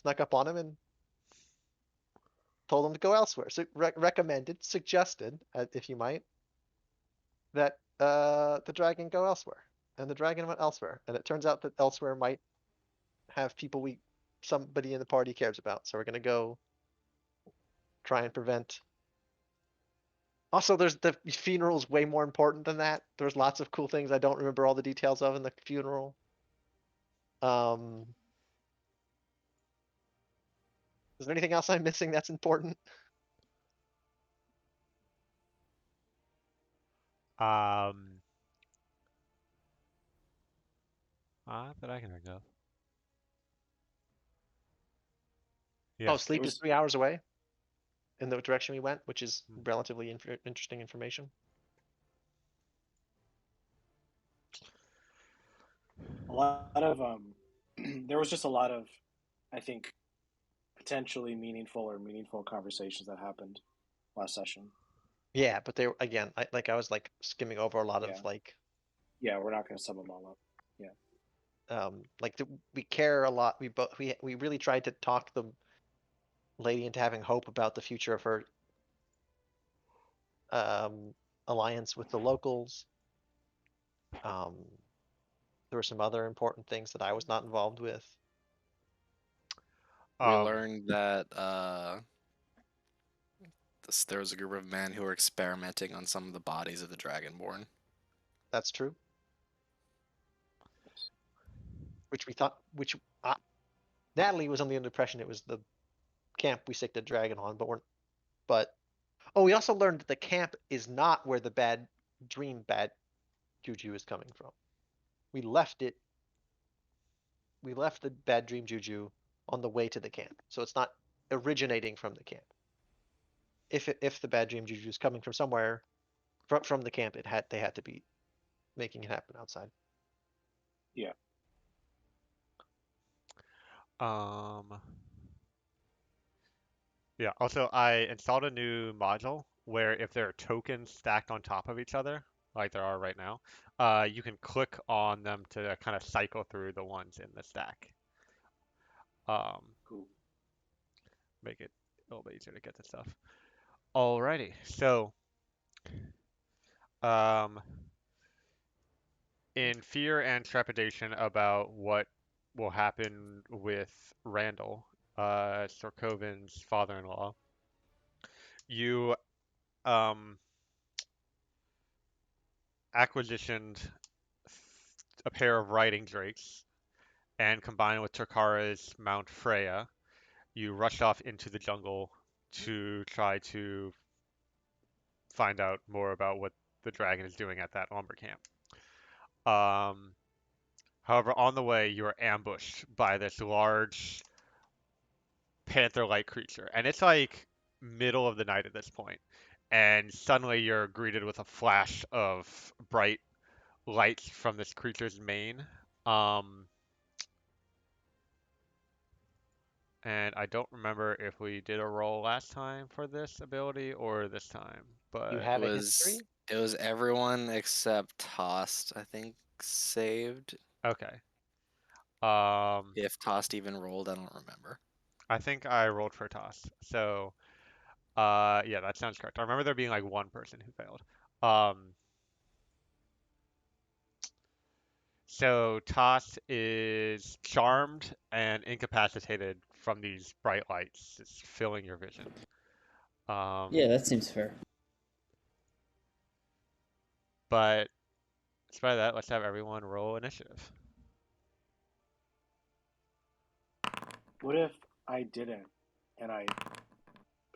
snuck up on him and told him to go elsewhere. So recommended, suggested, if you might, that the dragon go elsewhere, and the dragon went elsewhere, and it turns out that elsewhere might have people somebody in the party cares about. So we're gonna go try and prevent. Also, there's the funeral's way more important than that. There's lots of cool things I don't remember all the details of in the funeral. Is there anything else I'm missing that's important? That I can think of. Oh, Yeah. There sleep is was 3 hours away in the direction we went, which is Hmm. relatively interesting information. a lot of there was just a lot of, I think, potentially meaningful conversations that happened last session. Yeah, but they were, again, I was like skimming over a lot of Yeah, like yeah, we're not going to sum them all up. Yeah, we care a lot. We really tried to talk the lady into having hope about the future of her um, alliance with the locals. Um, there were some other important things that I was not involved with. We Um, learned that there was a group of men who were experimenting on some of the bodies of the Dragonborn. That's true. Which we thought, Natalie was under the impression it was the camp we sicked a dragon on, but oh, we also learned that the camp is not where the bad juju is coming from. We left it. We left the bad dream juju on the way to the camp, so it's not originating from the camp. If the bad dream juju is coming from somewhere from the camp, they had to be making it happen outside. yeah. um, yeah. Also, I installed a new module where if there are tokens stacked on top of each other, like there are right now, you can click on them to kind of cycle through the ones in the stack. Um, Cool. make it a little bit easier to get the stuff. Alrighty, so um, in fear and trepidation about what will happen with Randall, Sorkoven's father-in-law, you um, acquisitioned a pair of riding drakes and combined with Takara's Mount Freya, you rushed off into the jungle to try to find out more about what the dragon is doing at that lumber camp. Um, However, on the way, you are ambushed by this large panther-like creature, and it's like middle of the night at this point, and suddenly you're greeted with a flash of bright lights from this creature's mane. Um, and I don't remember if we did a roll last time for this ability or this time, You but It have a was history. it was everyone except Tost, I think, saved. okay. Um, If Tost even rolled, I don't remember. I think I rolled for a toss. So, yeah, that sounds correct. I remember there being like one person who failed. Um, So Toss is charmed and incapacitated from these bright lights. It's filling your vision. Um, Yeah, that seems fair. but despite that, let's have everyone roll initiative. What if I didn't and I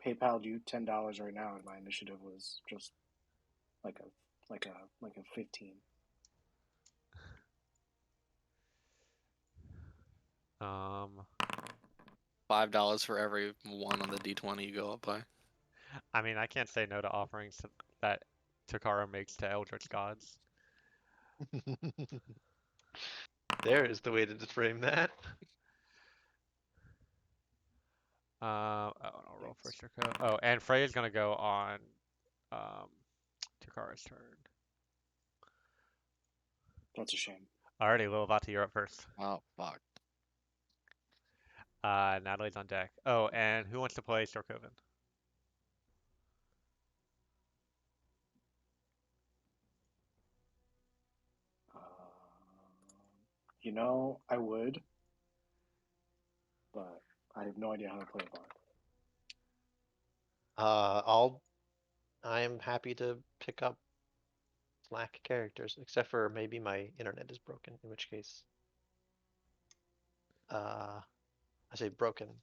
PayPal'd you $10 right now and my initiative was just like a like a 15? Um, $5 for every one on the D20 you go up by. I mean, I can't say no to offerings that Takara makes to Eldritch gods. There is the way to frame that. Oh, and I'll roll for Thanks. Shirko. Oh, and Freya's gonna go on um, Takara's turn. That's a shame. Alrighty, Lilvati, you're up first. Oh fuck. Natalie's on deck. Oh, and who wants to play Storkoven? You know, I would, but I have no idea how to play a bard. I am happy to pick up Slack characters, except for maybe my internet is broken, in which case, I say broken, All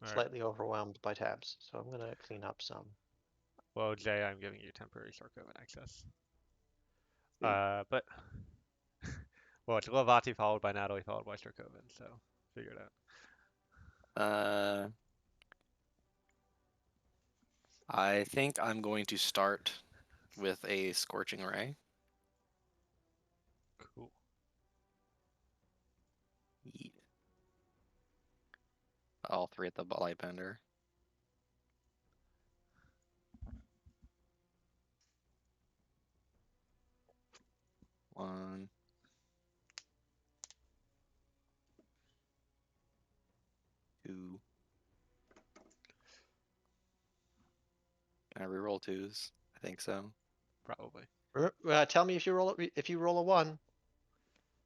right. slightly overwhelmed by tabs, so I'm gonna clean up some. Well, Jay, I'm giving you temporary Storkoven access. Sweet. But well, it's Levati followed by Natalie followed by Storkoven, so figure it out. Uh, I think I'm going to start with a Scorching Ray. Cool. Yeet. All three at the Lightbender. One. Two. Can I reroll twos? I think so. Probably. Tell me if you roll a one.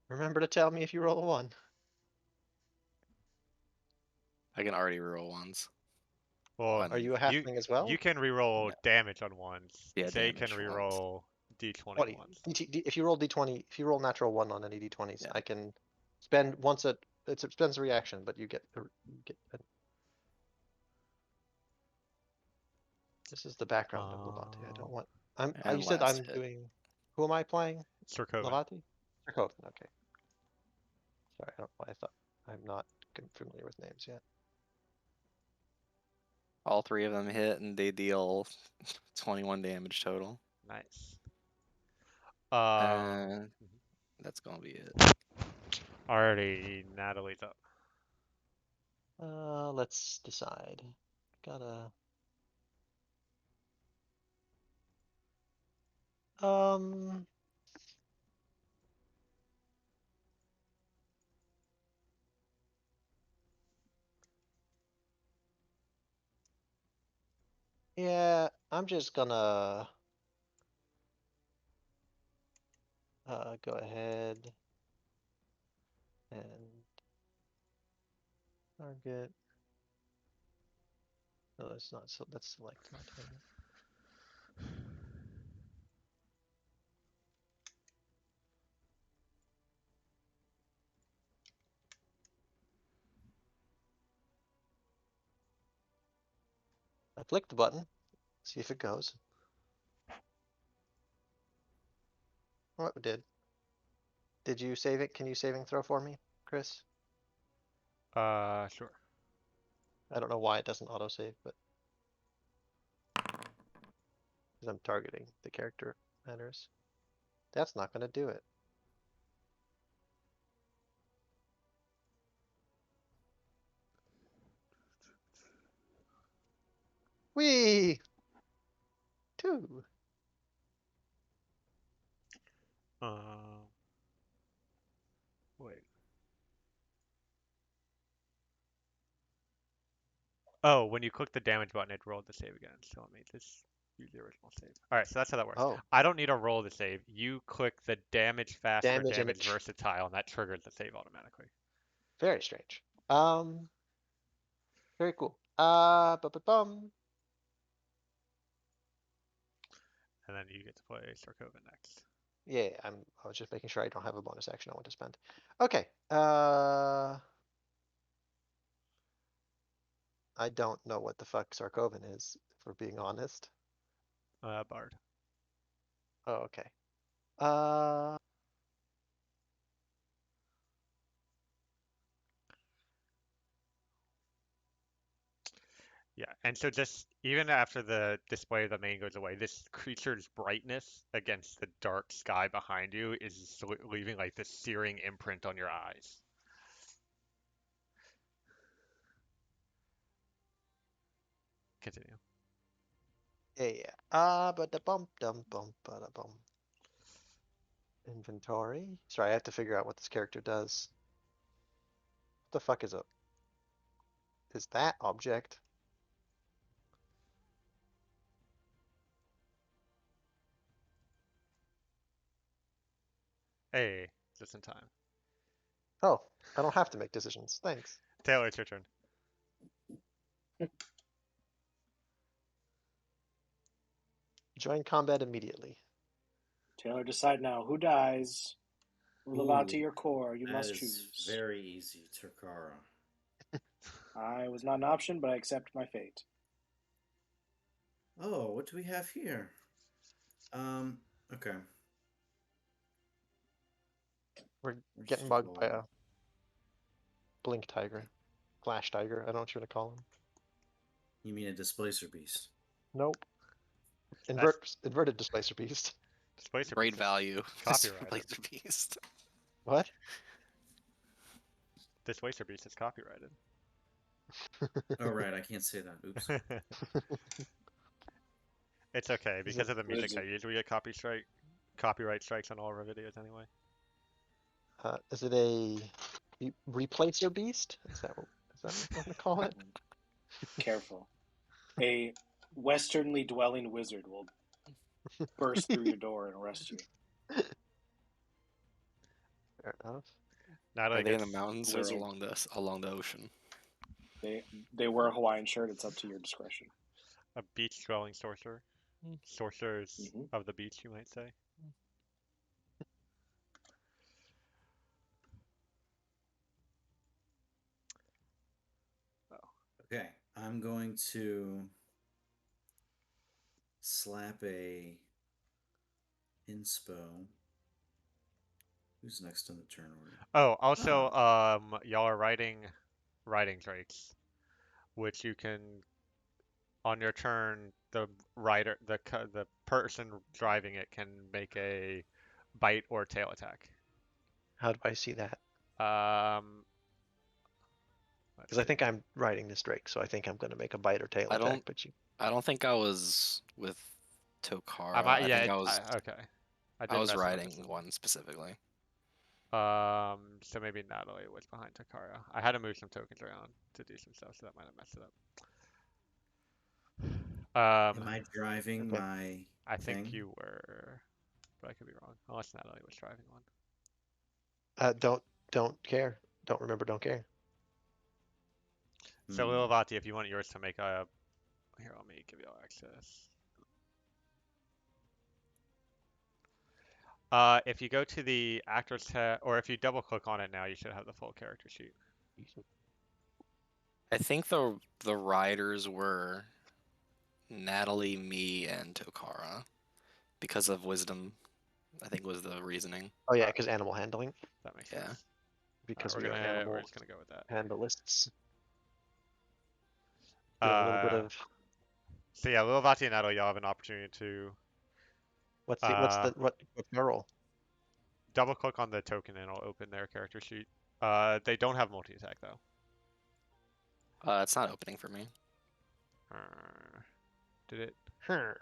Remember to tell me if you roll a one. I can already reroll ones. Well, Are you a you halfling as well? you can reroll No. damage on ones. Yeah, Jay can damage ones. reroll d20 What? ones. If you roll d20, if you roll natural one on any d20s, Yeah. I can spend once it spends a reaction, but you get This is the background of Levati. I don't want. And You said last I'm hit. doing. Who am I playing? Storkoven. Levati? Sarkovan. Okay. Sorry, I don't know why I thought I'm not familiar with names yet. All three of them hit, and they deal 21 damage total. Nice. And that's gonna be it. Already Natalie's up. Let's decide. Gotta. Um. Yeah, I'm just gonna go ahead and target. No, that's not. So that's select, not target. I click the button. See if it goes. Oh, it did. Did you save it? Can you saving throw for me, Chris? Sure. I don't know why it doesn't autosave, but because I'm targeting the character matters. That's not gonna do it. Whee! 2. Wait. Oh, when you click the damage button, it rolled the save again. So let me just use the original save. All right, so that's how that works. Oh, I don't need to roll the save. You click the damage fast or damage and damage it. versatile, and that triggers the save automatically. Very strange. Very cool. Bum. And then you get to play Sarkova next. Yeah, I was just making sure I don't have a bonus action I want to spend. Okay. I don't know what the fuck Sarkovan is, if we're being honest. Bard. Oh, okay. Uh, Yeah, and so just even after the display of the main goes away, this creature's brightness against the dark sky behind you is leaving like this searing imprint on your eyes. Continue. yeah. But the bum bum ba bum. Inventory. Sorry, I have to figure out what this character does. What the fuck is up? is that object? Hey, just in time. Oh, I don't have to make decisions. Thanks. Taylor, it's your turn. Join combat immediately. Taylor, decide now. Who dies? Ulavati Ooh, or Core? You That must is choose. very easy, Takara. I was not an option, but I accept my fate. Oh, what do we have here? Okay. We're Where's getting bugged by Skull? a blink tiger. Flash tiger. I don't know what you're gonna call him. You mean a displacer beast? Nope. That's Inverted displacer beast. Displacer Great Beast is value. copyrighted. Laser beast. What? Displacer Beast is copyrighted. Oh, right. I can't say that. Oops. It's okay Is because it- of the music. I usually get copyright strikes on all of our videos anyway. Is it a replacer beast? Is that what I'm gonna call it? Careful. A westernly dwelling wizard will burst through your door and arrest you. Fair enough. Natalie Are they in the gets mountains Wizard. or along the ocean? They wear a Hawaiian shirt. It's up to your discretion. a beach-dwelling sorcerer. Sorcerers Mhm. of the beach, you might say. Okay. I'm going to slap a inspo. Who's next on the turn order? Oh, also, y'all are riding drakes, which you can on your turn, the the person driving it can make a bite or tail attack. How do I see that? Let's Because I see. think I'm riding this Drake, so I think I'm gonna make a bite or tail I attack. don't- But you, I don't think I was with Tokara. I might, I yeah, think I was okay. I I did was mess it up riding this time. one specifically. So maybe Natalie was behind Takara. I had to move some tokens around to do some stuff, so that might have messed it up. Am I driving okay. my I think thing? you were, but I could be wrong. Unless Natalie was driving one. Don't care. Don't remember. Don't care. So Hmm. Lilavati, if you want yours to make a, here, let me give you all access. If you go to the actors tab, or if you double click on it now, you should have the full character sheet. I think the riders were Natalie, me, and Tokara because of wisdom. I think was the reasoning. Oh yeah, because animal handling. That makes Yeah. sense. Because Alright, we are animal we're just gonna go with that. handlists. Doing a little bit of So yeah, Lilavati and Natalie, y'all have an opportunity to what's uh, my role? double click on the token and it'll open their character sheet. They don't have multi-attack though. It's not opening for me. Did it? Huh.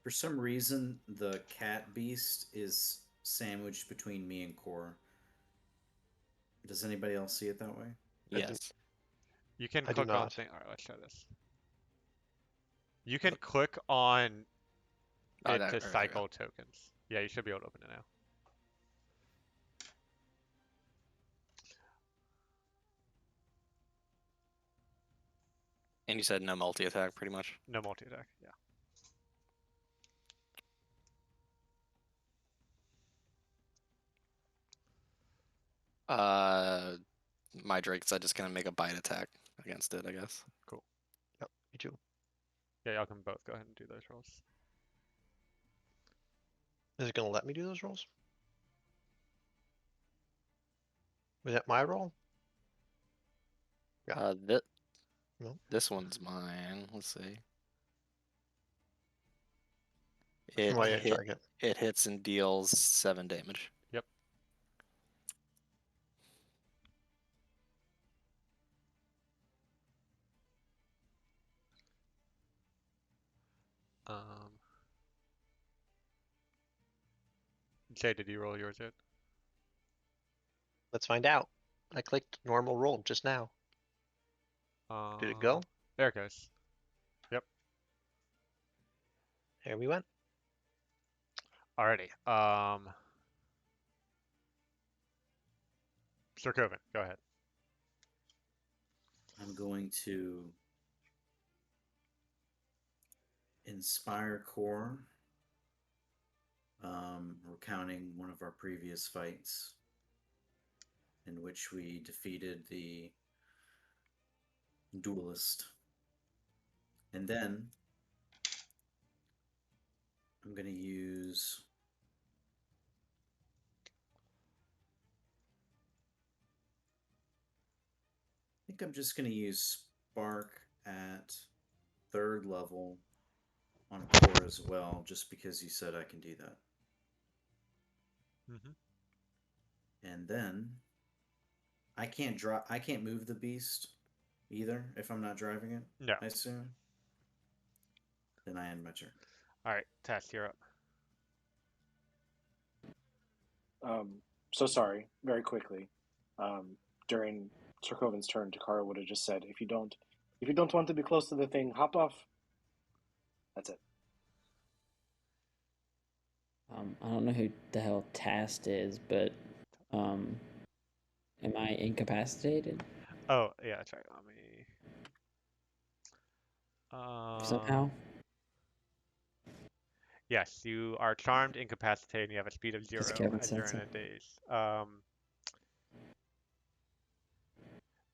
For some reason, the cat beast is sandwiched between me and Core. Does anybody else see it that way? I do- Yes. You can I do click on not. thing. All right, let's try this. You can click on Oh, it there to we go. cycle tokens. Yeah, you should be able to open it now. And you said no multi attack, pretty much. No multi-attack. Yeah. My Drake's just gonna make a bite attack against it, I guess. Yep, me too. Yeah, y'all can both go ahead and do those rolls. Is it gonna let me do those rolls? Was that my roll? Yeah. No. This one's mine. Let's see. It Why hit, target? it hits and deals 7 damage. Yep. Jay, did you roll yours yet? Let's find out. I clicked normal roll just now. Did it go? There it goes. Yep. There we went. Alrighty. Sir Coven, go ahead. I'm going to inspire core, recounting one of our previous fights in which we defeated the duelist. And then I'm going to use I think I'm just going to use Spark at 3rd level on core as well, just because you said I can do that. And then I can't move the beast either if I'm not driving it. No. I assume. Then I end my turn. Alright, Tess, you're up. So sorry, very quickly. During Sokovin's turn, Takara would have just said, if you don't want to be close to the thing, hop off. That's it. I don't know who the hell Tast is, but am I incapacitated Oh, yeah, that's right. Let me. somehow? Yes, you are charmed, incapacitated, and you have a speed of 0 Because Kevin as you're said in so. a daze.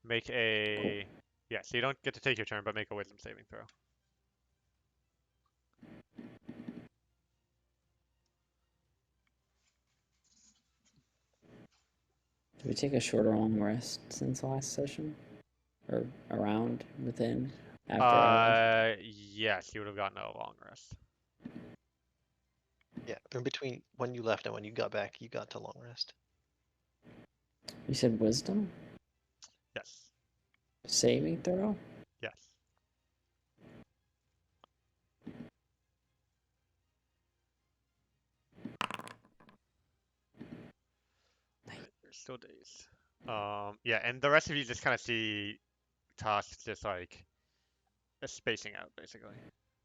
Make a. Yeah, so you don't get to take your turn, but make a wisdom saving throw. Did we take a short or long rest since last session? Or around, within, after I left? Yes, you would have gotten a long rest. Yeah, in between when you left and when you got back, you got to long rest. You said wisdom? Yes. Saving throw? Yes. You're still dazed. Yeah, and the rest of you just kind of see tasks just like spacing out, basically.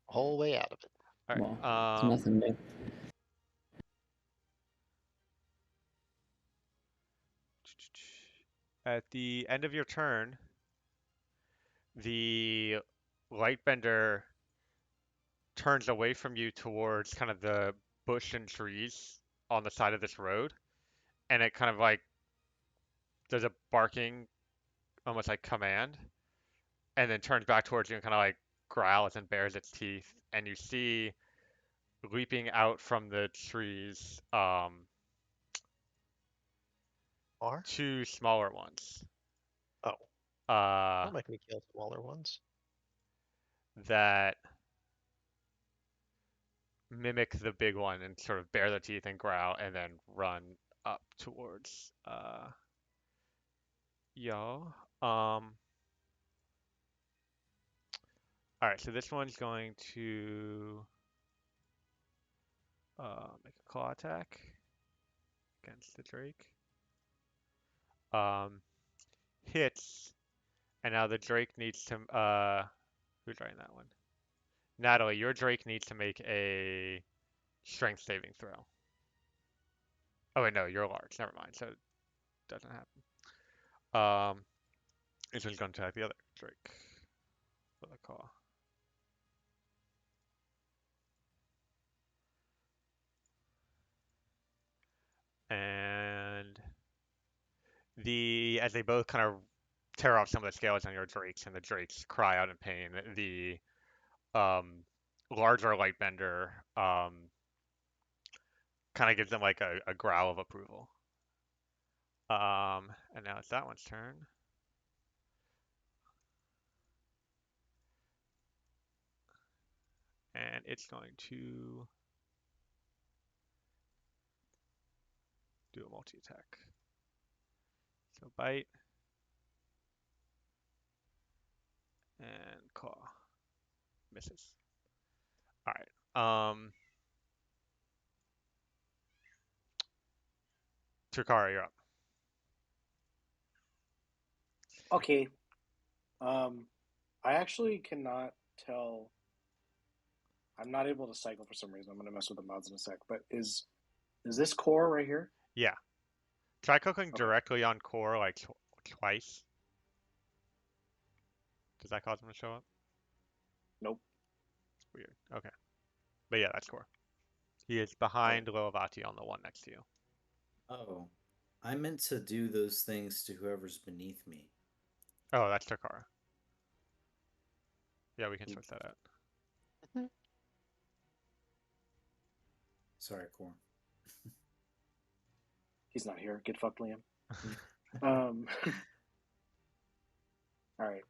Whole way out of it. All Well, right. it's nothing new. At the end of your turn, the Lightbender turns away from you towards kind of the bush and trees on the side of this road, and it kind of like does a barking, almost like command, and then turns back towards you and kind of like growls and bares its teeth, and you see leaping out from the trees, Are? 2 smaller ones. Oh, Uh, that'll make me kill smaller ones. that mimic the big one and sort of bare their teeth and growl and then run up towards y'all. Alright, so this one's going to make a claw attack against the Drake. Hits, and now the Drake needs to who's writing that one? Natalie, your Drake needs to make a strength saving throw. Oh wait, no, you're large. Never mind. So it doesn't happen. This one's going to attack the other Drake with a claw. And as they both kind of tear off some of the scales on your Drakes, and the Drakes cry out in pain, the larger Lightbender kind of gives them like a growl of approval. And now it's that one's turn. And it's going to do a multi-attack. So bite and claw. Misses. All right. Takara, you're up. Okay. I actually cannot tell. I'm not able to cycle for some reason. I'm gonna mess with the mods in a sec. But is this core right here? Yeah. Try cooking Okay. directly on core like twice. Does that cause him to show up? Nope. Weird. Okay. But yeah, that's core. He is behind Lilavati on the one next to you. Oh, I meant to do those things to whoever's beneath me. Oh, that's Takara. Yeah, we can switch that out. Sorry, Core. He's not here. Get fucked, Liam. All right.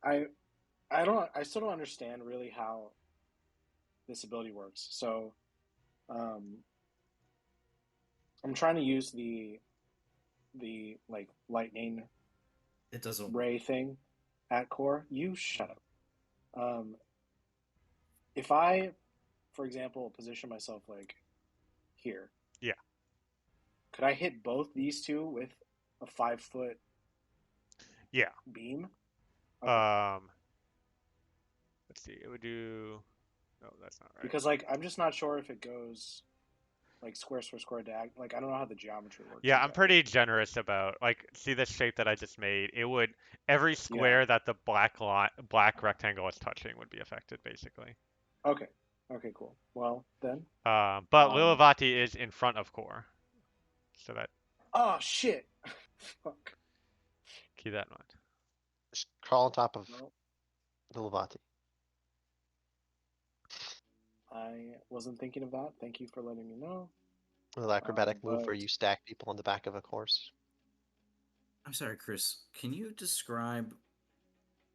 I still don't understand really how this ability works. So, I'm trying to use the like lightning It doesn't. ray thing at core. You shut up. If I, for example, position myself like here, Yeah. could I hit both these two with a 5-foot Yeah. beam? Okay. Let's see. It would do. No, that's not right. Because like I'm just not sure if it goes like square, diagonal. Like I don't know how the geometry works. Yeah, I'm exactly. pretty generous about like see this shape that I just made. It would every square that the black rectangle is touching would be affected basically. Okay. Okay. Cool. Well then. But Um, Lilavati is in front of core, so that Oh shit! Fuck. keep that in mind. Just crawl on top of Well, Lilavati. I wasn't thinking of that. Thank you for letting me know. A little acrobatic move where but- you stack people on the back of a horse. I'm sorry, Chris. Can you describe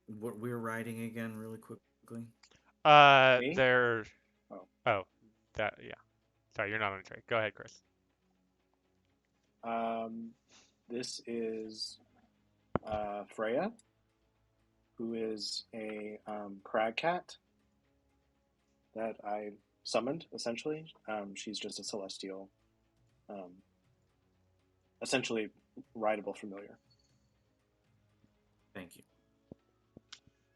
what we're riding again, really quickly? Me? There. Oh. That yeah. Sorry, you're not on a trade. Go ahead, Chris. This is Freya, who is a crag cat that I summoned, essentially. She's just a celestial, essentially rideable familiar. Thank you.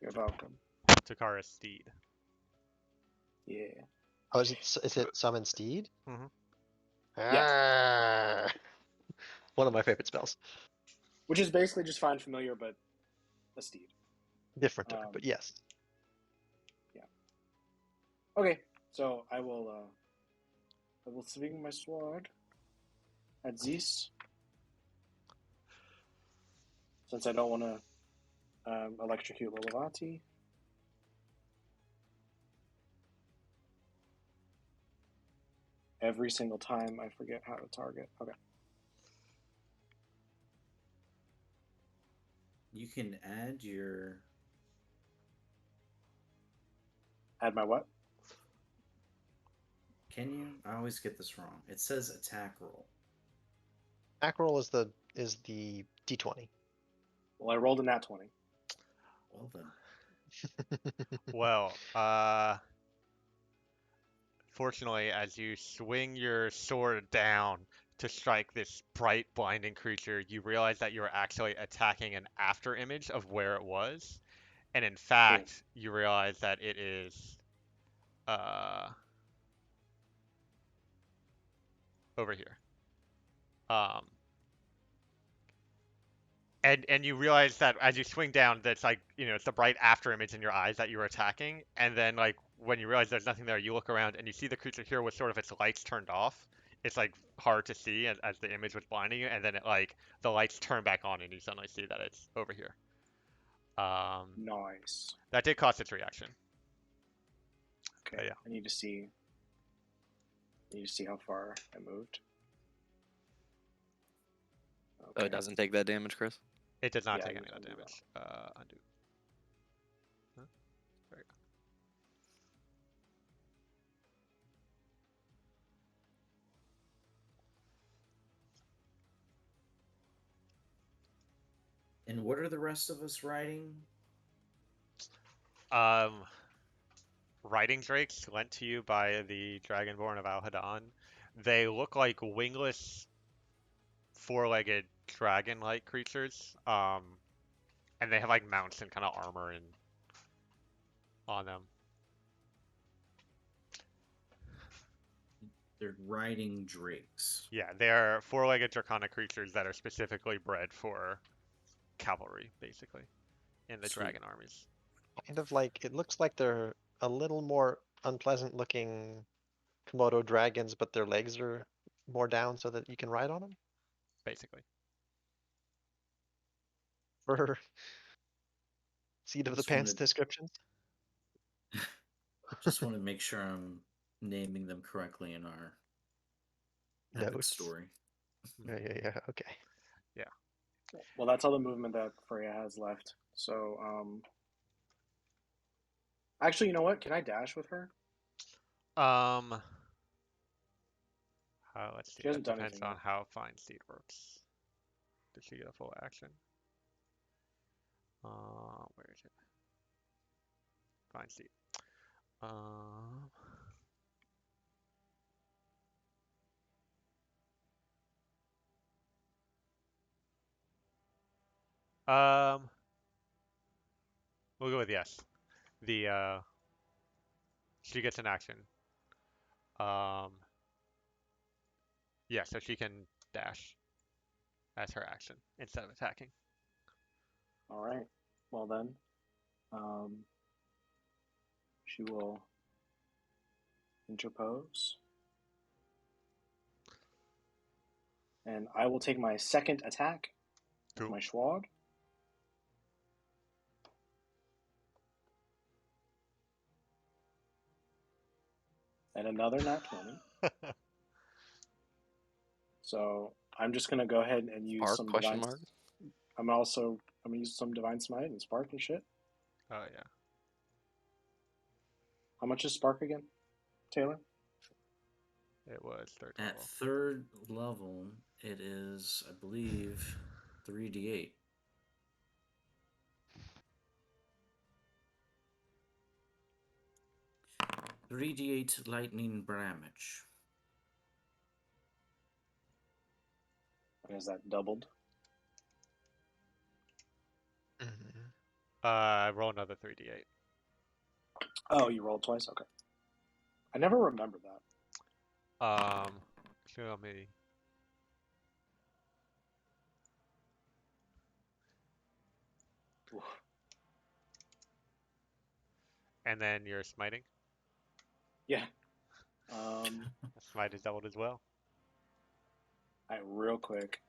You're welcome. Takara's steed. Yeah. Oh, is it summon steed? Mhm. Ah, one of my favorite spells. Which is basically just find familiar, but a steed. Different, but yes. Yeah. Okay, so I will swing my sword at Zeus. Since I don't want to electrocute Lilavati. Every single time I forget how to target. Okay. You can add your. Add my what? Can you? I always get this wrong. It says attack roll. Attack roll is the d20. Well, I rolled a nat 20. Well then. Well, fortunately, as you swing your sword down to strike this bright, blinding creature, you realize that you're actually attacking an after image of where it was. And in fact, you realize that it is over here. And you realize that as you swing down, that's like, it's the bright after image in your eyes that you were attacking. And then like when you realize there's nothing there, you look around and you see the creature here with sort of its lights turned off. It's like hard to see as the image was blinding you, and then it like the lights turn back on and you suddenly see that it's over here. Nice. That did cost its reaction. Okay. Yeah. I need to see how far I moved. Okay. Oh, it doesn't take that damage, Chris? It does not Yeah, take you any of that undo damage. Undo. Huh? There you go. And what are the rest of us riding? Riding drakes lent to you by the Dragonborn of Alhadon. They look like wingless, four-legged dragon-like creatures. And they have like mounts and kind of armor and on them. They're riding drakes. Yeah, they're four-legged draconic creatures that are specifically bred for cavalry, basically, in the Sweet. dragon armies. Kind of like, it looks like they're a little more unpleasant looking Komodo dragons, but their legs are more down so that you can ride on them. Basically. For seat of the Just pants wanted- descriptions. Just want to make sure I'm naming them correctly in our epic Notes. story. Yeah, okay. Well, that's all the movement that Freya has left. So, actually, you know what? Can I dash with her? Let's see. She hasn't That done depends anything on yet. how Fine Seed works. Does she get a full action? Where is it? Fine Seed. We'll go with yes. She gets an action. Yeah, so she can dash as her action instead of attacking. All right. Well then, she will interpose, and I will take my second attack with Cool. my Schwag. And another nat 20. So I'm just gonna go ahead and use Spark, some question divine. mark? I'm gonna use some divine smite and spark and shit. Oh yeah. How much is spark again, Taylor? It was third At level. third level, it is, I believe, 3d8. .3d8 lightning damage. And is that doubled? Roll another 3d8. Oh, you rolled twice. Okay. I never remember that. Show me. Oof. And then you're smiting. Yeah. Smite is doubled as well. Real quick.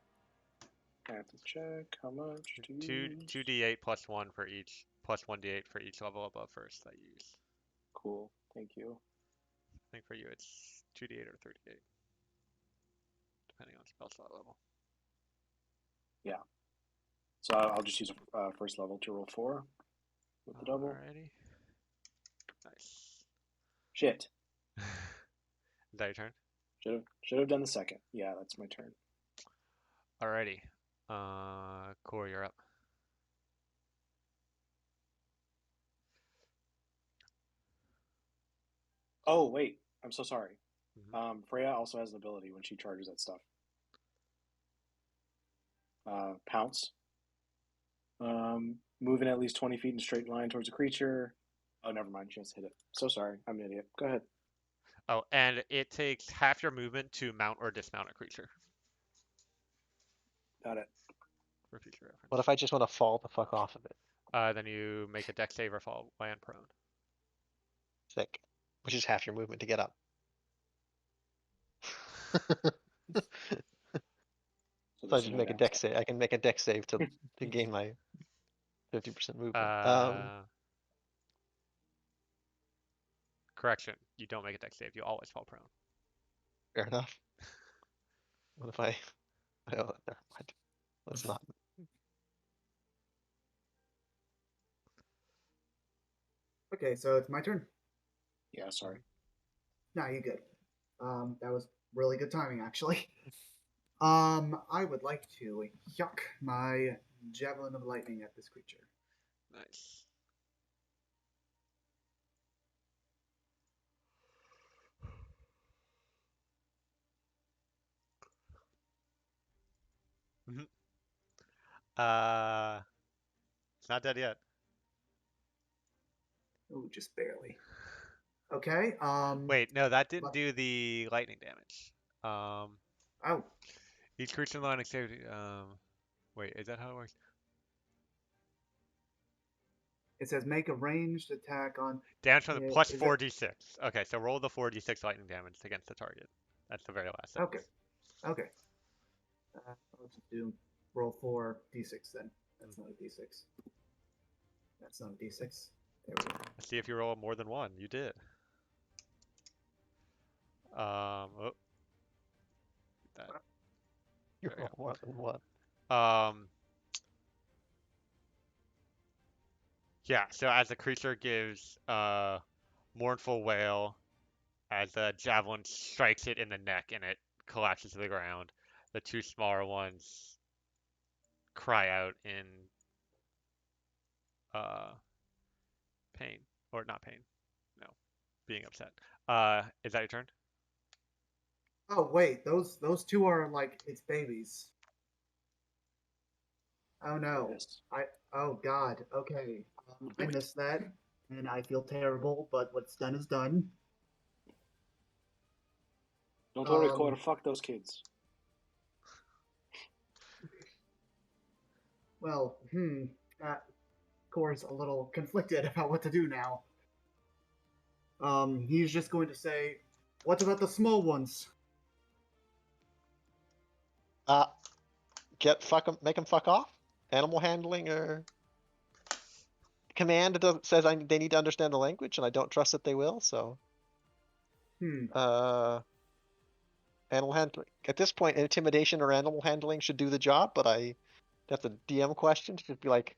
I have to check how much to use. 2d8 plus 1 for each, plus 1d8 for each level above first that you use. Cool. Thank you. I think for you it's 2d8 or 3d8, depending on spell slot level. Yeah. So I'll just use first level to roll 4 with the double. Alrighty. Nice. Shit. Is that your turn? Should have done the second. Yeah, that's my turn. Alrighty. Corey, you're up. Oh wait, I'm so sorry. Mhm. Freya also has an ability when she charges at stuff. Pounce. Moving at least 20 feet in a straight line towards a creature. Oh, never mind. She has to hit it. So sorry. I'm an idiot. Go ahead. Oh, and it takes half your movement to mount or dismount a creature. Got it. For future reference. What if I just want to fall the fuck off of it? Then you make a dex save or fall land prone. Sick. Which is half your movement to get up. So I this just will make go a down. dex save. I can make a dex save to gain my 50% movement. Correction. You don't make a dex save. You always fall prone. Fair enough. What if I? Oh, never mind. Let's not. Okay, so it's my turn. Yeah, sorry. No, you good. That was really good timing, actually. I would like to yuck my javelin of lightning at this creature. Nice. It's not dead yet. Ooh, just barely. Okay. Wait, no, that didn't do the lightning damage. Oh, Each creature in the line of safety. Wait, is that how it works? it says make a ranged attack on. Damage from the Yeah, plus is it- 4d6. Okay, so roll the 4d6 lightning damage against the target. That's the very last sentence. Okay. Okay. I'll just do roll 4d6 then. That's not a d6. That's not a d6. There we go. Let's see if you roll more than one. You did. Oh. That. You There we roll more than one. Yeah, so as the creature gives a mournful wail, as the javelin strikes it in the neck and it collapses to the ground, the two smaller ones cry out in pain. Or not pain. No. Being upset. Is that your turn? Oh wait, those two are like its babies. Oh no. Yes. Oh god. Okay. I missed that, and I feel terrible. But what's done is done. Don't worry, Cora. Fuck those kids. Well, Core's a little conflicted about what to do now. He's just going to say, "What about the small ones?" Make them fuck off. Animal handling or command says they need to understand the language, and I don't trust that they will. So, animal handling at this point, intimidation or animal handling should do the job. But that's a DM question. Should be like,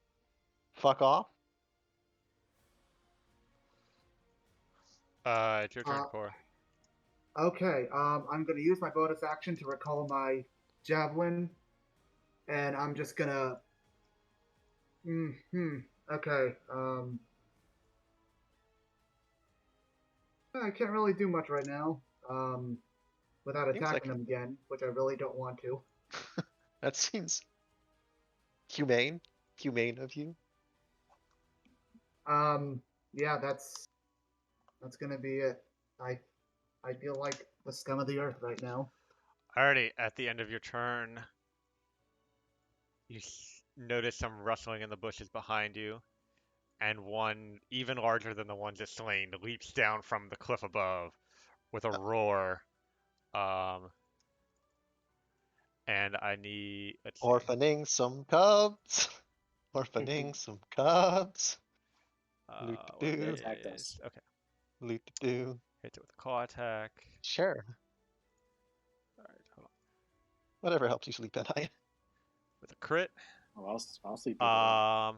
fuck off. It's your turn, Core. Okay. I'm going to use my bonus action to recall my javelin, and I'm just gonna. Okay. I can't really do much right now. Without Seems attacking like- them again, which I really don't want to. That seems humane. Humane of you. Yeah, that's gonna be it. I feel like the scum of the earth right now. Alrighty, at the end of your turn, you notice some rustling in the bushes behind you, and one even larger than the one just slain leaps down from the cliff above with a roar. And I need let's see. Orphaning some cubs. Orphaning some cubs. Loot What do. Attacked us. Okay. Loot do. Hits it with a claw attack. Sure. Alright, hold on. Whatever helps you sleep at night. With a crit. Oh, I'll sleep with that.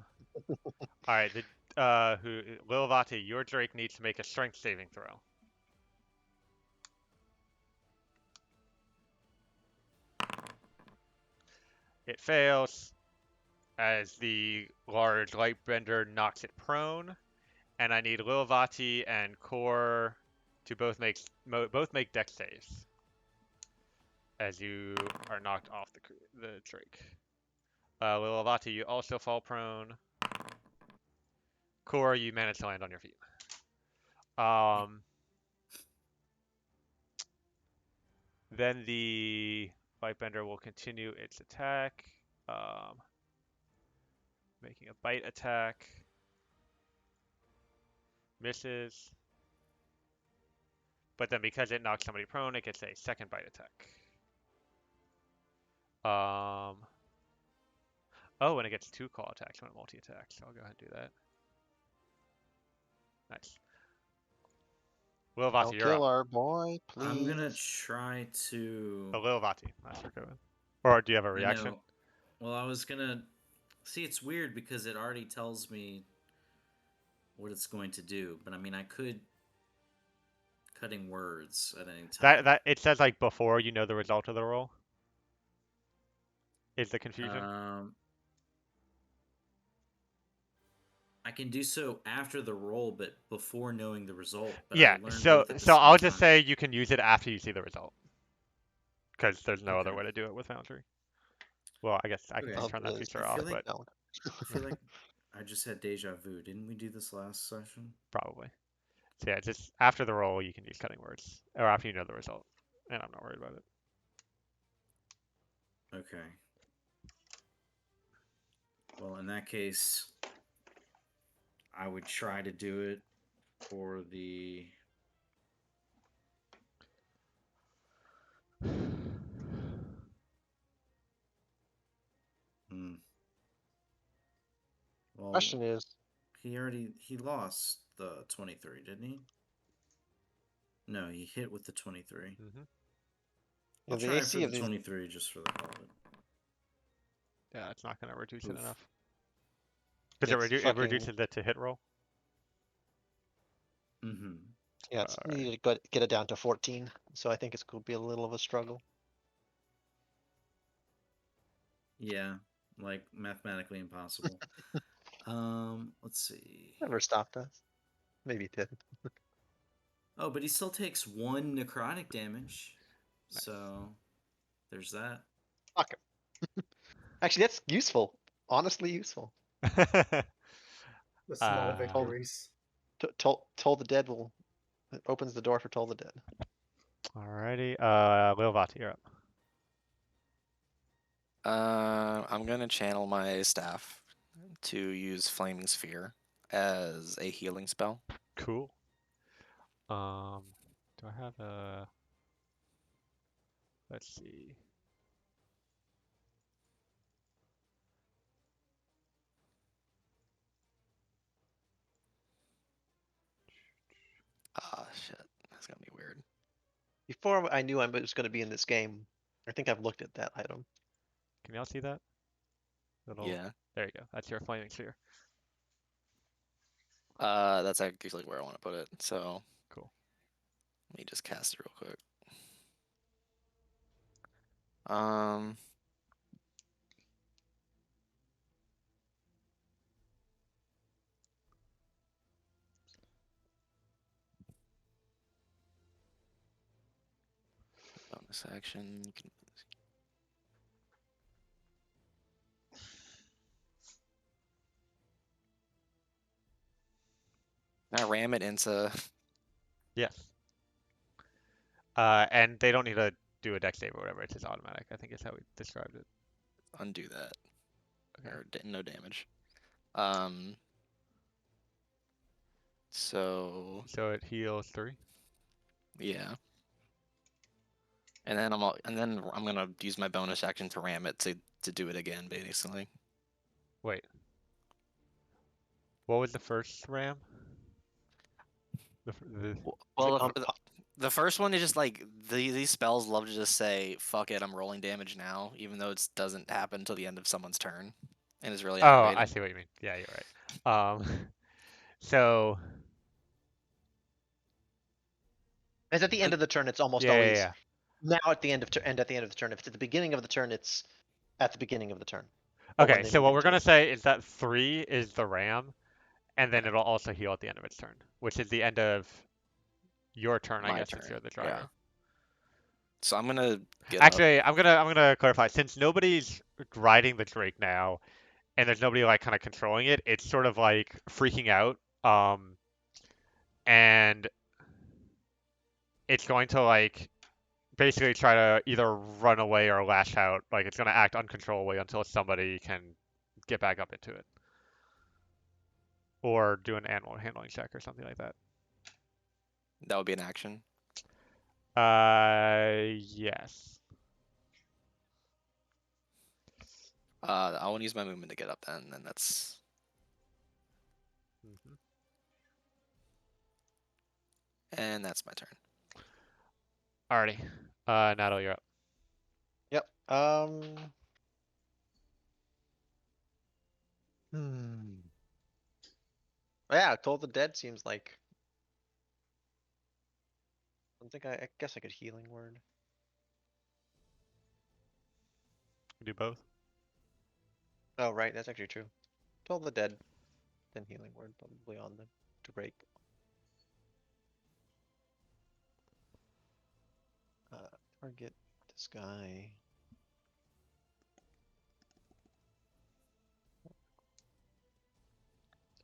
Alright, Lilavati, your Drake needs to make a strength saving throw. It fails as the large light bender knocks it prone, and I need Lilavati and Core to both make dex saves as you are knocked off the Drake. Lilavati, you also fall prone. Core, you manage to land on your feet. Then the Lightbender will continue its attack, making a bite attack. Misses. But then because it knocks somebody prone, it gets a second bite attack. Oh, and it gets 2 claw attacks when it multi-attacks, so I'll go ahead and do that. Nice. Lilavati, Don't you're kill up. our boy, please. I'm gonna try to. Oh, Lilavati, Master Kevin. Or do you have a I reaction? know. Well, I was gonna. See, it's weird because it already tells me what it's going to do, but I mean, I could cutting words at any time. That it says like before you know the result of the roll. Is the confusion? I can do so after the roll, but before knowing the result. But Yeah. I learned So both at the so same I'll just time. say you can use it after you see the result, because there's no other Okay. way to do it with Foundry. Well, I guess I can Okay. just Of turn that is. feature I off, feel like- but No. I feel like I just had deja vu. Didn't we do this last session? probably. So yeah, just after the roll, you can use cutting words, or after you know the result, and I'm not worried about it. Okay. Well, in that case, I would try to do it for the. Hmm. Well, Question is, he lost the 23, didn't he? No, he hit with the 23. Mm-hmm. I'll the try it AC for of the these 23 just for the hell of it. Yeah, it's not going to reduce it Oof. enough. Because It's it fucking- reduces it to hit roll. Mm-hmm. Yeah, it's Alright. needed to get it down to 14, so I think it's going to be a little of a struggle. Yeah, like mathematically impossible. Let's see. Never stopped us. Maybe it did. Oh, but he still takes 1 necrotic damage. Nice. So there's that. Fuck him. Actually, that's useful. Honestly, useful. The small Uh, victories. Toll the Dead will it opens the door for Toll the Dead. Alrighty, Lil Vati, you're up. I'm gonna channel my staff to use Flaming Sphere as a healing spell. Cool. Do I have a? Let's see. Ah, shit. That's gonna be weird. Before I knew I was going to be in this game, I think I've looked at that item. Can y'all see that? Little. Yeah. There you go. That's your flaming sphere. That's actually where I want to put it. So Cool. let me just cast it real quick. Um. Bonus action. You can. Can I ram it into. Yes. And they don't need to do a dex save or whatever. It's just automatic. I think is how we described it. Undo that. Okay. Or no damage. Um. So So it heals 3. yeah. And then I'm gonna use my bonus action to ram it to do it again, basically. Wait. What was the first ram? The Well, Um, the first one is just like these spells love to just say "fuck it," I'm rolling damage now, even though it doesn't happen until the end of someone's turn, and is really Oh, aggravating. I see what you mean. Yeah, you're right. So As at the end of the turn, it's almost yeah, always yeah. now at the end of and at the end of the turn. If it's at the beginning of the turn, it's at the beginning of the turn. Or when Okay, they so move what we're into gonna it. say is that 3 is the ram, and then it'll also heal at the end of its turn, which is the end of your turn, I My guess, turn. since you're the Yeah. driver. So I'm gonna get Actually, I'm gonna clarify. Since nobody's riding the Drake now, and there's nobody like kind of controlling it, it's sort of like freaking out. And it's going to like basically try to either run away or lash out. Like it's gonna act uncontrollably until somebody can get back up into it, or do an animal handling check or something like that. that would be an action. Yes. I want to use my movement to get up then, and that's Hmm. my turn. Alrighty. Natalie, you're up. Yep. Hmm. Yeah, Toll the Dead seems like. I guess I could healing word. Do both. Oh right, that's actually true. Toll the Dead, then healing word probably on the Drake. Target this guy.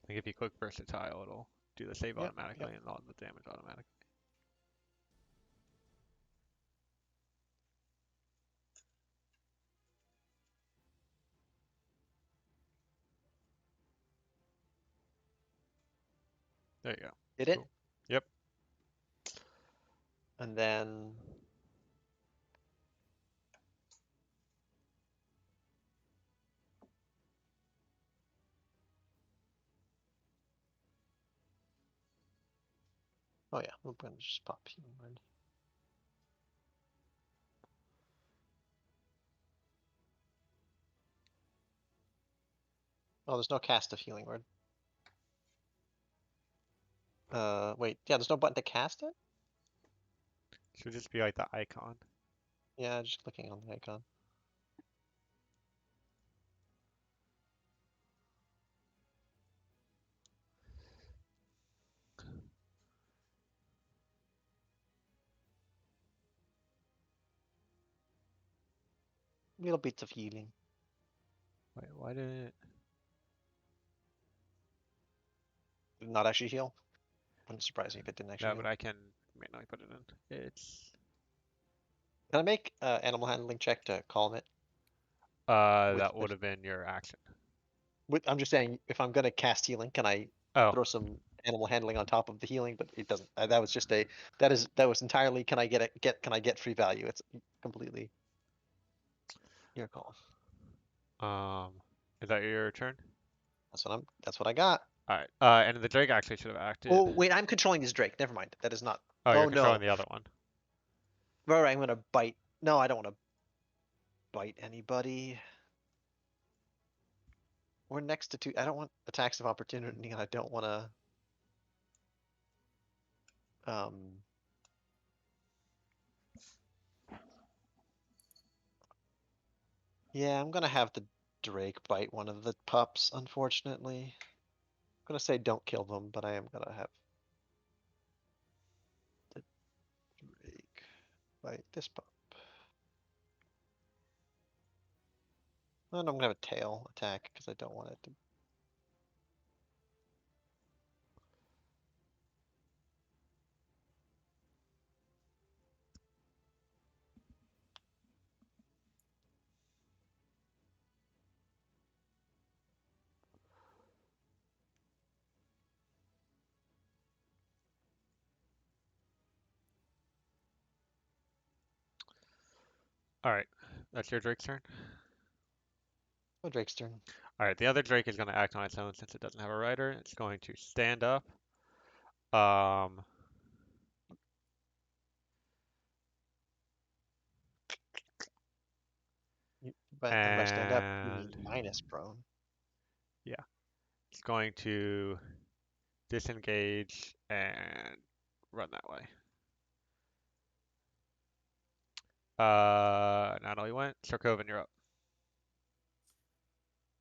think if you click versatile, it'll do the save Yep, automatically and all the damage automatically. There you go. Did it? Cool. Yep. And then oh yeah, we're going to just pop healing word. Oh, there's no cast of healing word. Wait, yeah, there's no button to cast it? Should just be like the icon. Yeah, just clicking on the icon. Little bits of healing. Wait, why didn't it? Did it not actually heal? Wouldn't surprise me if it didn't actually No, heal. but I can manually put it in. It's Can I make animal handling check to calm it? With that the- would have been your action. I'm just saying, if I'm gonna cast healing, can I Oh, throw some animal handling on top of the healing? But it doesn't. That was just that was entirely. Can I can I get free value? It's completely your call. is that your turn? That's what I got. All right. And the Drake actually should have acted. Oh wait, I'm controlling this Drake. Never mind. That is not. Oh, you're Oh controlling no. the other one. Right, I'm gonna bite. No, I don't want to bite anybody. We're next to two. I don't want attacks of opportunity, and I don't want to. Yeah, I'm gonna have the Drake bite one of the pups. Unfortunately, I'm gonna say don't kill them, but I am gonna have the Drake bite this pup. And I'm gonna have a tail attack because I don't want it to. All right. That's your Drake's turn. Oh, Drake's turn. All right. The other Drake is going to act on its own since it doesn't have a rider. It's going to stand up. Um, And by stand up, you mean and minus prone. yeah, it's going to disengage and run that way. Natalie went. Sarkovan, you're up.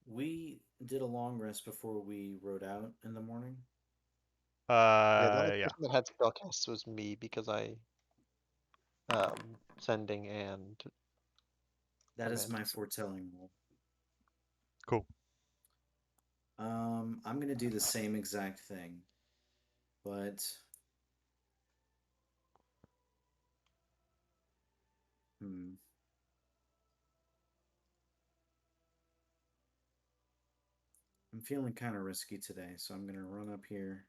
We did a long rest before we rode out in the morning. Yeah, the only Yeah. person that had spellcasts was me because I sending and That is my Command. foretelling roll. Cool. I'm gonna do the same exact thing, but I'm feeling kind of risky today, so I'm gonna run up here,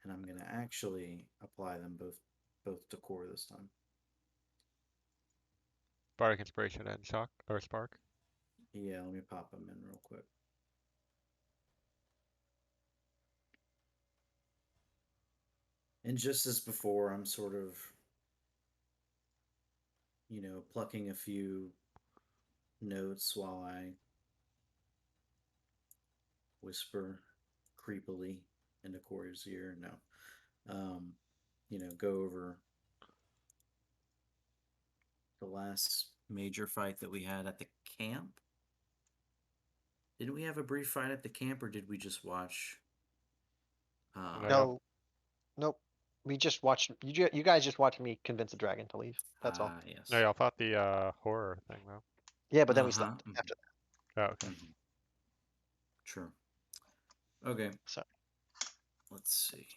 and I'm gonna actually apply them both to core this time. Bardic Inspiration and Shock or Spark. Yeah, let me pop them in real quick. And just as before, I'm sort of, plucking a few notes while I whisper creepily into Corey's ear. No. Go over the last major fight that we had at the camp. Didn't we have a brief fight at the camp, or did we just watch? No, nope. We just watched you guys just watched me convince the dragon to leave. That's all. Yes. No, y'all fought the horror thing though. Yeah, but then we stopped after that. Oh, okay. True. Okay. Sorry. Let's see.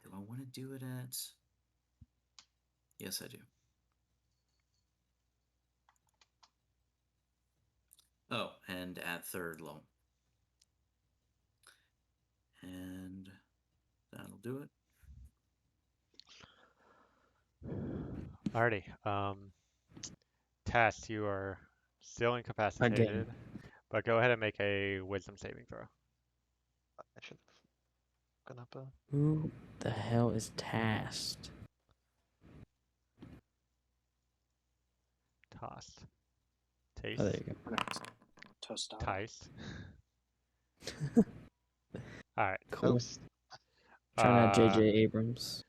Do I want to do it at? Yes, I do. Oh, and at third level. And that'll do it. Alrighty. Tess, you are still incapacitated, but go ahead and make a wisdom saving throw. I should have gone up a. Who the hell is tasked? Tossed. Oh, there Taste. you go. Tostada. Tice. Alright. Cool. Toast. Trying to JJ Abrams.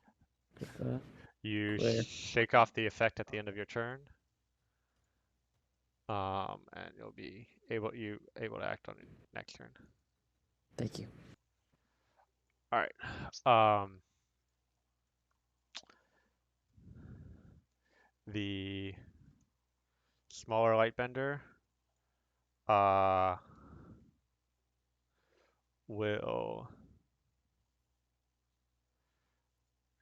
You Clear. shake off the effect at the end of your turn. And you'll be able to act on it next turn. Thank you. Alright. The smaller lightbender will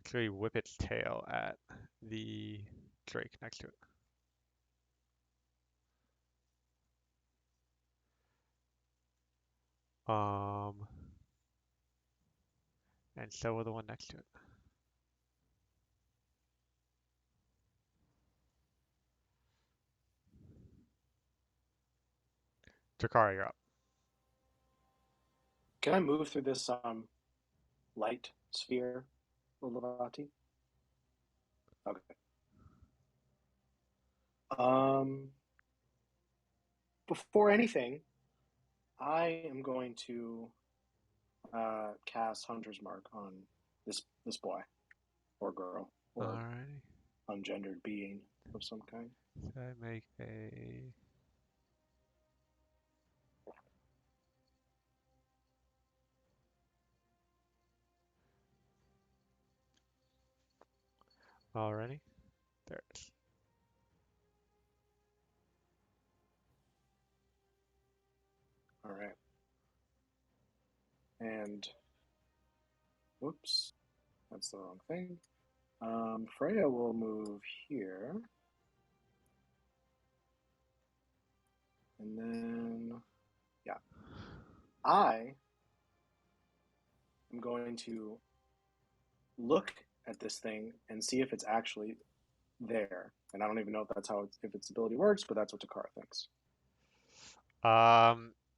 actually whip its tail at the drake next to it. And so will the one next to it. Takara, you're up. Can I move through this light sphere, Levati? Okay. Before anything, I am going to cast Hunter's Mark on this boy or girl or Alrighty. ungendered being of some kind. So I make a already. There it is. All right. And whoops, that's the wrong thing. Freya will move here. And then, yeah. I am going to look at this thing and see if it's actually there. And I don't even know if that's if its ability works, but that's what Takara thinks.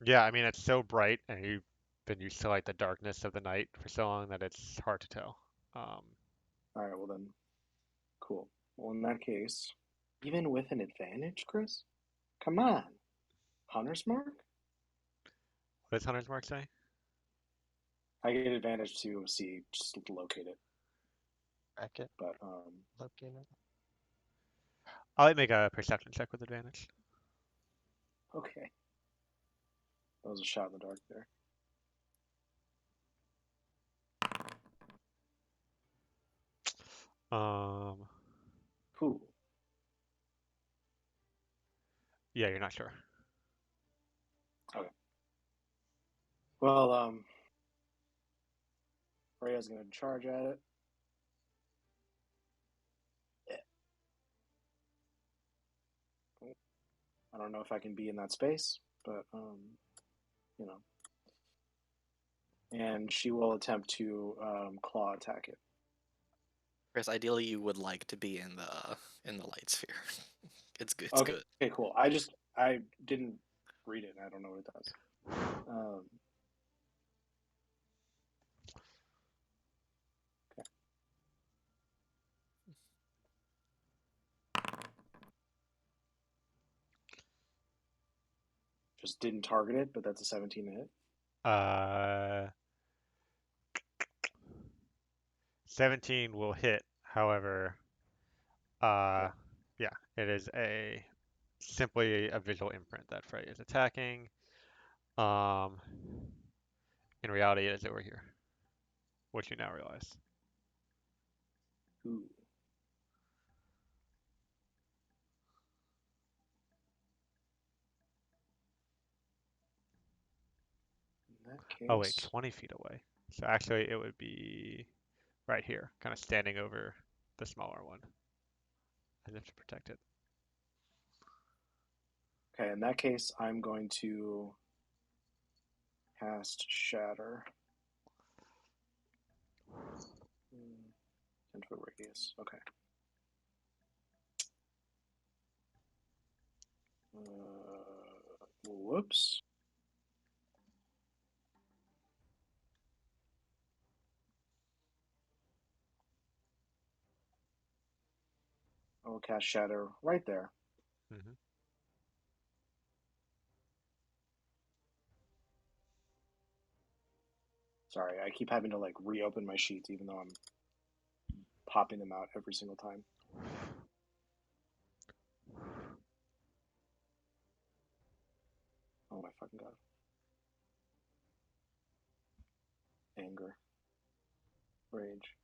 Yeah, I mean it's so bright, and you've been used to like the darkness of the night for so long that it's hard to tell. All right, well then, cool. Well, in that case, even with an advantage, Chris, come on, Hunter's Mark. What does Hunter's Mark say? I get advantage to see, just locate it. Bracket. But Locate it. I'll make a perception check with advantage. okay, that was a shot in the dark there. Cool. Yeah, you're not sure. Okay. Well, Freya's gonna charge at it. I don't know if I can be in that space, but you know. And she will attempt to claw attack it. Chris, ideally you would like to be in the light sphere. It's good. Okay. Good. Okay, cool. I didn't read it. I don't know what it does. Okay. Just didn't target it, but that's a 17 to hit. 17 will hit. However, yeah, it is simply a visual imprint that Frey is attacking. In reality, it is over here, which you now realize. Ooh. that case, Oh wait, 20 feet away. So actually, it would be right here, kind of standing over the smaller one, as if to protect it. okay, in that case, I'm going to cast Shatter. 10-foot radius. Okay. Whoops. I'll cast Shatter right there. Mm-hmm. Sorry, I keep having to like reopen my sheets even though I'm popping them out every single time. Oh my fucking god. Anger. Rage.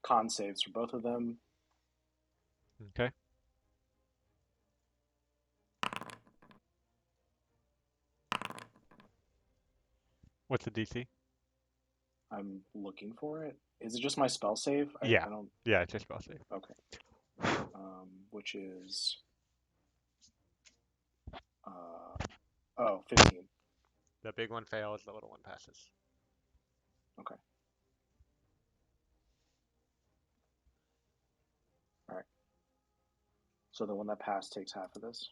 Con saves for both of them. Okay. What's the DC? I'm looking for it. Is it just my spell save? Yeah. I don't. Yeah, it's just spell save. Okay. Which is 15. The big one fails, the little one passes. Okay. All right. So the one that passed takes half of this.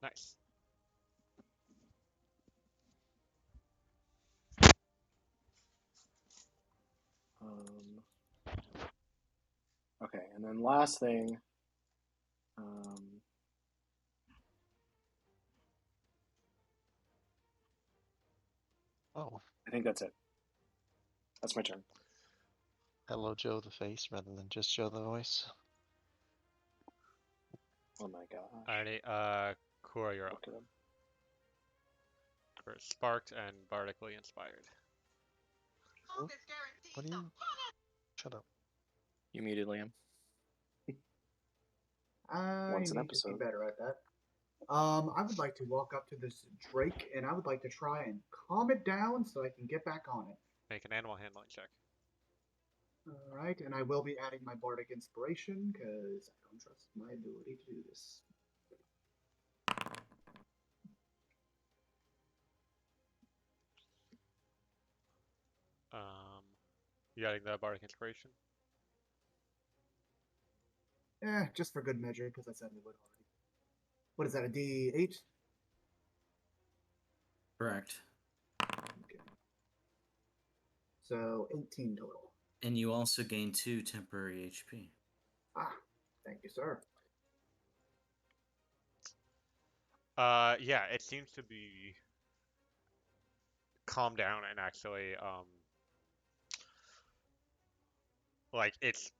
Nice. Okay, and then last thing. Um, Oh, I think that's it. That's my turn. hello, Joe the face, rather than just Joe the voice. Oh my gosh. Alrighty, Kura, you're up. Look at him. We're sparked and bardically inspired. What do you? Shut up. You muted Liam. I Once an need to be episode. better at that. I would like to walk up to this drake and I would like to try and calm it down so I can get back on it. Make an animal handling check. All right, and I will be adding my bardic inspiration because I don't trust my ability to do this. You adding the bardic inspiration? Just for good measure because I said we would already. What is that? A D8? Correct. Okay. So 18 total. And you also gain 2 temporary HP. Ah, thank you, sir. Yeah, it seems to be calmed down and actually, like it's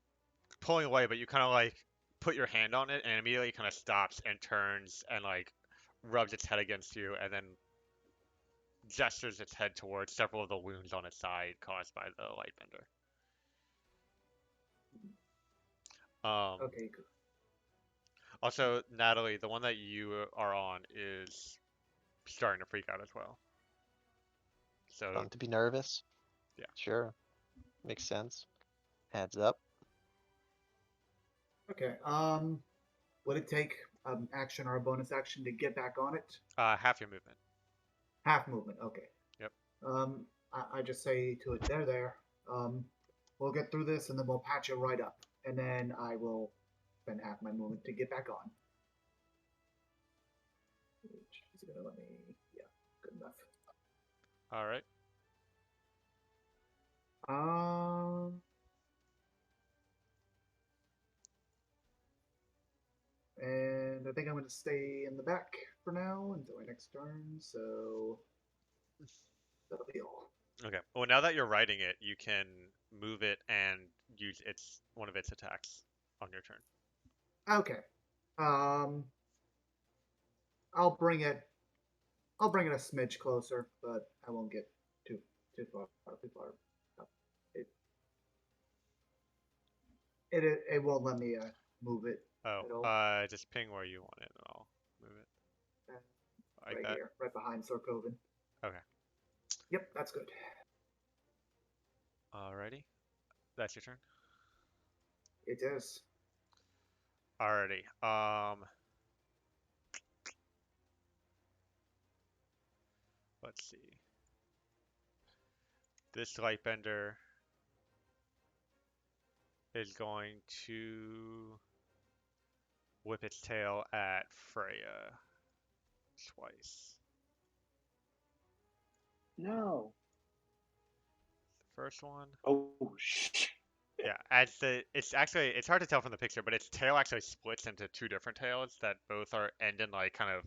pulling away, but you kind of like put your hand on it and immediately kind of stops and turns and like rubs its head against you and then gestures its head towards several of the wounds on its side caused by the light bender. Okay, good. Also, Natalie, the one that you are on is starting to freak out as well. So, To be nervous. yeah. Sure. Makes sense. Heads up. Okay. Would it take an action or a bonus action to get back on it? half your movement. Half movement. Okay. Yep. I just say to it, there. We'll get through this and then we'll patch it right up, and then I will spend half my movement to get back on. Which is gonna let me. Yeah, good enough. All right. And I think I'm going to stay in the back for now until my next turn, so that'll be all. Okay. Well, now that you're riding it, you can move it and use one of its attacks on your turn. Okay. I'll bring it I'll bring it a smidge closer, but I won't get too far. Too far. It won't let me move it at all. Oh, just ping where you want it, and I'll move it. Like Right that? here, right behind Sorkoven. Okay. Yep, that's good. Alrighty. That's your turn? It is. Alrighty. Let's see. This Lightbender is going to whip its tail at Freya twice. No. The first one. Oh, shh. Yeah, it's hard to tell from the picture, but its tail actually splits into two different tails that both are end in like kind of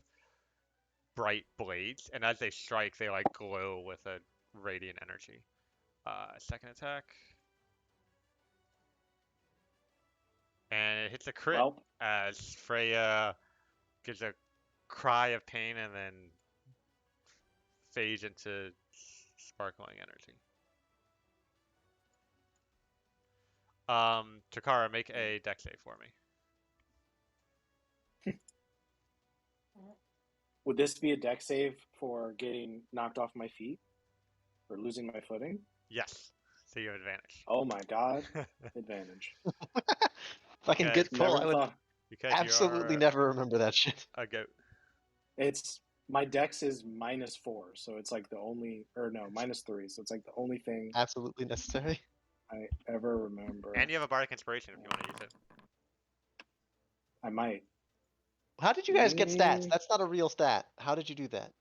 bright blades, and as they strike, they like glow with a radiant energy. Second attack, and it hits a crit Well, as Freya gives a cry of pain and then fades into sparkling energy. Takara, make a dex save for me. would this be a deck save for getting knocked off my feet or losing my footing? Yes, so you have advantage. Oh my god, advantage. Fucking Okay. good pull. Never I would thought. Because absolutely you're never remember that shit. a goat. It's my dex is -4, so it's like the only, or no, -3, so it's like the only thing Absolutely necessary. I ever remember. And you have a bardic inspiration if you want to use it. I might. How did you guys get stats? Maybe- That's not a real stat. How did you do that?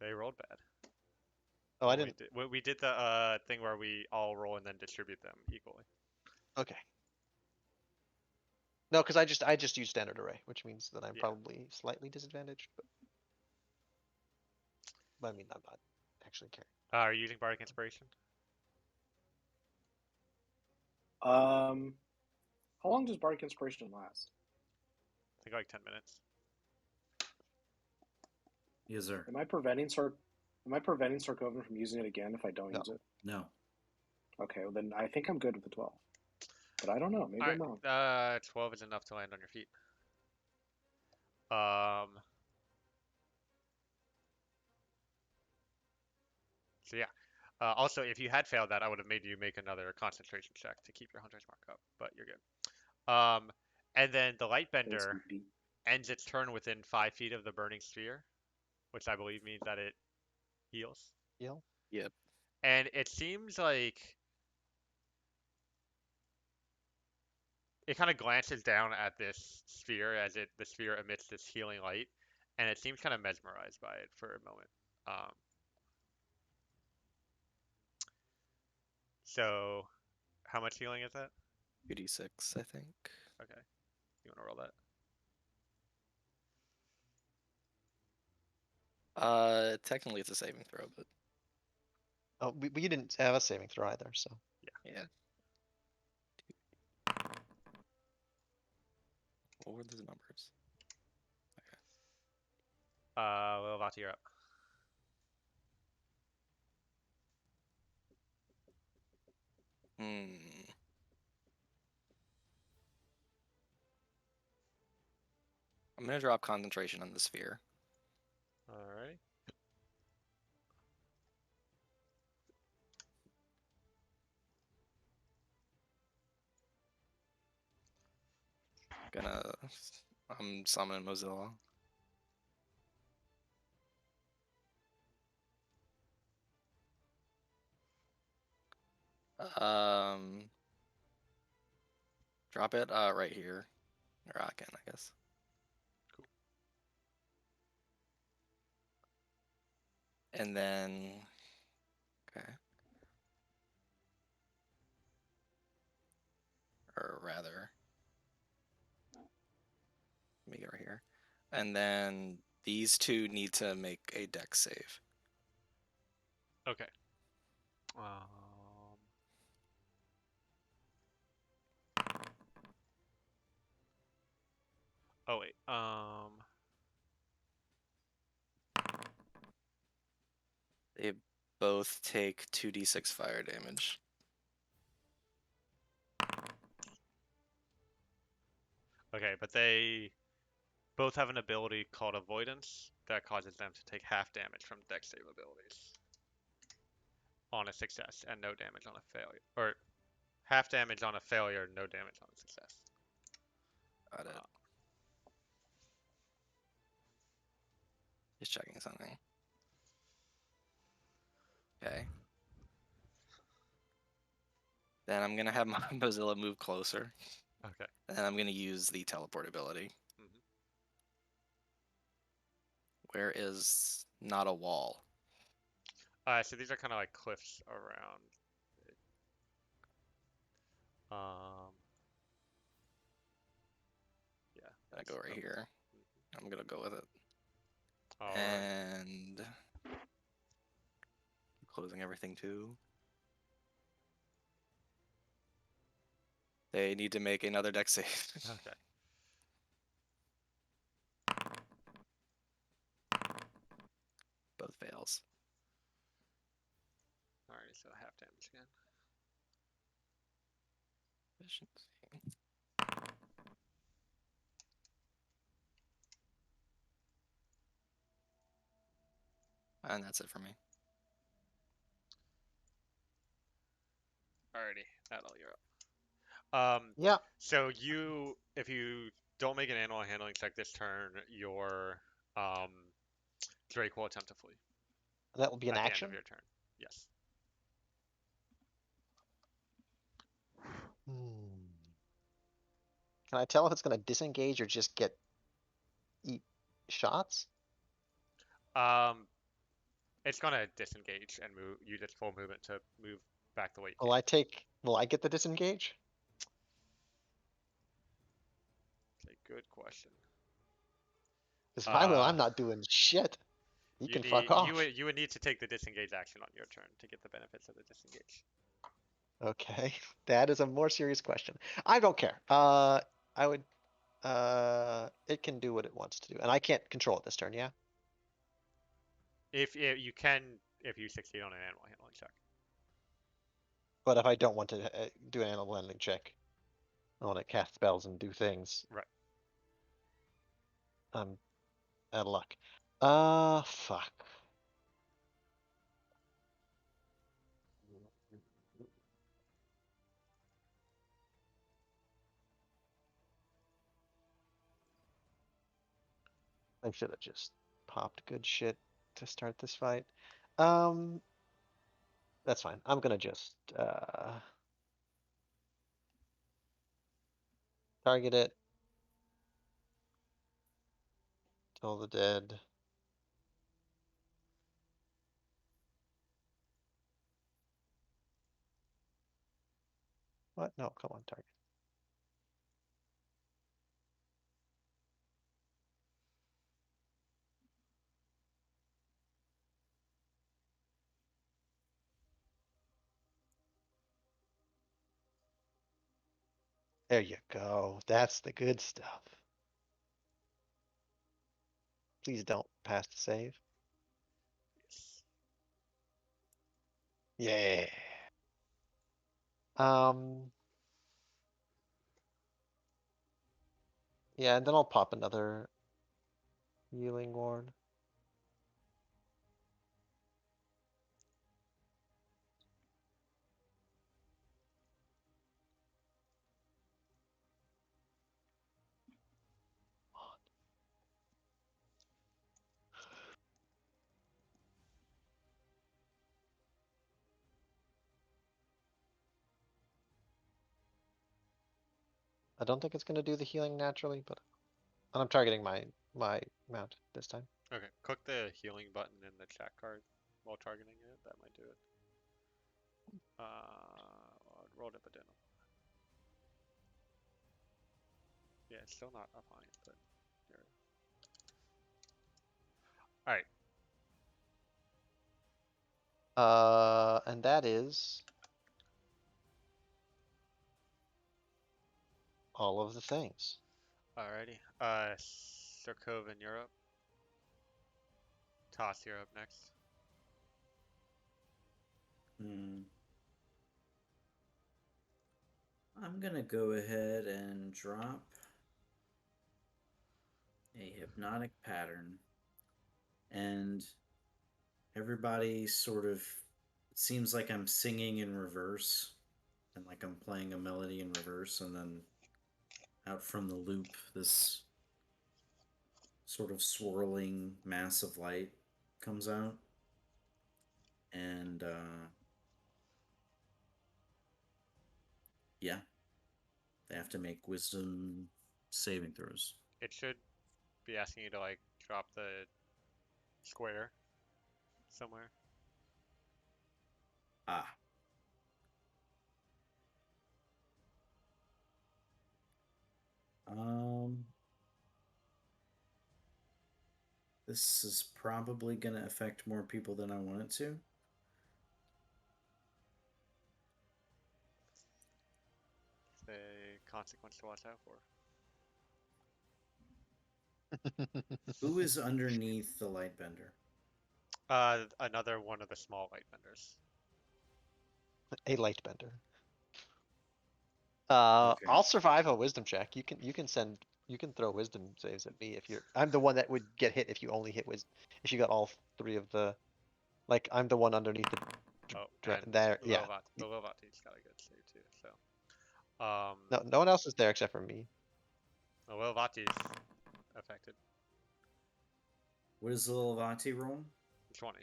They rolled bad. Oh, I When didn't. we did the thing where we all roll and then distribute them equally. Okay. No, because I just used standard array, which means that I'm Yeah. probably slightly disadvantaged. But I mean, I'm not actually caring. Are you using bardic inspiration? How long does Bardic Inspiration last? I think like 10 minutes. Yes, sir. Am I preventing Sarkovan from using it again if I don't No. use it? No. Okay, well then I think I'm good with the 12. But I don't know. Maybe I'm wrong. 12 is enough to land on your feet. So yeah. Also, if you had failed that, I would have made you make another concentration check to keep your hunter's mark up, but you're good. And then the Lightbender ends its turn within 5 feet of the burning sphere, which I believe means that it heals. Heal? Yep. And it seems like it kind of glances down at this sphere as the sphere emits this healing light, and it seems kind of mesmerized by it for a moment. So, how much healing is that? 2d6, I think. Okay, you want to roll that? Technically it's a saving throw, but Oh, we didn't have a saving throw either, so. yeah. What were those numbers? Lilvati, you're up. I'm gonna drop concentration on the sphere. Alright. I'm summoning Mozilla. Drop it right here. Or I can, I guess. Cool. And then, okay. Or rather, let me get right here. And then these two need to make a dex save. Okay. Oh wait. both take 2d6 fire damage. Okay, but they both have an ability called Avoidance that causes them to take half damage from dex save abilities on a success and no damage on a failure. Or half damage on a failure, no damage on a success. Got it. Just checking something. Okay. Then I'm gonna have my Mozilla move closer. Okay. And I'm gonna use the teleport ability. Mhm. Where is not a wall? So these are kind of like cliffs around. Yeah. I go right here. I'm gonna go with it. All right. And closing everything too. They need to make another dex save. Okay. Both fails. Alright, so half damage again. Efficiency. And that's it for me. Alrighty, Adel, you're up. Yeah. So if you don't make an animal handling check this turn, your Drake will attempt to flee That will be an at the end action. of your turn. Yes. Can I tell if it's going to disengage or just eat shots? It's gonna disengage and use its full movement to move back the way you Will came. Will I get the disengage? It's a good question. Because if I will, Uh, I'm not doing shit. You can fuck you off. would need to take the disengage action on your turn to get the benefits of the disengage. Okay, that is a more serious question. I don't care. I would. It can do what it wants to do, and I can't control it this turn. Yeah. If you can, if you succeed on an animal handling check. But if I don't want to do an animal handling check, I want to cast spells and do things. Right. I'm out of luck. Fuck. I should have just popped good shit to start this fight. That's fine. I'm gonna just target it. Kill the dead. What? No, come on, target. There you go. That's the good stuff. Please don't pass the save. Yeah. Yeah, and then I'll pop another healing ward. I don't think it's gonna do the healing naturally, but and I'm targeting my mount this time. Okay, click the healing button in the chat card while targeting it. That might do it. Roll it, but didn't. Yeah, it's still not up on it, but here. All right. And that is all of the things. Alrighty. Sirkov in Europe. Toss, you're up next. I'm gonna go ahead and drop a hypnotic pattern, and everybody sort of, it seems like I'm singing in reverse, and like I'm playing a melody in reverse, and then out from the loop, this sort of swirling mass of light comes out, and yeah, they have to make wisdom saving throws. It should be asking you to like drop the square somewhere. Ah. This is probably going to affect more people than I want it to. It's a consequence to watch out for. Who is underneath the lightbender? Another one of the small light benders. A light bender. Okay. I'll survive a wisdom check. You can throw wisdom saves at me if you're. I'm the one that would get hit if you only hit wisdom. If you got all three of the, like I'm the one underneath the. Oh, and There, yeah. The Lilvati's got a good save too. So, No one else is there except for me. the Lilvati's affected. What does the Lilvati roll? 20.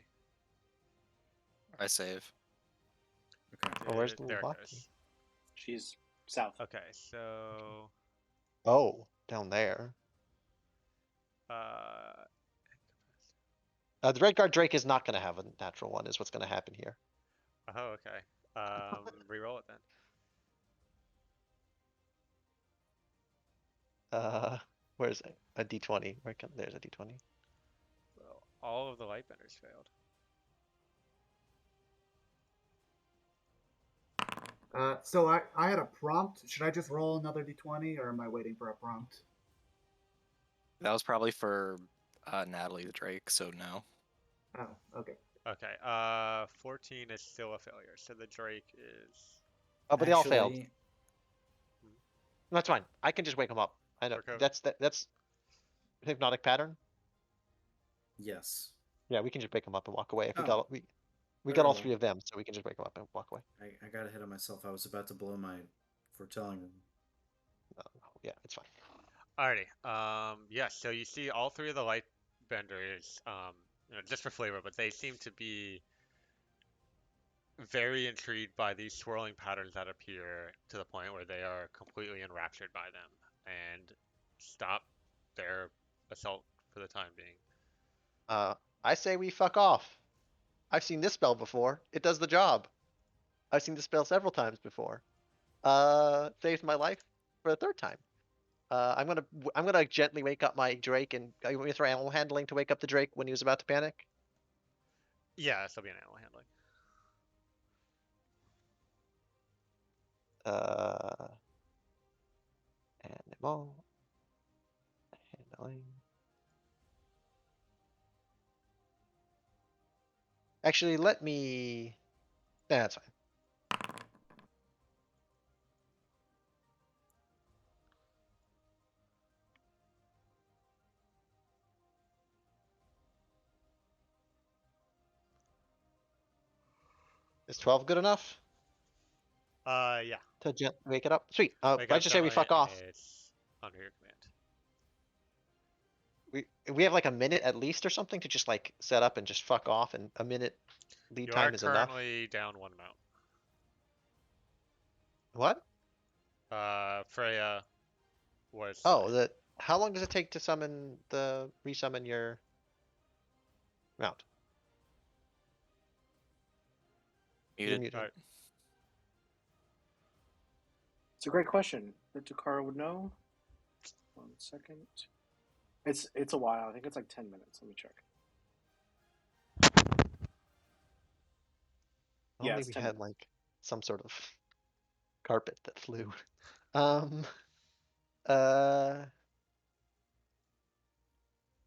I save. Okay. Oh, where's the There it Lilvati? goes. She's south. Okay, so Oh, down there. The Red Guard Drake is not going to have a natural one. Is what's going to happen here. oh, okay. Reroll it then. Where's a D20? There's a D20. Well, all of the light benders failed. So I had a prompt. Should I just roll another d20, or am I waiting for a prompt? That was probably for Natalie the Drake, so no. Oh, okay. Okay, 14 is still a failure, so the Drake is... Oh, but they all failed. Actually, That's fine. I can just wake them up. I know. Okay. That's hypnotic pattern. yes. Yeah, we can just wake them up and walk away. If Oh. we got all Very three of them, so we can just wake them up and walk away. I got ahead of myself. I was about to blow my foretelling room. No, yeah, it's fine. Alrighty. Yeah, so you see all three of the light benders, just for flavor, but they seem to be very intrigued by these swirling patterns that appear to the point where they are completely enraptured by them and stop their assault for the time being. I say we fuck off. I've seen this spell before. It does the job. I've seen this spell several times before. Saved my life for the third time. I'm gonna gently wake up my Drake, and you want me to throw animal handling to wake up the Drake when he was about to panic? Yeah, this will be an animal handling. Animal handling. Actually, let me. Nah, that's fine. Is 12 good enough Yeah. to wake it up? Sweet. Wake I up just say we gently, fuck and off. it's under your command. We have like a minute at least or something to just like set up and just fuck off, and a minute lead You time are is enough. currently down one mount. What? Freya was. Oh, how long does it take to resummon your mount? You're Muted. muted. Alright. It's a great question that Eochora would know. 1 second. It's a while. I think it's like 10 minutes. Let me check. Yeah, Only it's we 10 had minutes. like some sort of carpet that flew. Uh.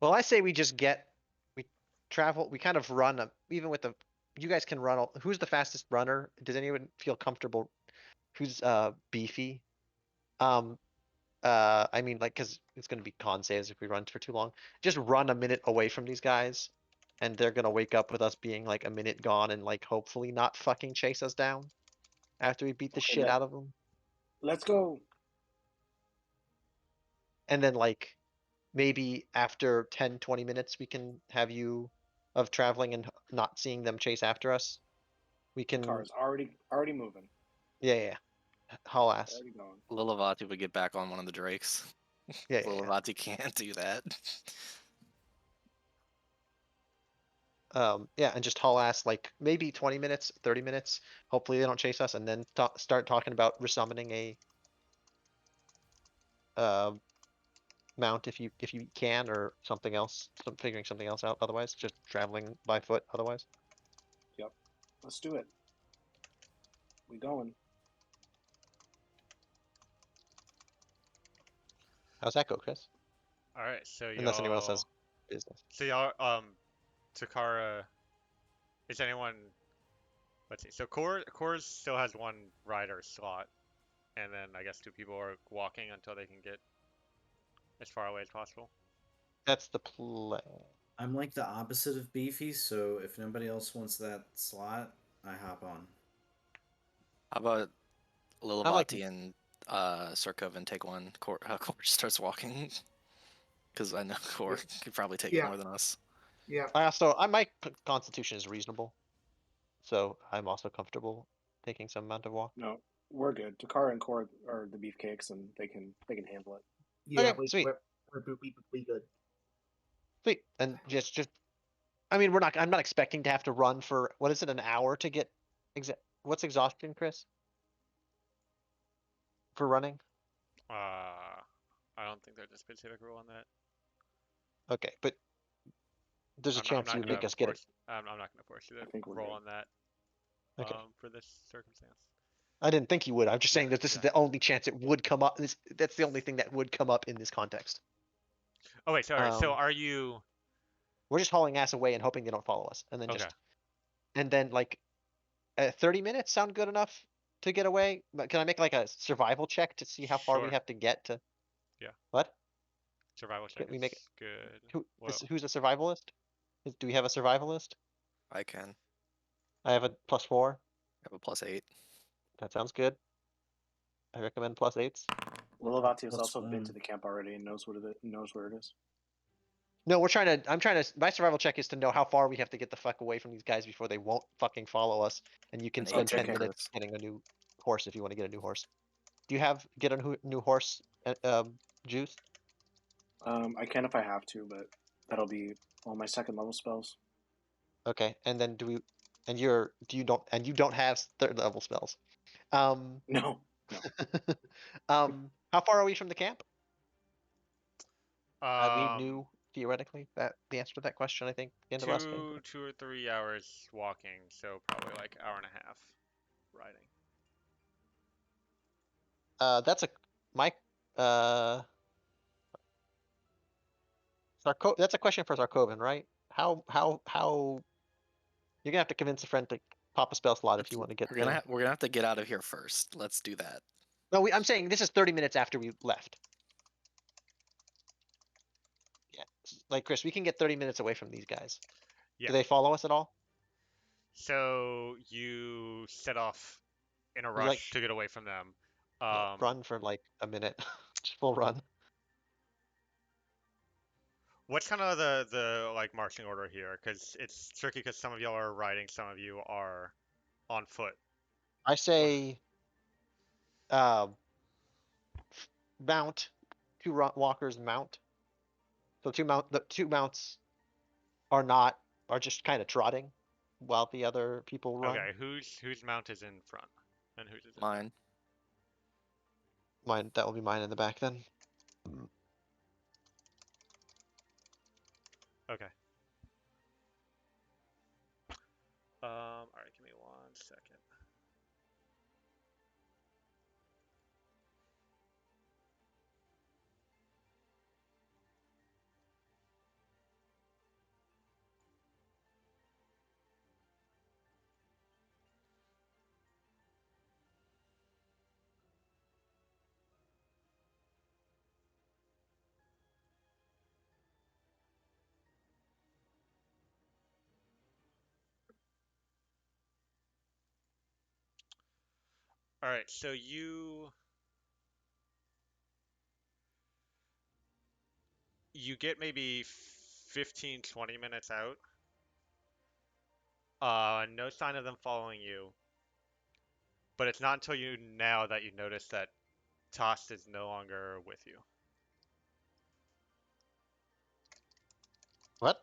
Well, I say we travel. We kind of run even with the you guys can run. Who's the fastest runner? Does anyone feel comfortable? Who's beefy? I mean, like, because it's gonna be con saves if we run for too long. Just run a minute away from these guys, and they're gonna wake up with us being like a minute gone, and like hopefully not fucking chase us down after we beat the Okay, shit out of them. let's go. And then like maybe after 10, 20 minutes, we can have you of traveling and not seeing them chase after us. We can, Car's already moving. yeah. Haul ass. Already going. Lilavati would get back on one of the drakes. Yeah. Lilavati can't do that. Yeah, and just haul ass like maybe 20 minutes, 30 minutes. Hopefully they don't chase us, and then start talking about resummoning a uh, mount if you can, or something else. Figuring something else out. Otherwise, just traveling by foot. Otherwise, Yep. Let's do it. We going. how's that go, Chris? All right, so Unless anyone else has business. So y'all, Takara, is anyone? Let's see. So Coors still has one rider slot, and then I guess 2 people are walking until they can get as far away as possible. That's the plan. I'm like the opposite of beefy, so if nobody else wants that slot, I hop on. How about Lilavati like- and Surkovan take one? Kor starts walking. Because I know Kor could probably take it Yeah. more than us. Yeah. My constitution is reasonable, so I'm also comfortable taking some amount of walk. No, we're good. Takara and Core are the beefcakes, and they can handle it. Yeah, Okay, sweet. we good. Sweet, and just. I mean, I'm not expecting to have to run for what is it, an hour to get. What's exhaustion, Chris? For running? I don't think there's a specific rule on that. Okay, but there's a I'm chance not you gonna make us get it. force. I'm not going to force you I to think we're roll good. on that. Okay. For this circumstance. I didn't think you would. I'm just saying that this is Yeah. the only chance it would come up. That's the only thing that would come up in this context. Oh wait, sorry. So Um, are you? We're just hauling ass away and hoping they don't follow us, and then Okay. and then like 30 minutes sound good enough to get away? Can I make like a survival check to see how far we Sure. have to get to? Yeah. What? Survival check Can we is make it? good. Well, Who's a survivalist? Do we have a survivalist? I can. I have a +4. I have a +8. That sounds good. I recommend +8s. Lilavati has Plus also been one. to the camp already and knows where it is. No, I'm trying to, my survival check is to know how far we have to get the fuck away from these guys before they won't fucking follow us. And you can An spend 10 okay. minutes getting a new horse if you want to get a new horse. Do you get a new horse, Juice? I can if I have to, but that'll be all my second level spells. Okay, and then you don't have third level spells. No. How far are we from the camp? We um, knew theoretically that the answer to that question, I think, the end of last game. 2 or 3 hours walking, so probably like hour and a half riding. That's that's a question for Sarkovan, right? How you're gonna have to convince a friend to pop a spell slot if you want to get We're gonna have to get out of here first. Let's do that. No, I'm saying this is 30 minutes after we left. Yeah, like Chris, we can get 30 minutes away from these guys. Yeah. Do they follow us at all? So you set off in a We, rush like, to get away from them. Yeah, run for like a minute, just full run. What's kind of the like marching order here? Because it's tricky because some of y'all are riding, some of you are on foot. I say, mount. Walkers mount. So the 2 mounts are just kind of trotting while the other people run. Okay, whose mount is in front and whose is in Mine. Mine, that will be mine in the back then. Okay. All right, give me 1 second. All right, so you get maybe 15, 20 minutes out. No sign of them following you. But it's not until you now that you notice that Tost is no longer with you. What?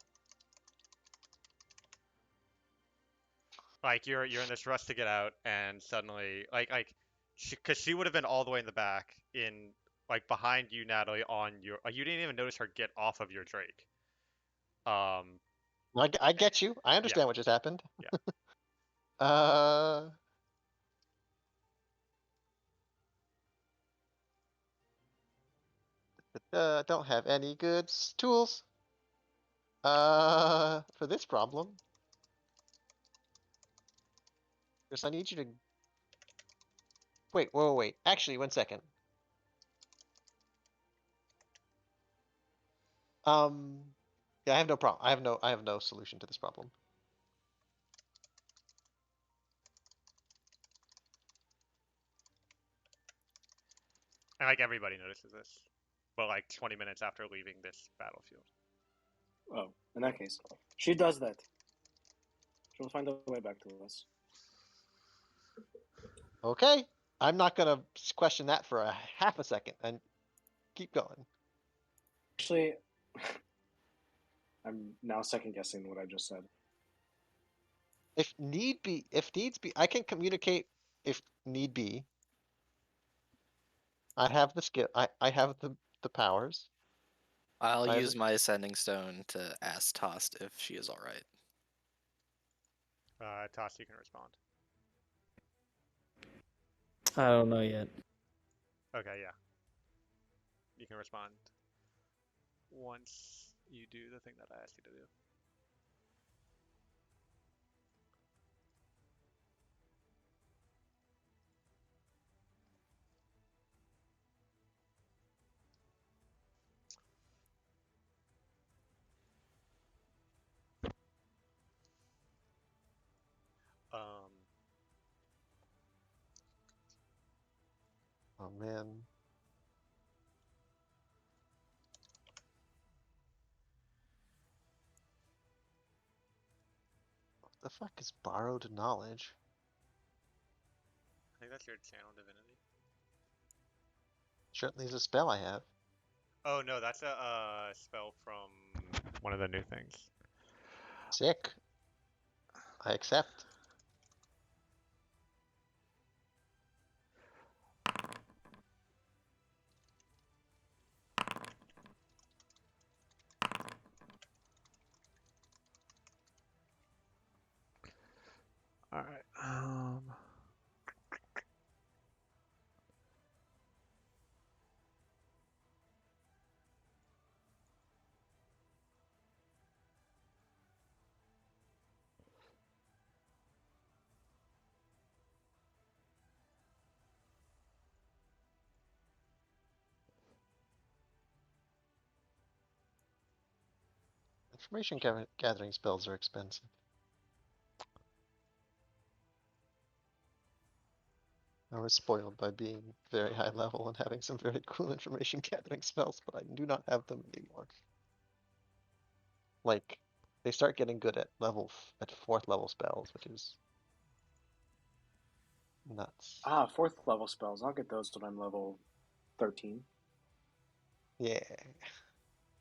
Like you're in this rush to get out, and suddenly because she would have been all the way in the back, in like behind you, Natalie, on your you didn't even notice her get off of your Drake. Um, I get you. I yeah, understand what just happened. yeah. Uh. Don't have any good tools. For this problem. Chris, I need you to. Wait. Actually, 1 second. Yeah, I have no problem. I have no solution to this problem. And like everybody notices this, but like 20 minutes after leaving this battlefield. Oh, in that case, she does that. She'll find a way back to us. Okay, I'm not gonna question that for a half a second and keep going. Actually, I'm now second guessing what I just said. If needs be, I can communicate if need be. I have the skill. I have the powers. I'll I have use my ascending stone to ask Tost if she is all right. Toss, you can respond. I don't know yet. Okay, yeah. You can respond once you do the thing that I asked you to do. Um, Oh man. What the fuck is borrowed knowledge? I think that's your channel divinity. Certainly is a spell I have. Oh no, that's a spell from one of the new things. Sick. I accept. All right. Information gathering spells are expensive. I was spoiled by being very high level and having some very cool information gathering spells, but I do not have them anymore. Like, they start getting good at at 4th level spells, which is nuts. Ah, 4th level spells. I'll get those when I'm level 13. Yeah.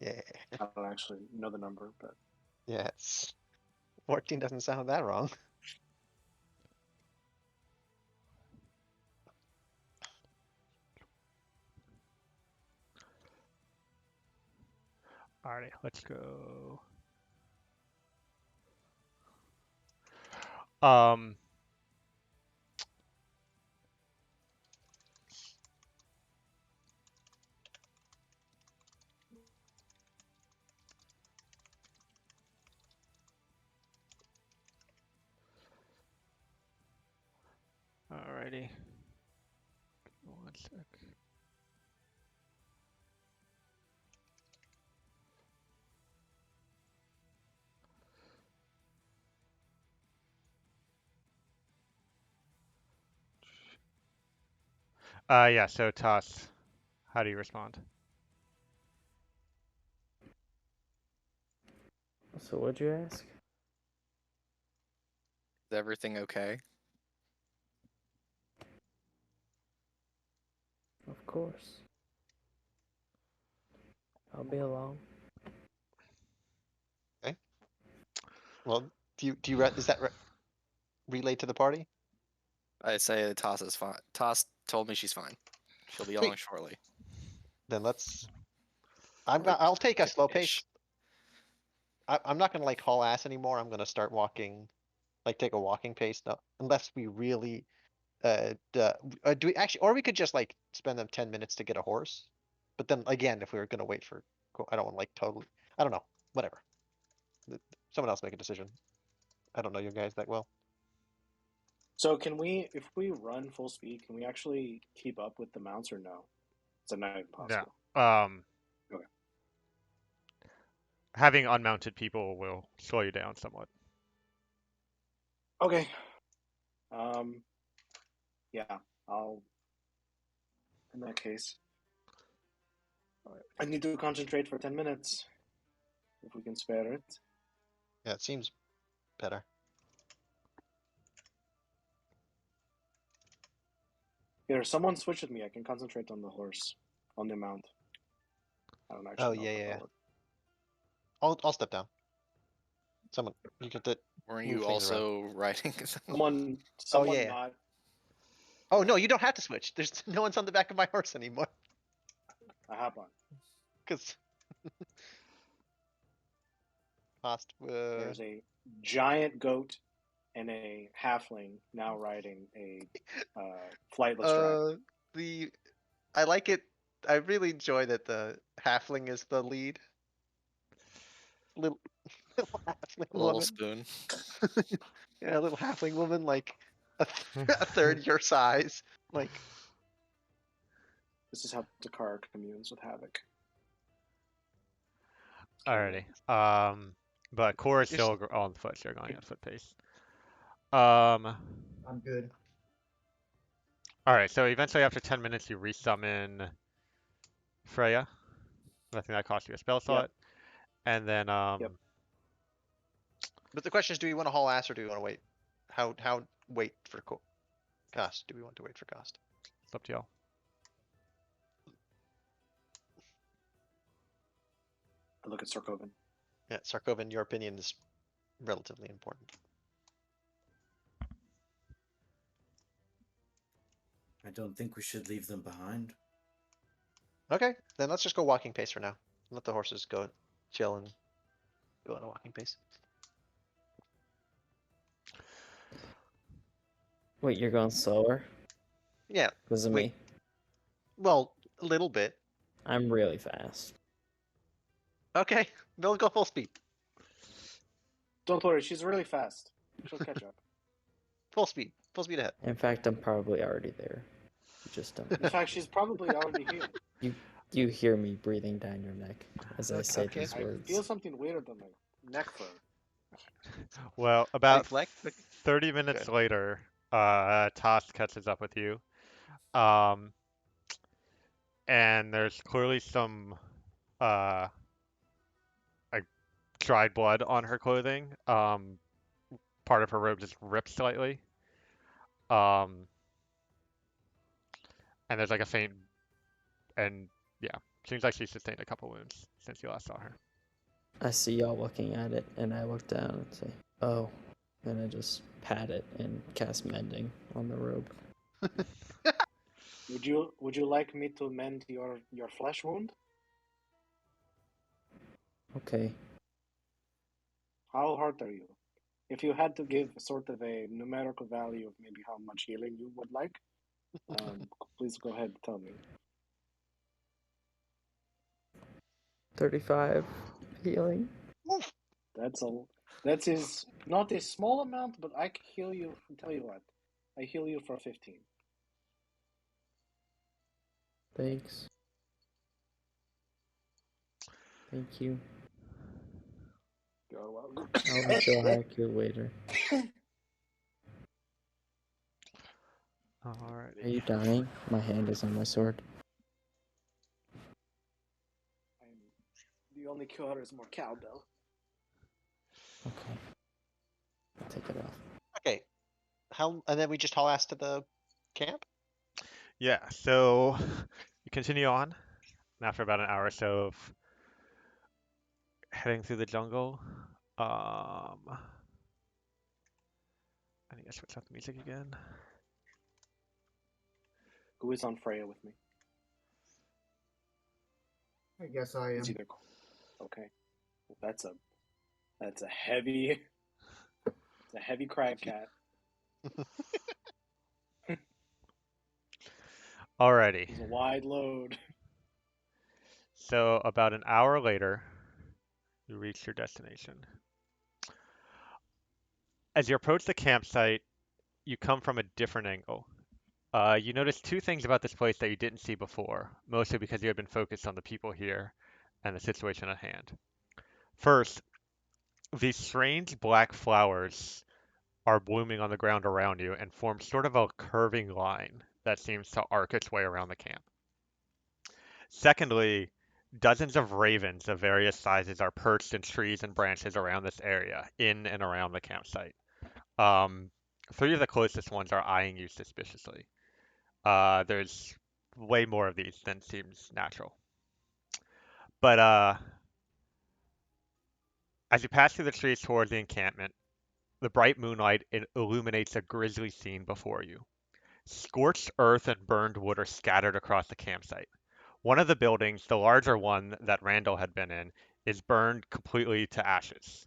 Yeah. I don't actually know the number, but Yeah, 14 doesn't sound that wrong. Alrighty, let's go. Um. Alrighty. One sec. Yeah, so Toss, how do you respond? So what'd you ask? Is everything okay? Of course. I'll be along. Well, is that relayed to the party? I say Toss is fine. Toss told me she's fine. She'll be Sweet. along shortly. Then let's. Or I'll take a slow ish. pace. I'm not gonna like haul ass anymore. I'm gonna start walking, like take a walking pace. No, unless we really, do we actually, or we could just like spend them 10 minutes to get a horse. But then again, if we were gonna wait for, I don't want like totally. I don't know. Whatever. Someone else make a decision. I don't know you guys that well. So can we, if we run full speed, can we actually keep up with the mounts or no? Is that not impossible? No. Okay. Having unmounted people will slow you down somewhat. Okay. Yeah, I'll. In that case, I need to concentrate for 10 minutes. If we can spare it. Yeah, it seems better. Here, someone switch with me. I can concentrate on the horse, on the mount. I don't actually Oh know yeah, if yeah. that'll work. I'll step down. Someone, you get to Weren't move you things around. also riding? Someone yeah. not. Oh no, you don't have to switch. There's no one's on the back of my horse anymore. I hop on. Cause cost. There's a giant goat and a halfling now riding a flightless dragon. I like it. I really enjoy that the halfling is the lead. Little, little halfling Little woman. spoon. Yeah, a little halfling woman, like a third your size. Like, This is how Dakar communes with Havoc. Alrighty. But Core is You're still on foot. So you're going at foot pace. Um. I'm good. All right. So eventually, after 10 minutes, you resummon Freya. I think that costs you a spell slot. And then Yep. but the question is, do we want to haul ass or do we want to wait? How wait for cost? Do we want to wait for cost? it's up to y'all. I look at Sarkovan. Yeah, Sarkovan, your opinion is relatively important. I don't think we should leave them behind. Okay, then let's just go walking pace for now. Let the horses go chill and go on a walking pace. Wait, you're going slower? Yeah, Because of wait. me. Well, a little bit. I'm really fast. Okay, they'll go full speed. Don't worry, she's really fast. She'll catch up. Full speed. Full speed ahead. In fact, I'm probably already there. You just don't. In fact, she's probably already here. You hear me breathing down your neck as I say Okay. these I words. feel something weird on my neck fur. Well, about Reflect. 30 minutes Good. later, Toss catches up with you. And there's clearly some like dried blood on her clothing. Part of her robe just ripped slightly. And there's like a faint, and yeah, seems like she sustained a couple wounds since you last saw her. I see y'all looking at it, and I look down and say, "Oh," and I just pat it and cast mending on the robe. Would you like me to mend your flesh wound? Okay. How hurt are you? If you had to give sort of a numerical value of maybe how much healing you would like, please go ahead and tell me. 35 healing. That is not a small amount, but I can heal you. Tell you what, I heal you for 15. Thanks. Thank you. You're welcome. I'll make sure I your waiter. Are Alrighty. you dying? My hand is on my sword. The only cure is more cowbell. Okay. I'll take it off. Okay. And then we just haul ass to the camp? Yeah, so you continue on, and after about an hour or so of heading through the jungle, I need to switch up the music again. Who is on Freya with me? I guess I am. It's either. Okay. Well, that's a heavy. It's a heavy crag cat. Alrighty, It's a wide load. so about an hour later, you reach your destination. As you approach the campsite, you come from a different angle. You notice two things about this place that you didn't see before, mostly because you had been focused on the people here and the situation at hand. First, these strange black flowers are blooming on the ground around you and form sort of a curving line that seems to arc its way around the camp. Secondly, dozens of ravens of various sizes are perched in trees and branches around this area, in and around the campsite. Um, Three of the closest ones are eyeing you suspiciously. There's way more of these than seems natural. But as you pass through the trees towards the encampment, the bright moonlight illuminates a grisly scene before you. Scorched earth and burned wood are scattered across the campsite. One of the buildings, the larger one that Randall had been in, is burned completely to ashes.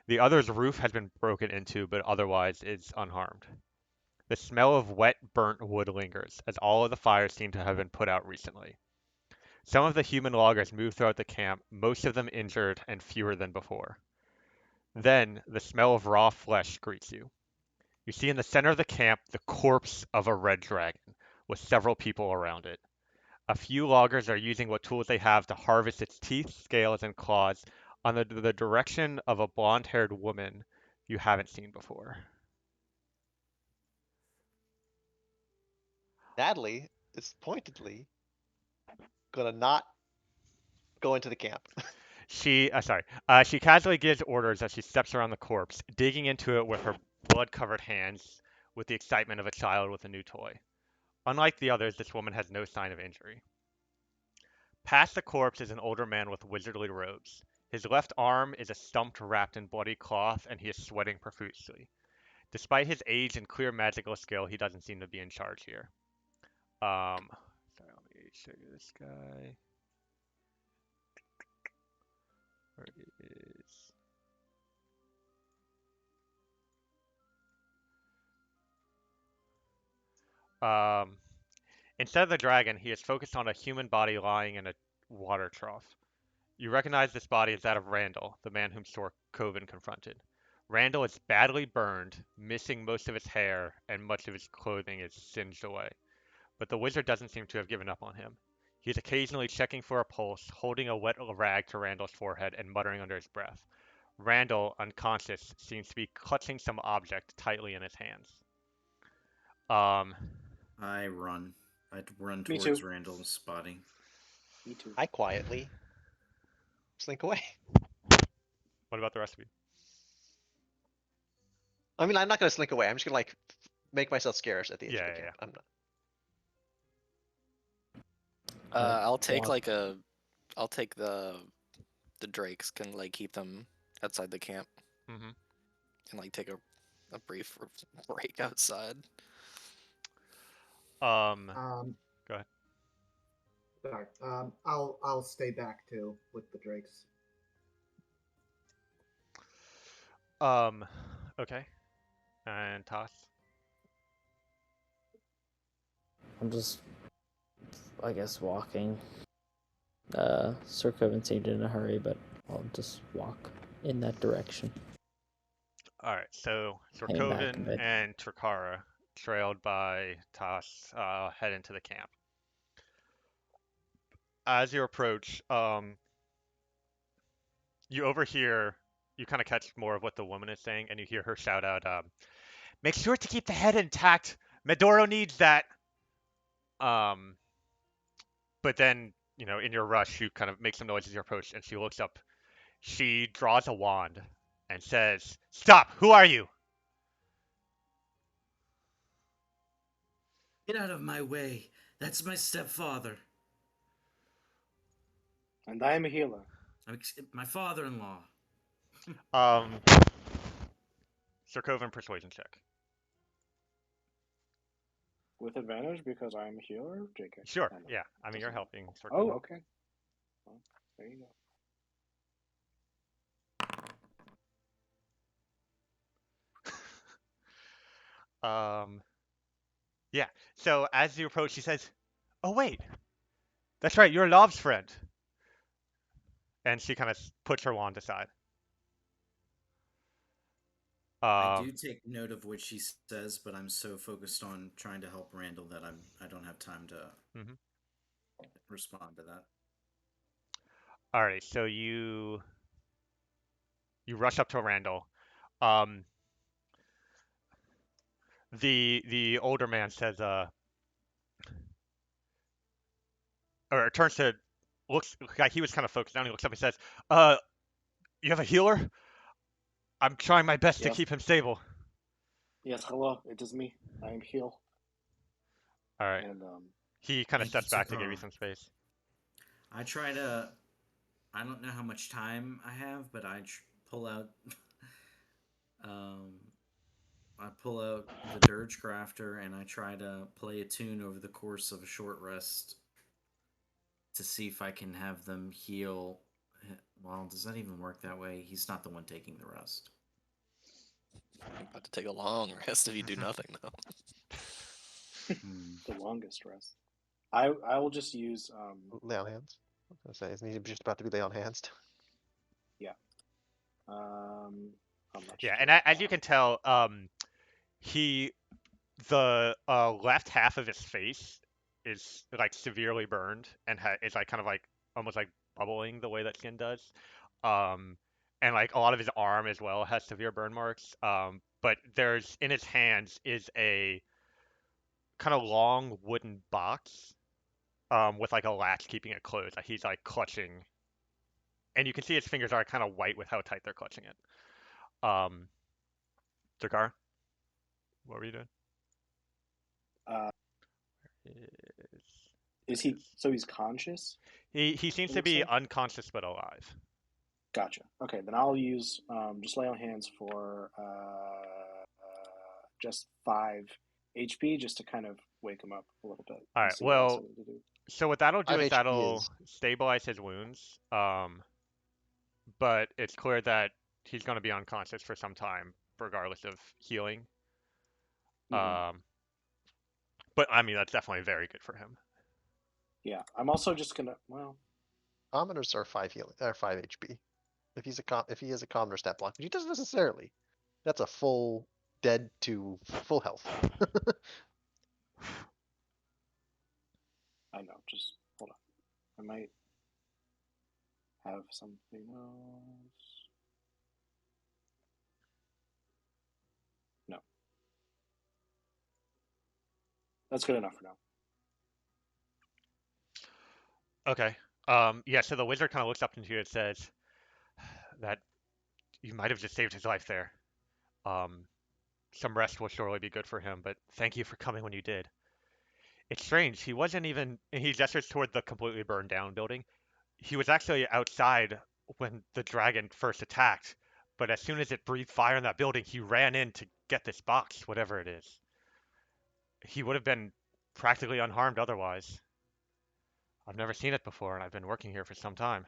The other's roof has been broken into, but otherwise is unharmed. The smell of wet, burnt wood lingers, as all of the fires seem to have been put out recently. Some of the human loggers move throughout the camp, most of them injured and fewer than before. Then, the smell of raw flesh greets you. You see in the center of the camp the corpse of a red dragon, with several people around it. A few loggers are using what tools they have to harvest its teeth, scales, and claws on the direction of a blonde-haired woman you haven't seen before. Natalie is pointedly gonna not go into the camp. She casually gives orders as she steps around the corpse, digging into it with her blood-covered hands with the excitement of a child with a new toy. Unlike the others, this woman has no sign of injury. Past the corpse is an older man with wizardly robes. His left arm is a stump wrapped in bloody cloth, and he is sweating profusely. Despite his age and clear magical skill, he doesn't seem to be in charge here. Sorry, let me show you this guy. Where he is. Instead of the dragon, he is focused on a human body lying in a water trough. You recognize this body as that of Randall, the man whom Sor Coven confronted. Randall is badly burned, missing most of his hair, and much of his clothing is singed away. But the wizard doesn't seem to have given up on him. He is occasionally checking for a pulse, holding a wet rag to Randall's forehead and muttering under his breath. Randall, unconscious, seems to be clutching some object tightly in his hands. I run. I'd run Me towards too. Randall's body. Me too. I quietly slink away. What about the rest of you? I mean, I'm not gonna slink away. I'm just gonna like make myself scarce at the edge of Yeah, the yeah, camp. I'm not. I'll take walk. I'll take the drakes, can like keep them outside the camp Mm-hmm. and like take a brief break outside. Go ahead. Sorry. I'll stay back too with the drakes. Okay. And Toss? I'm just, I guess, walking. Circa haven't seemed in a hurry, but I'll just walk in that direction. Alright, so Hang back a Sorkoven bit. and Trakara, trailed by Toss, head into the camp. As you approach, you overhear, you kind of catch more of what the woman is saying, and you hear her shout out, make sure to keep the head intact. Medoro needs that. Um, but then, in your rush, you kind of make some noise as you approach, and she looks up. She draws a wand and says, "Stop! Who are you?" Get out of my way. That's my stepfather. And I am a healer. My father-in-law. Um, Sirkovan persuasion check. With advantage because I am a healer? JK. Sure. Oh, no. Yeah. I mean, you're Doesn't- helping Oh, Sirkovan. okay. Well, there you go. Yeah. So as you approach, she says, "Oh wait, that's right. You're Lov's friend." And she kind of puts her wand aside. I Um, do take note of what she says, but I'm so focused on trying to help Randall that I don't have time to mhm. respond to that. All right. So you rush up to Randall. Um, the older man says, or turns to looks like he was kind of focused down. He looks up and says, you have a healer? I'm trying my best to Yes. keep him stable." Yes, hello. It is me. I am heal. All right. And He kind of Thank you, steps back to give you Takara. some space. I try to. I don't know how much time I have, but pull out. um, I pull out the Dirge Crafter and I try to play a tune over the course of a short rest to see if I can have them heal. Well, does that even work that way? He's not the one taking the rest. I'm about to take a long rest if you do nothing, though. the longest rest. I will just use Lay on hands. I was gonna say, isn't he just about to be lay on hands? yeah. How much? Yeah, do and I as you have? can tell, he the left half of his face is like severely burned and is like kind of like almost like bubbling the way that skin does. Um, and like a lot of his arm as well has severe burn marks. But there's in his hands is a kind of long wooden box with like a latch keeping it closed that he's like clutching, and you can see his fingers are kind of white with how tight they're clutching it. Jakar, what were you doing? Uh, Is- is he? So he's conscious. He seems It to looks be like. unconscious but alive. Gotcha. Okay, then I'll use just lay on hands for just 5 HP, just to kind of wake him up a little bit All and right. see what else I Well, need to do. so what that'll do 5 is HP that'll is stabilize his wounds. But it's clear that he's going to be unconscious for some time, regardless of healing. Mm-hmm. Um, but I mean that's definitely very good for him. Yeah, I'm also just gonna. Well, commoners are 5 HP. If he has a commoner stat block, which he doesn't necessarily, that's a full dead to full health. I know. Just hold on. I might have something else. No, that's good enough for now. Okay. Yeah. So the wizard kind of looks up into you and says that you might have just saved his life there. Um, some rest will surely be good for him, but thank you for coming when you did. It's strange. He wasn't even. And he gestures toward the completely burned down building. He was actually outside when the dragon first attacked, but as soon as it breathed fire in that building, he ran in to get this box, whatever it is. He would have been practically unharmed otherwise. I've never seen it before, and I've been working here for some time.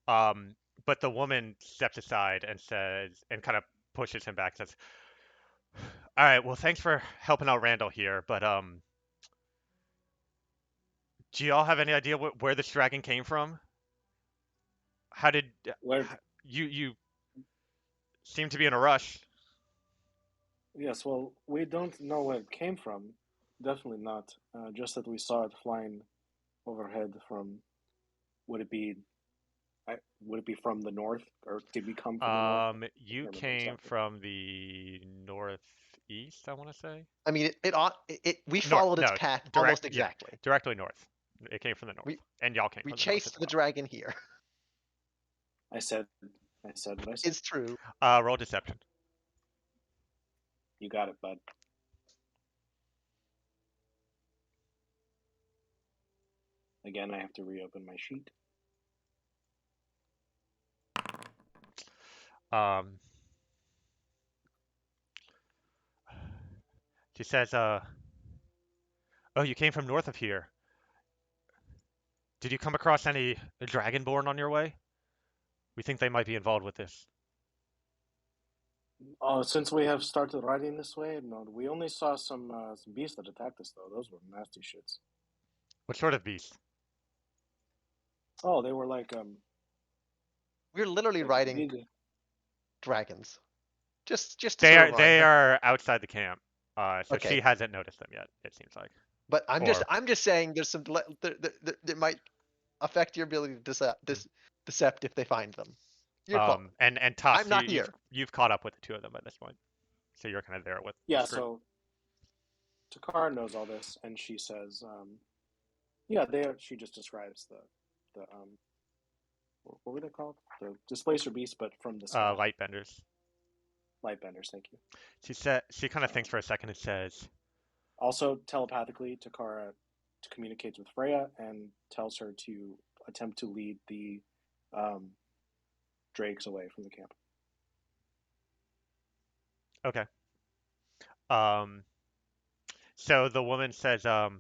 Um, but the woman steps aside and says, and kind of pushes him back, says, "All right, well, thanks for helping out Randall here, but do y'all have any idea where this dragon came from? How did Where? you seem to be in a rush?" Yes. Well, we don't know where it came from. Definitely not. Just that we saw it flying overhead from. Would it be? Would it be from the north, or did we come from the north? I can't You remember came exactly. from the northeast. northeast, I want to say. I mean, we North, followed its no, path direct, almost yeah, exactly. directly north. It came from the north, We and y'all came we from the north as chased the well. dragon here. I said what I said. It's true. Roll deception. You got it, bud. Again, I have to reopen my sheet. Um, she says, "Oh, you came from north of here. Did you come across any dragonborn on your way? We think they might be involved with this." Oh, since we have started riding this way, no, we only saw some beasts that attacked us though. Those were nasty shits. What sort of beast? Oh, they were We're literally like riding big. dragons. Just to They sort are of they remind. are outside the camp. So she Okay, hasn't noticed them yet. It seems like. but Or I'm just saying there's some that might affect your ability to decept if they find them. Your call. and I'm Tusk, not here. you've caught up with the two of them at this point, so you're kind of there with Yeah, this group. so Takara knows all this, and she says, "Yeah, they are." She just describes the what were they called? The displacer beasts, but from the sky. Light benders. Lightbenders. Thank you. She kind of thinks for a second and says, Also, telepathically, Takara communicates with Freya and tells her to attempt to lead the drakes away from the camp. "Okay." Um, so the woman says, "Ah,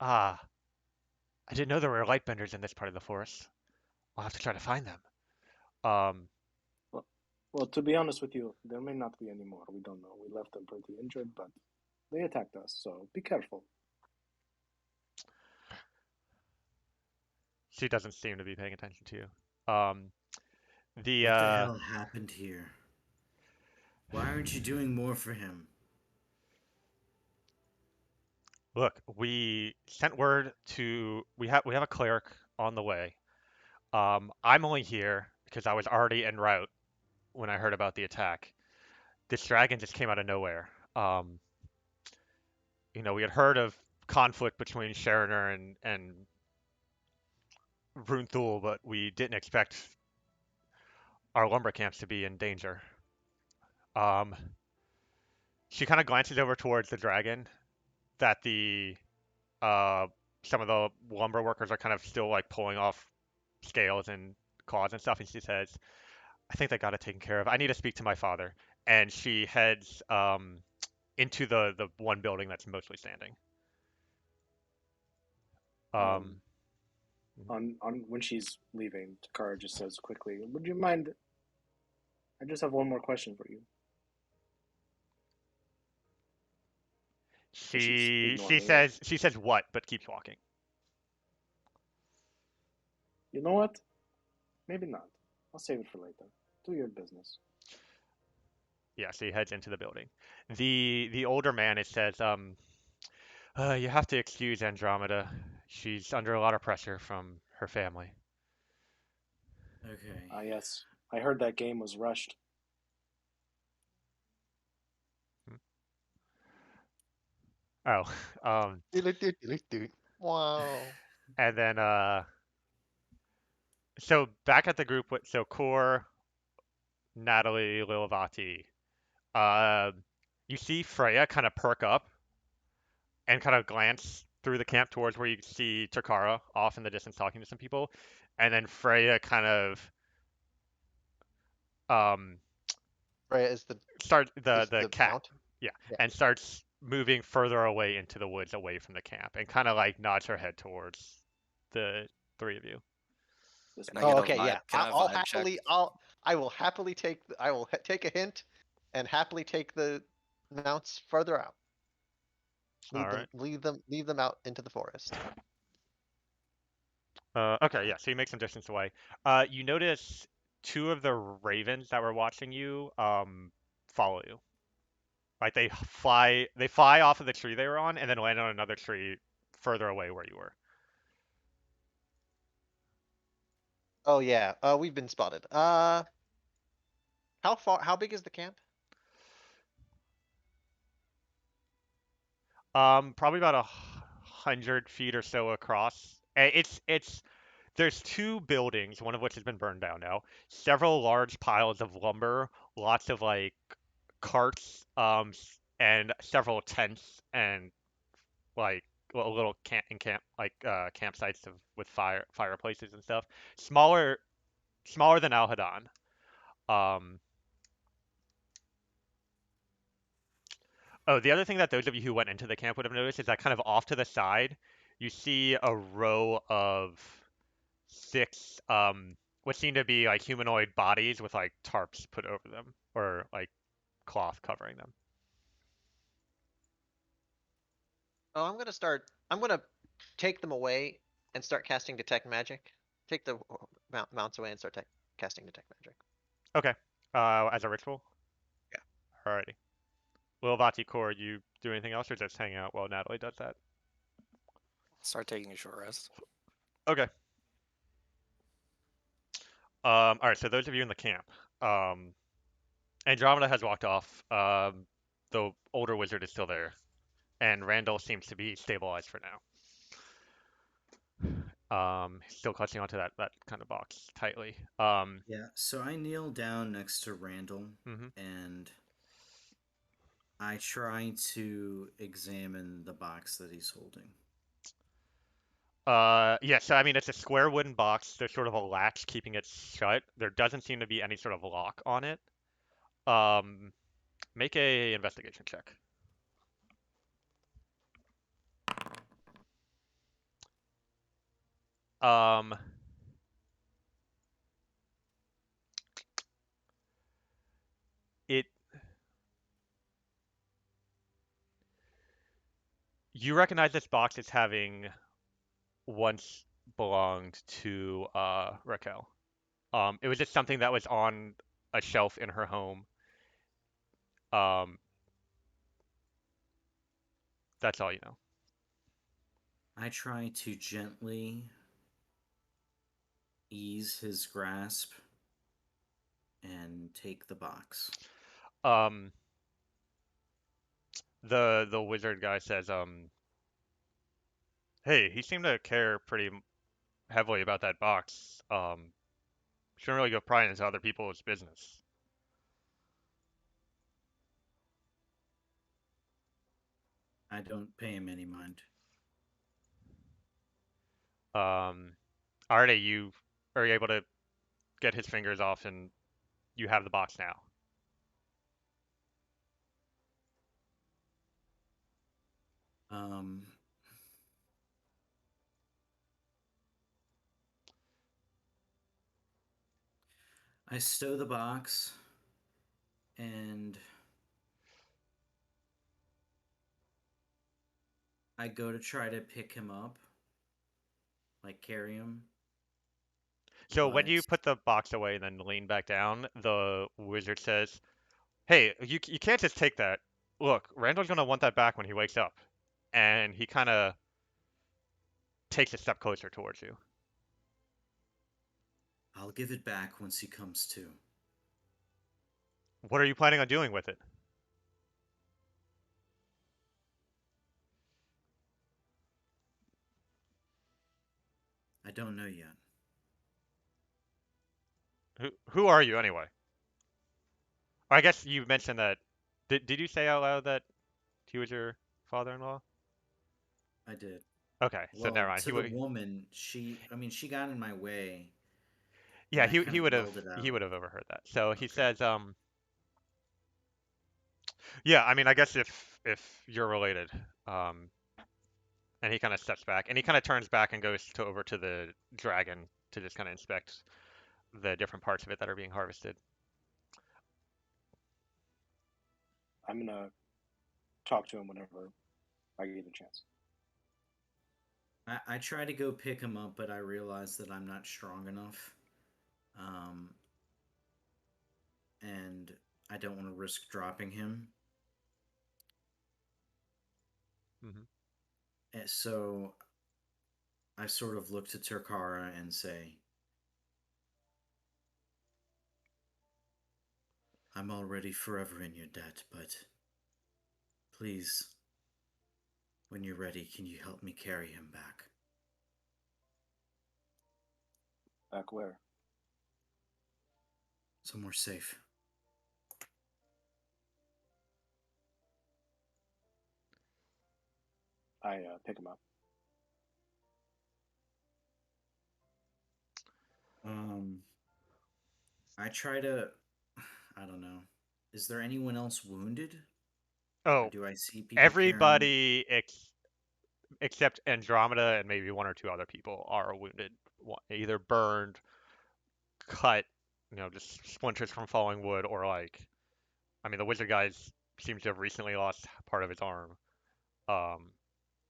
I didn't know there were light benders in this part of the forest. I'll have to try to find them." Um, Well, to be honest with you, there may not be any more. We don't know. We left them pretty injured, but they attacked us, so be careful. she doesn't seem to be paying attention to you. The What the hell happened here? Why aren't you doing more for him? Look, we sent word to we have a cleric on the way. I'm only here because I was already en route when I heard about the attack. This dragon just came out of nowhere. We had heard of conflict between Shariner and Runthul, but we didn't expect our lumber camps to be in danger. Um, she kind of glances over towards the dragon that the uh, some of the lumber workers are kind of still like pulling off scales and claws and stuff, and she says, "I think they got it taken care of. I need to speak to my father." And she heads into the one building that's mostly standing. On when she's leaving, Takara just says quickly, "Would you mind? I just have one more question for you." She says what, but keeps walking. You know what? Maybe not. I'll save it for later. Do your business. Yeah, so he heads into the building. The older man, it says, you have to excuse Andromeda. She's under a lot of pressure from her family. Okay. Ah, yes. I heard that game was rushed. Oh, Wow. and then so back at the group with Core, Natalie, Lilavati, uh, you see Freya kind of perk up and kind of glance through the camp towards where you see Takara off in the distance talking to some people, and then Freya kind of um Freya is the start is the the cat, mount. yeah, Yeah. and starts moving further away into the woods away from the camp and kind of like nods her head towards the three of you. This Can I man. Oh, get a okay, vibe? yeah. Can I I'll vibe check? I will happily take a hint, and happily take the mounts further out. All right. Leave them out into the forest. Okay, yeah. So you make some distance away. You notice two of the ravens that were watching you follow you. Like they fly off of the tree they were on and then land on another tree further away where you were. Oh yeah. We've been spotted. How big is the camp? Probably about 100 feet or so across. It's there's two buildings, one of which has been burned down now. Several large piles of lumber, lots of like carts, and several tents and like a little camp like campsites with fireplaces and stuff. Smaller than Alhadon. Um, Oh, the other thing that those of you who went into the camp would have noticed is that kind of off to the side, you see a row of six, what seem to be like humanoid bodies with like tarps put over them or like cloth covering them. Oh, I'm gonna take them away and start casting detect magic. Take the mounts away and start casting detect magic. Okay. As a ritual? Yeah. Alrighty. Will Vati Core, you do anything else or just hang out while Natalie does that? Start taking a short rest. Okay. Alright, so those of you in the camp, Andromeda has walked off. The older wizard is still there, and Randall seems to be stabilized for now. Still clutching onto that kind of box tightly. Yeah, so I kneel down next to Randall Mhm. and I try to examine the box that he's holding. Yeah, so I mean, it's a square wooden box. There's sort of a latch keeping it shut. There doesn't seem to be any sort of lock on it. Um, make a investigation check. Um, it you recognize this box as having once belonged to Raquel. It was just something that was on a shelf in her home. Um, that's all you know. I try to gently ease his grasp and take the box. Um, the wizard guy says, hey, he seemed to care pretty heavily about that box. Shouldn't really go prying into other people's business. I don't pay him any mind. Already you are able to get his fingers off, and you have the box now. Um, I stow the box and I go to try to pick him up, like carry him. So when But you put the box away and then lean back down, the wizard says, "Hey, you can't just take that. Look, Randall's gonna want that back when he wakes up." And he kind of takes a step closer towards you. I'll give it back once he comes to. What are you planning on doing with it? I don't know yet. Who are you anyway? I guess you mentioned that. Did you say out loud that he was your father-in-law? I did. Okay, so never Well, mind. to the woman, she got in my way, and Yeah, I kind he of would have yelled it he out. would have overheard that. So he Okay. says, yeah, I mean, I guess if you're related, um, and he kind of steps back and he kind of turns back and goes over to the dragon to just kind of inspect the different parts of it that are being harvested. I'm gonna talk to him whenever I get a chance. I try to go pick him up, but I realize that I'm not strong enough. Um, and I don't want to risk dropping him. Hmm. So I sort of look to Turkara and say, I'm already forever in your debt, but please When you're ready, can you help me carry him back? Back where? Somewhere safe. I pick him up. I try to. I don't know. Is there anyone else wounded? Oh, Or do I see people carrying? everybody except Andromeda and maybe one or two other people are wounded, either burned, cut, just splinters from falling wood, or like, I mean, the wizard guy seems to have recently lost part of his arm.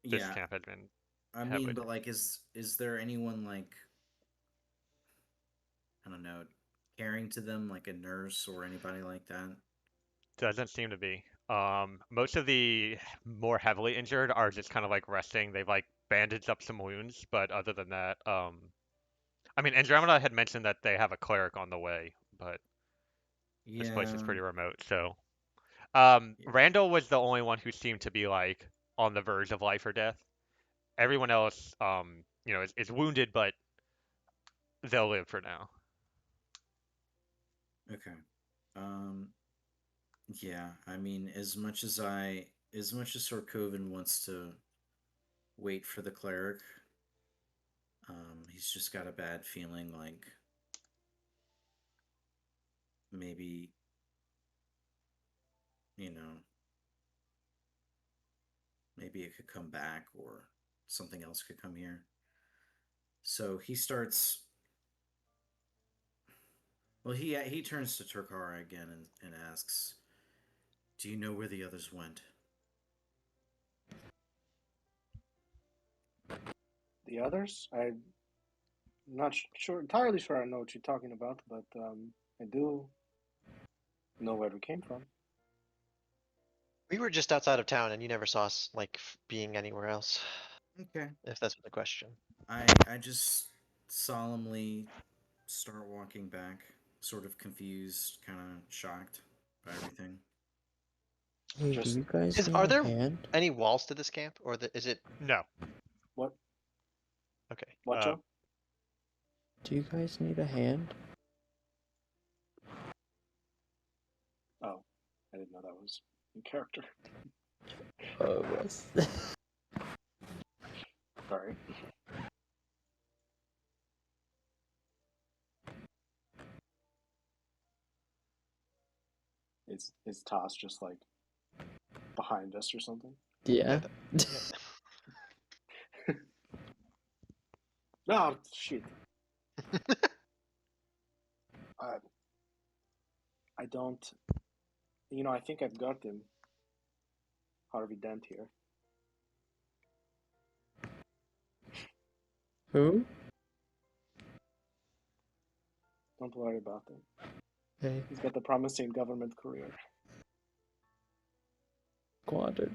This Yeah, camp has been I heavily. mean, but like, is there anyone like, I don't know, caring to them, like a nurse or anybody like that? Doesn't seem to be. Most of the more heavily injured are just kind of like resting. They've like bandaged up some wounds, but other than that, I mean, Andromeda had mentioned that they have a cleric on the way, but this place is Yeah. pretty remote, so. Yeah. Randall was the only one who seemed to be like on the verge of life or death. Everyone else, is wounded, but they'll live for now. Okay. Um. Yeah. I mean, as much as Sorkoven wants to wait for the cleric, he's just got a bad feeling like maybe, you know, maybe it could come back or something else could come here. So he starts. Well, he turns to Turkara again and asks, "Do you know where the others went?" The others? I'm not entirely sure I know what you're talking about, but I do know where we came from. We were just outside of town, and you never saw us like being anywhere else. Okay. If that's the question. I just solemnly start walking back, sort of confused, kind of shocked by everything. Hey, do Just you guys need Are a there hand? any walls to this camp, or is it No. what? okay? What, Joe? Do you guys need a hand? Oh, I didn't know that was in character. Oh, it was. Sorry. Is Toss just like behind us or something? Yeah. No, shit. I don't. I think I've got him. Harvey Dent here. Who? Don't worry about him. Hey, He's got a promising government career. squandered.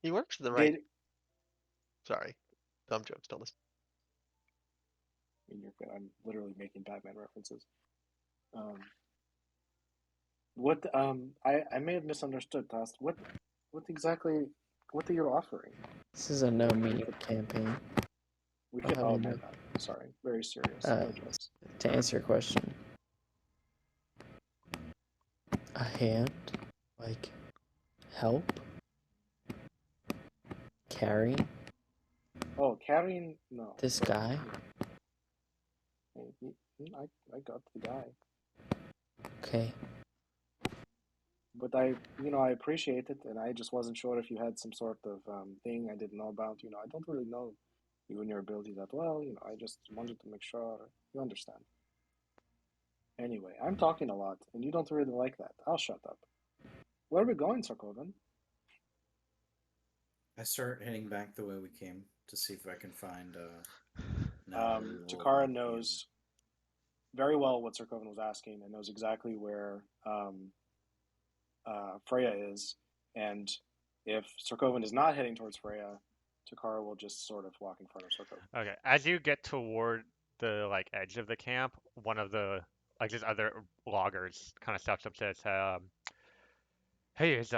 He works for the right. Did Sorry, dumb jokes. Don't listen. I'm literally making Batman references. What I may have misunderstood, Toss. What exactly what are you offering? This is a no meat campaign. We I'll can. have Oh you my know. god. Sorry. Very serious. Uh, No jokes. To answer your question, a hand, like help, carrying Oh, carrying. No. this guy. I got the guy. Okay, But I appreciate it, and I just wasn't sure if you had some sort of thing I didn't know about. I don't really know you and your ability that well. I just wanted to make sure you understand. Anyway, I'm talking a lot, and you don't really like that. I'll shut up. Where are we going, Sarkovan? I start heading back the way we came to see if I can find Natalie or Chikara Wolverine. knows very well what Sarkovan was asking and knows exactly where Freya is. And if Sarkovan is not heading towards Freya, Chikara will just sort of walk in front of Sarkovan. Okay. As you get toward the like edge of the camp, one of the like just other loggers kind of steps up and says, Hey, is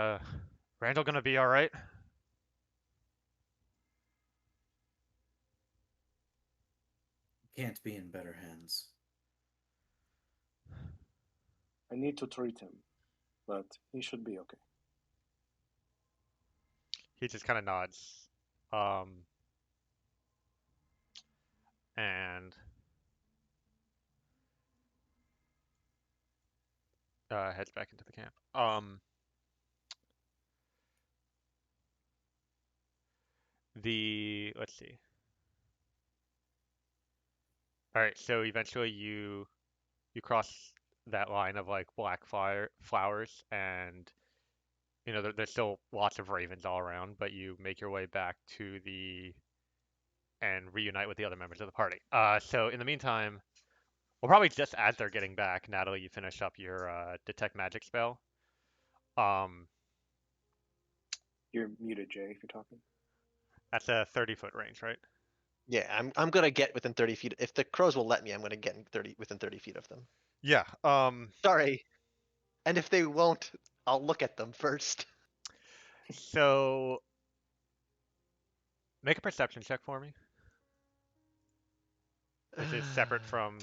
Randall gonna be all right? Can't be in better hands. I need to treat him, but he should be okay. He just kind of nods, and heads back into the camp. Let's see. All right, so eventually you cross that line of like black flowers, and there's still lots of ravens all around, but you make your way back to the and reunite with the other members of the party. So in the meantime, well, probably just as they're getting back, Natalie, you finish up your detect magic spell. Um, You're muted, Jay, if you're talking. that's a 30-foot range, right? Yeah, I'm gonna get within 30 feet. If the crows will let me, I'm gonna get within 30 feet of them. Yeah. Sorry. And if they won't, I'll look at them first. So make a perception check for me, which is separate from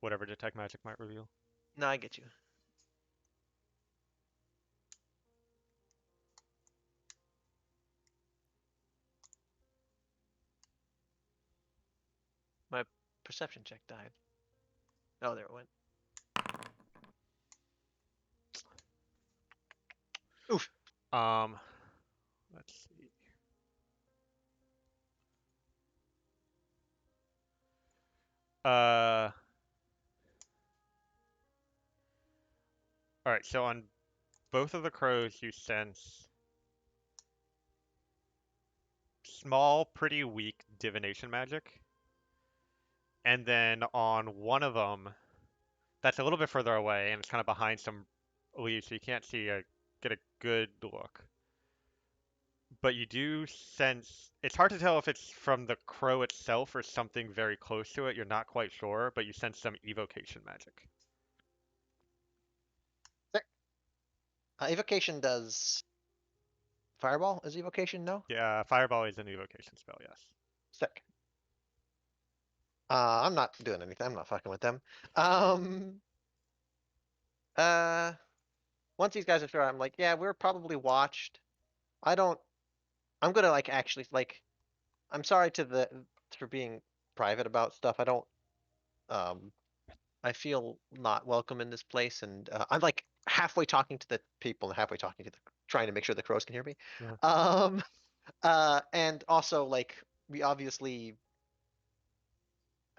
whatever detect magic might reveal. No, I get you. My perception check died. Oh, there it went. Oof. Let's see. All right. So on both of the crows, you sense small, pretty weak divination magic. And then on one of them, that's a little bit further away and it's kind of behind some leaves, so you can't get a good look. But you do sense, it's hard to tell if it's from the crow itself or something very close to it. You're not quite sure, but you sense some evocation magic. Evocation does. Fireball is evocation? No? Yeah, fireball is an evocation spell, yes. Sick. I'm not doing anything. I'm not fucking with them. Um. Once these guys are sure, I'm like, yeah, we're probably watched. I don't. I'm gonna like actually like. I'm sorry for being private about stuff. I don't. Um. I feel not welcome in this place, and I'm like halfway talking to the people and halfway talking to trying to make sure the crows can hear me. Um. And also like we obviously,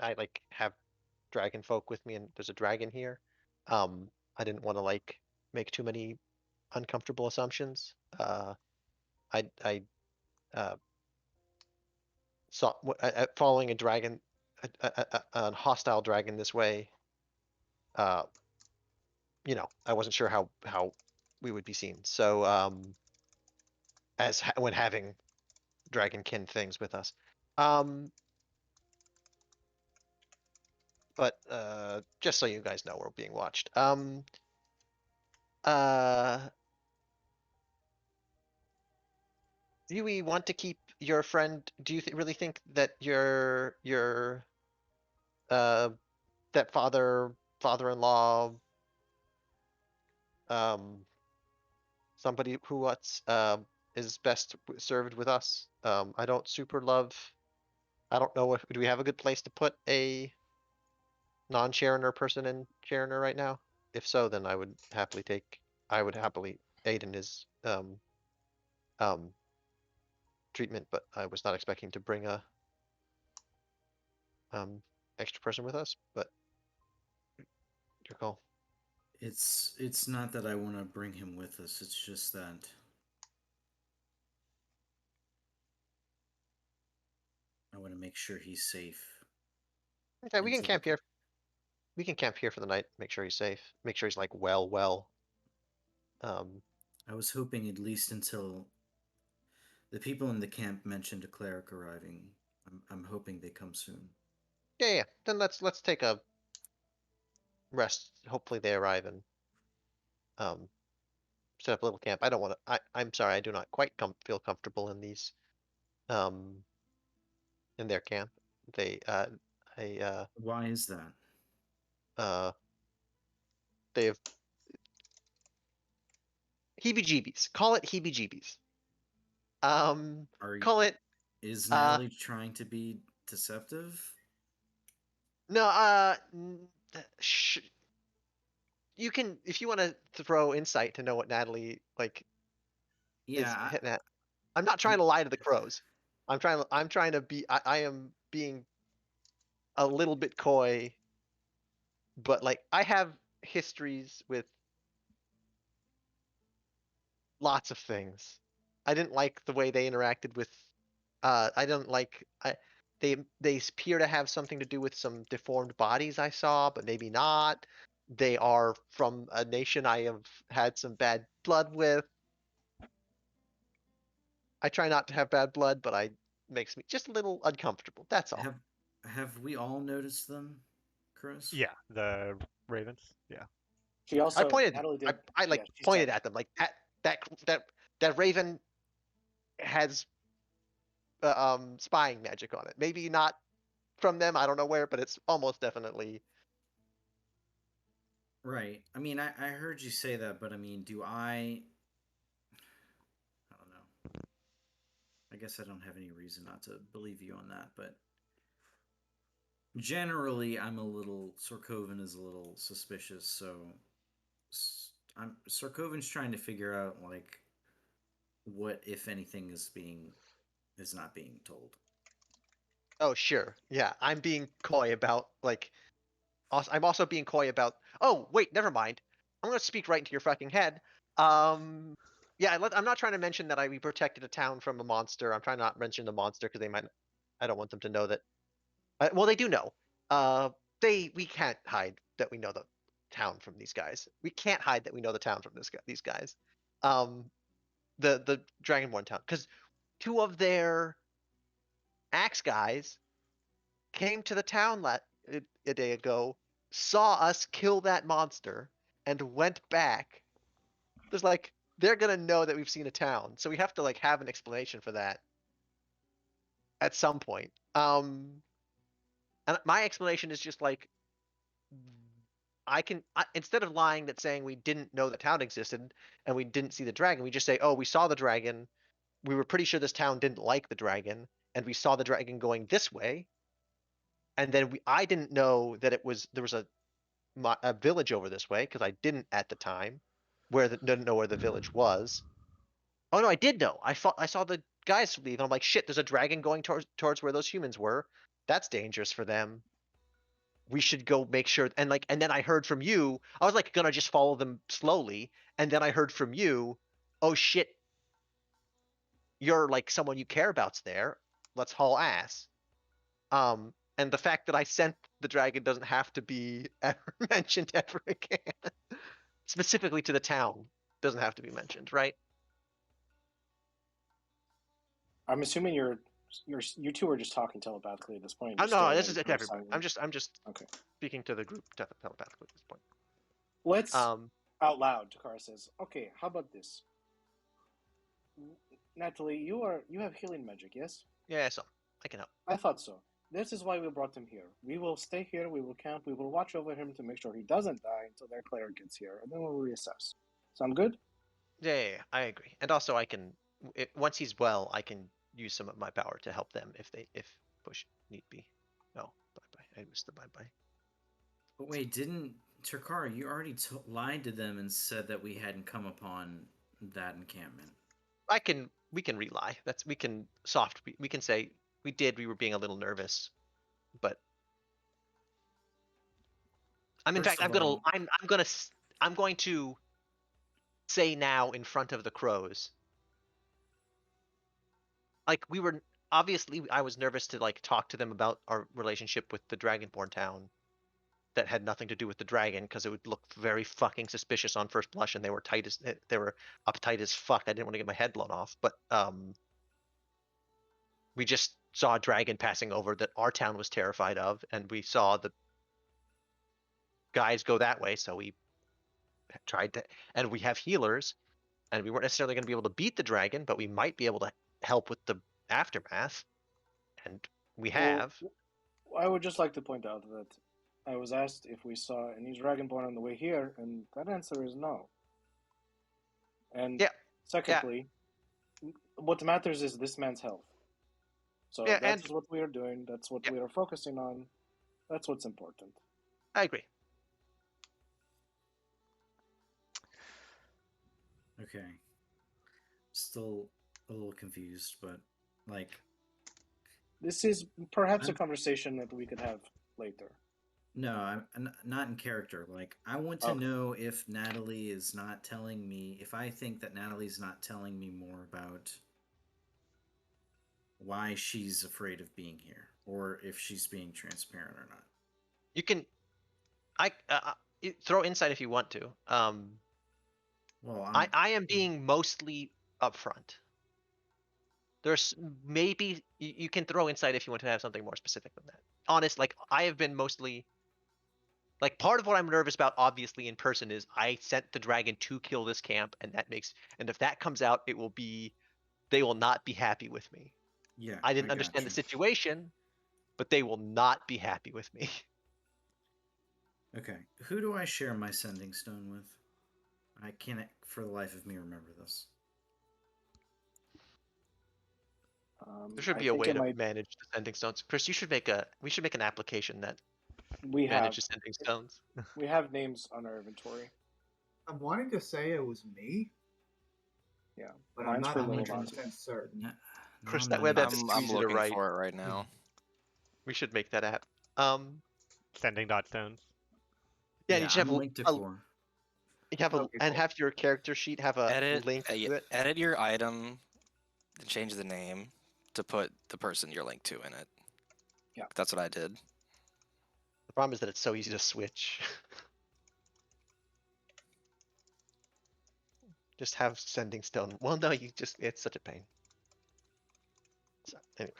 I like have dragon folk with me, and there's a dragon here. I didn't want to like make too many uncomfortable assumptions. I uh, saw following a dragon, a hostile dragon this way. Uh, I wasn't sure how we would be seen. So when having dragonkin things with us. Um, but just so you guys know, we're being watched. Uh, do we want to keep your friend? Do you really think that your uh that father-in-law, um somebody who is best served with us? I don't super love. I don't know if do we have a good place to put a non-Sharoner person in Sharoner right now? If so, then I would happily aid in his um treatment, but I was not expecting to bring a extra person with us, but your call. It's not that I want to bring him with us. It's just that I want to make sure he's safe. Okay, we can Until the camp here. We can camp here for the night. Make sure he's safe. Make sure he's like well. Um, I was hoping at least until the people in the camp mentioned a cleric arriving. I'm hoping they come soon. yeah. Then let's take a rest. Hopefully they arrive and um set up a little camp. I don't want to. I'm sorry. I do not quite feel comfortable in these, um, in their camp. They I Why is that? uh they have heebie-jeebies. Call it heebie-jeebies. Are Call it is uh Natalie trying to be deceptive? no you can, if you want to throw insight to know what Natalie like is Yeah, hitting at. I'm not trying to lie to the crows. I'm trying to be I am being a little bit coy, but like I have histories with lots of things. I didn't like the way they interacted with I don't like they appear to have something to do with some deformed bodies I saw, but maybe not. They are from a nation I have had some bad blood with. I try not to have bad blood, but I makes me just a little uncomfortable. That's all. have we all noticed them, Chris? Yeah, the ravens. Yeah. She also Natalie did. I like Yeah, she pointed said at them like that that that raven has spying magic on it. Maybe not from them, I don't know where, but it's almost definitely. Right. I mean, I heard you say that, but I mean, do I don't know. I guess I don't have any reason not to believe you on that, but generally, I'm a little Sorkoven is a little suspicious, so I'm Sorkoven's trying to figure out like what, if anything, is not being told. Oh, sure. Yeah, I'm being coy about like I'm also being coy about. Oh, wait, never mind. I'm gonna speak right into your fucking head. Um, yeah, I'm not trying to mention that we protected a town from a monster. I'm trying not to mention the monster because they might. I don't want them to know that. Well, they do know. Uh, we can't hide that we know the town from these guys. We can't hide that we know the town from these guys. Um, the Dragonborn town, because two of their axe guys came to the town a day ago, saw us kill that monster, and went back. There's like they're gonna know that we've seen a town, so we have to like have an explanation for that at some point. And my explanation is just like instead of lying that saying we didn't know the town existed and we didn't see the dragon, we just say, oh, we saw the dragon. We were pretty sure this town didn't like the dragon, and we saw the dragon going this way. And then I didn't know that there was a village over this way because I didn't at the time, didn't know where the village was. Oh no, I did know. I saw the guys leave, and I'm like, shit. There's a dragon going towards where those humans were. That's dangerous for them. We should go make sure. And then I heard from you. I was like gonna just follow them slowly, and then I heard from you. Oh shit, you're like someone you care about's there. Let's haul ass. And the fact that I sent the dragon doesn't have to be ever mentioned ever again. Specifically to the town doesn't have to be mentioned, right? I'm assuming you two are just talking telepathically at this point. I'm You're no, staring this at is each at other everybody. silently. I'm just Okay. speaking to the group telepathically at this point. Let's Um, out loud. Takara says, "Okay, how about this? Natalie, you have healing magic, yes? yeah, so I can help. I thought so. This is why we brought him here. We will stay here. We will camp. We will watch over him to make sure he doesn't die until their cleric gets here, and then we'll reassess. Sound good? Yeah, I agree. And also, once he's well, I can use some of my power to help them if push need be. Oh, bye bye. I missed the bye bye. But wait, didn't Turkara? You already lied to them and said that we hadn't come upon that encampment. We can rely. We can say we were being a little nervous, but in fact I'm going to say now in front of the crows. Like we were obviously I was nervous to like talk to them about our relationship with the Dragonborn town that had nothing to do with the dragon because it would look very fucking suspicious on first blush, and they were uptight as fuck. I didn't want to get my head blown off, but we just saw a dragon passing over that our town was terrified of, and we saw the guys go that way, so we tried to, and we have healers, and we weren't necessarily going to be able to beat the dragon, but we might be able to help with the aftermath, and we Well, have. I would just like to point out that I was asked if we saw any dragonborn on the way here, and that answer is no. And Yeah, secondly, what matters is this man's health. So yeah, that's and what we are doing. That's what yeah, we are focusing on. That's what's important. I agree. Okay. Still a little confused, but like, This is perhaps a I'm- conversation that we could have later. no, I'm not in character. Like, I want to Okay. know if Natalie is not telling me, if I think that Natalie's not telling me more about why she's afraid of being here, or if she's being transparent or not. You can, throw insight if you want to. Well, I am being mostly upfront. There's maybe you can throw insight if you want to have something more specific than that. Honest, like I have been mostly like part of what I'm nervous about, obviously in person, is I sent the dragon to kill this camp, and if that comes out, they will not be happy with me. yeah, I didn't I understand the gotcha. situation, but they will not be happy with me. Okay, who do I share my sending stone with? I can't for the life of me remember this. There should I be a think way it to might. manage the sending stones. Chris, we should make an application that We have manages sending stones. we have names on our inventory. I'm wanting to say it was me, Yeah, but I'm mine's not for 100% Lilibati. certain. Now Chris, I'm that web app managing. is too I'm easy to looking write. for it right now. We should make that app. Sending dot stones. Yeah, and Yeah, you should have I'm linked to a core. you have a Okay, and cool. have your character sheet have a link to it. Edit your item, then change the name to put the person you're linked to in it. Yeah. That's what I did. The problem is that it's so easy to switch. Just have sending stone. Well, no, it's such a pain. So, anyway.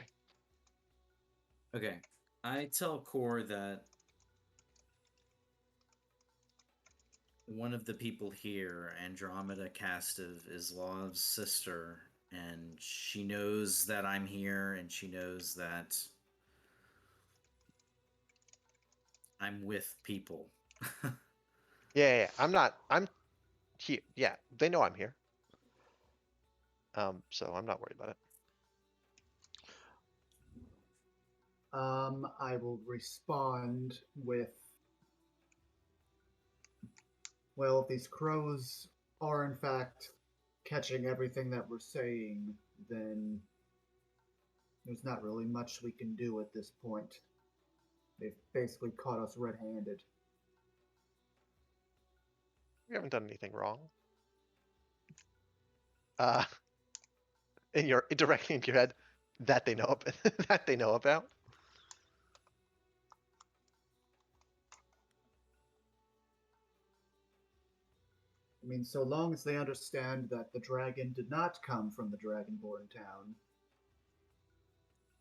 Okay, I tell core that one of the people here, Andromeda Castive, is Law's sister, and she knows that I'm here, and she knows that I'm with people. Yeah, I'm here. Yeah, they know I'm here. So I'm not worried about it. I will respond with, well, if these crows are in fact catching everything that we're saying, then there's not really much we can do at this point. They've basically caught us red-handed. We haven't done anything wrong. Uh, directly in your head, that they know about, that they know about. I mean, so long as they understand that the dragon did not come from the Dragonborn town,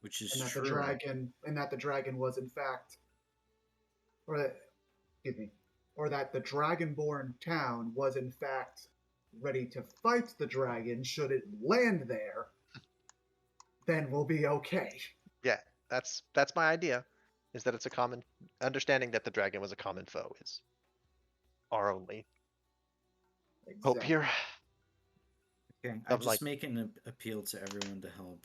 Which is and that true. the dragon was in fact, or that, excuse me, or that the Dragonborn town was in fact ready to fight the dragon should it land there, then we'll be okay. Yeah, that's my idea. Is that it's a common understanding that the dragon was a common foe is our only hope Exactly. here. Okay, I Of, just like- make an appeal to everyone to help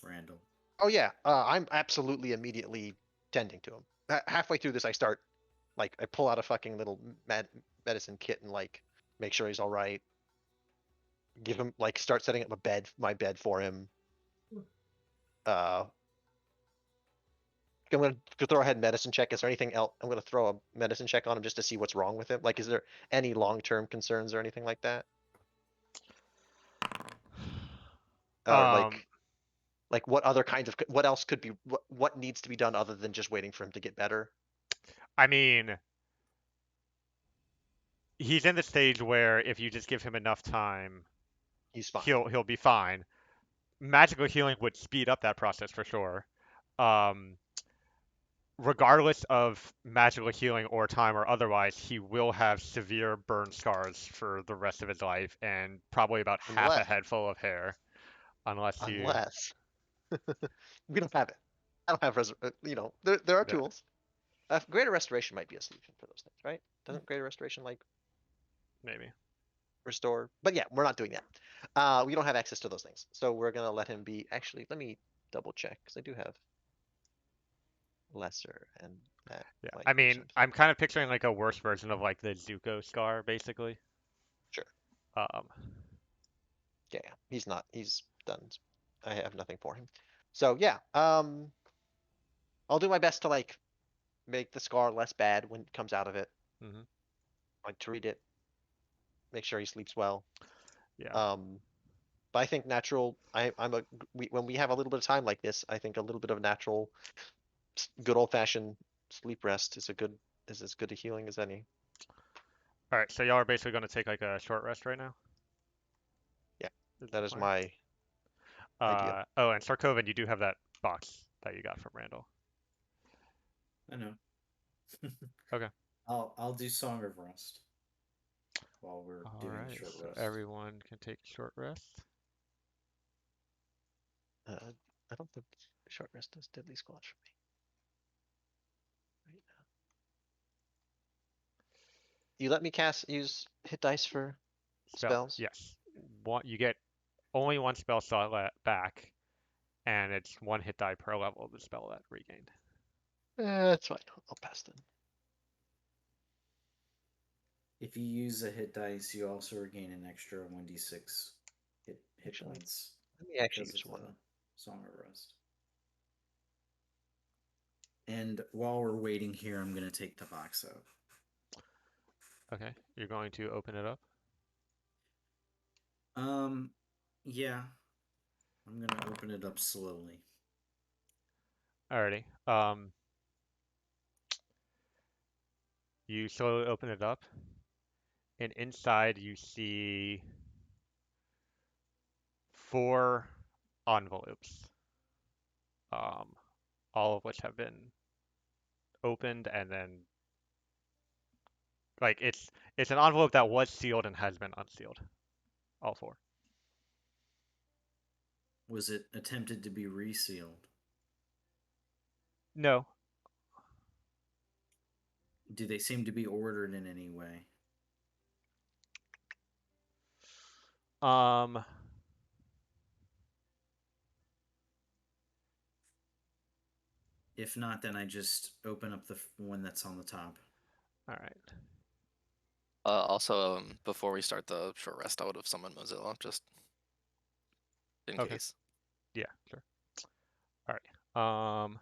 Randall. Oh yeah, I'm absolutely immediately tending to him. Halfway through this, I start, like, I pull out a fucking little medicine kit and like make sure he's all right. Give him like start setting up my bed for him. I'm gonna throw ahead medicine check. Is there anything else? I'm gonna throw a medicine check on him just to see what's wrong with him. Like, is there any long-term concerns or anything like that? Or like what other kinds of what else could be what needs to be done other than just waiting for him to get better? I mean, he's in the stage where if you just give him enough time, He's fine. he'll be fine. Magical healing would speed up that process for sure. regardless of magical healing or time or otherwise, he will have severe burn scars for the rest of his life and probably about half a Unless, head full of hair, unless you. unless we don't have it. I don't have there are Yeah, tools. Greater Restoration might be a solution for those things, right? Doesn't Greater Restoration like maybe. restore? But yeah, we're not doing that. We don't have access to those things, so we're gonna let him be. Actually, let me double check because I do have lesser, and that Yeah, might I do mean, something. I'm kind of picturing like a worse version of like the Zuko scar, basically. Sure. Um, Yeah, yeah. He's not. He's done. I have nothing for him. So yeah, I'll do my best to like make the scar less bad when it comes out of it. mhm. Like treat it, make sure he sleeps well. Yeah. Um, but I think natural. When we have a little bit of time like this, I think a little bit of natural, good old fashioned sleep rest is as good a healing as any. All right, so y'all are basically going to take like a short rest right now? Yeah, Is the that is plan? my idea. Oh, and Sarkovan, you do have that box that you got from Randall. I know. Okay. I'll do Song of Rest while we're All doing right, short so rest. everyone can take a short rest. I don't think short rest does deadly squash for me right now. You let me use hit dice for spells? Yes. You get only one spell slot back, and it's one hit die per level of the spell that regained. That's fine. I'll pass then. If you use a hit dice, you also regain an extra 1d6 hit Actually, points let me actually because use of one. the Song of Rest. And while we're waiting here, I'm going to take the box out. Okay, you're going to open it up. Yeah. I'm going to open it up slowly. Alrighty. You slowly open it up, and inside you see 4 envelopes, um, all of which have been opened, and then like it's an envelope that was sealed and has been unsealed. All 4. Was it attempted to be resealed? No. Do they seem to be ordered in any way? Um. If not, then I just open up the one that's on the top. All right. Also, before we start the short rest, I would have summoned Mozilla just in Okay. case. Yeah. Sure. All right.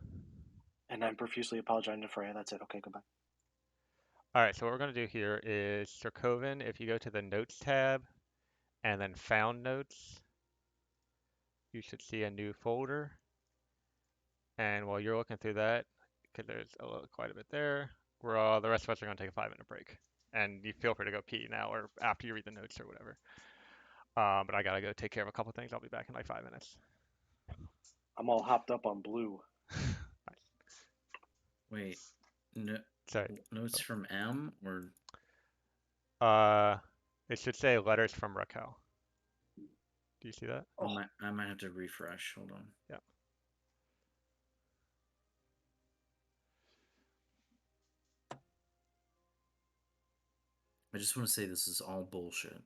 And I'm profusely apologizing to Freya. That's it. Okay, goodbye. All right. So what we're gonna do here is Sarkovan. If you go to the Notes tab and then Found Notes, you should see a new folder. And while you're looking through that, because there's quite a bit there, the rest of us are going to take a 5-minute break. And you feel free to go pee now or after you read the notes or whatever. But I gotta go take care of a couple things. I'll be back in like 5 minutes. I'm all hopped up on blue. Wait, no, Sorry. notes from M or It should say letters from Raquel. Do you see that? Oh. I might have to refresh. Hold on. Yeah. I just want to say this is all bullshit.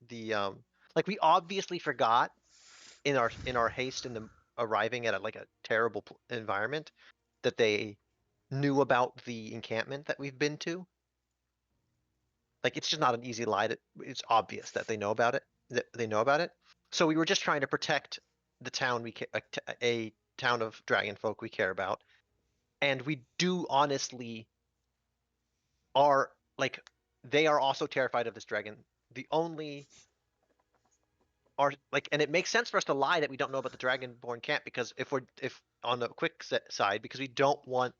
the like we obviously forgot in our haste in the arriving at like a terrible environment that they knew about the encampment that we've been to. Like it's just not an easy lie. It's obvious that they know about it. That they know about it. So we were just trying to protect the town a town of dragon folk we care about, and we do honestly are like they are also terrified of this dragon. The only are like, and it makes sense for us to lie that we don't know about the dragonborn camp because if on the quick side because we don't want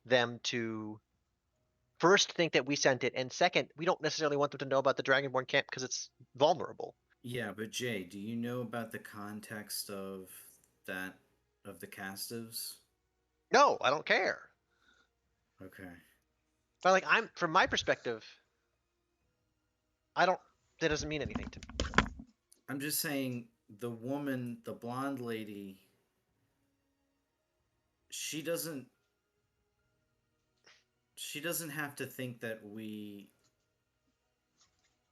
them to first think that we sent it, and second, we don't necessarily want them to know about the dragonborn camp because it's vulnerable. Yeah, but Jay, do you know about the context of that of the castives? No, I don't care. Okay. But like I'm from my perspective, I don't. That doesn't mean anything to me. I'm just saying the woman, the blonde lady, she doesn't have to think that we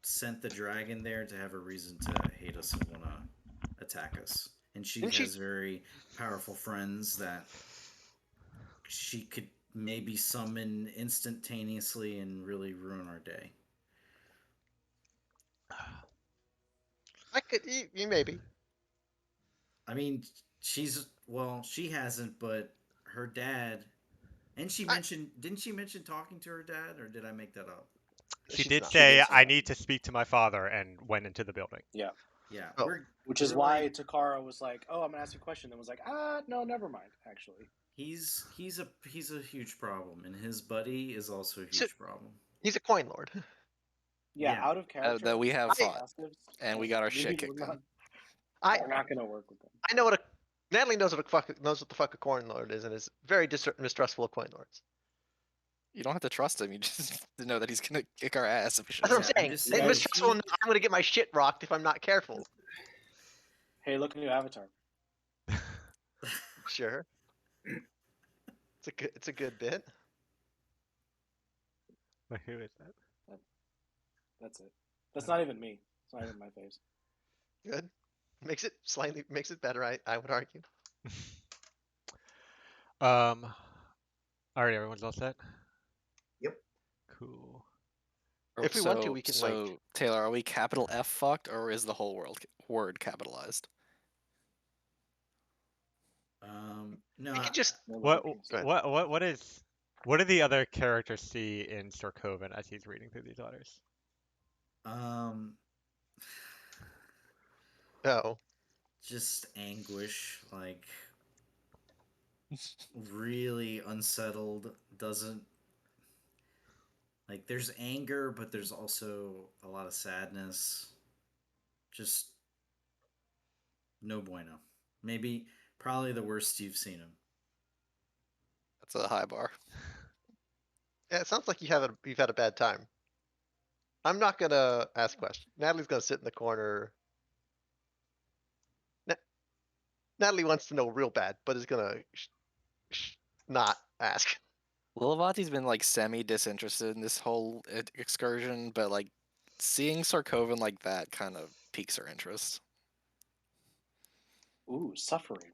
sent the dragon there to have a reason to hate us and want to attack us. And she Didn't has she? very powerful friends that she could maybe summon instantaneously and really ruin our day. I could. You maybe. I mean, she hasn't, but her dad. And she I, mentioned, didn't she mention talking to her dad, or did I make that up? She she's did not. She did say, say "I that. need to speak to my father," and went into the building. Yeah. Yeah, Oh. Which we're is why like, Takara was like, "Oh, I'm gonna ask you a question." Then was like, no, never mind. Actually, he's a huge problem, and his buddy is also a He's a, huge problem. he's a coin lord. yeah, Yeah. out of character that we have I- fought, passives, and we got our shit we kicked will in. we're not gonna work with them. I know what a Natalie knows knows what the fuck a coin lord is, and is very mistrustful of coin lords. You don't have to trust him. You just know that he's gonna kick our ass if we show That's what up. I'm saying. just They're saying, mistrustful enough, I'm gonna get my shit rocked if I'm not careful. Hey, look at new Avatar. Sure. It's a good bit. Wait, who is that? That's it. That's not even me. It's not even my face. Good. Makes it better, I would argue. All right, everyone's all set. Yep. Cool. If we want to, we can, like- Taylor, are we capital F fucked, or is the whole word capitalized? No, We could just No What lowercase. Go ahead. what do the other characters see in Sorkovan as he's reading through these letters? um, Oh. just anguish, like really unsettled. Doesn't like there's anger, but there's also a lot of sadness. Just no bueno. Maybe probably the worst you've seen him. That's a high bar. Yeah, it sounds like you've had a bad time. I'm not gonna ask questions. Natalie's gonna sit in the corner. Natalie wants to know real bad, but is gonna not ask. Lilavati's been like semi disinterested in this whole excursion, but like seeing Sarkovan like that kind of piques her interest. Ooh, suffering.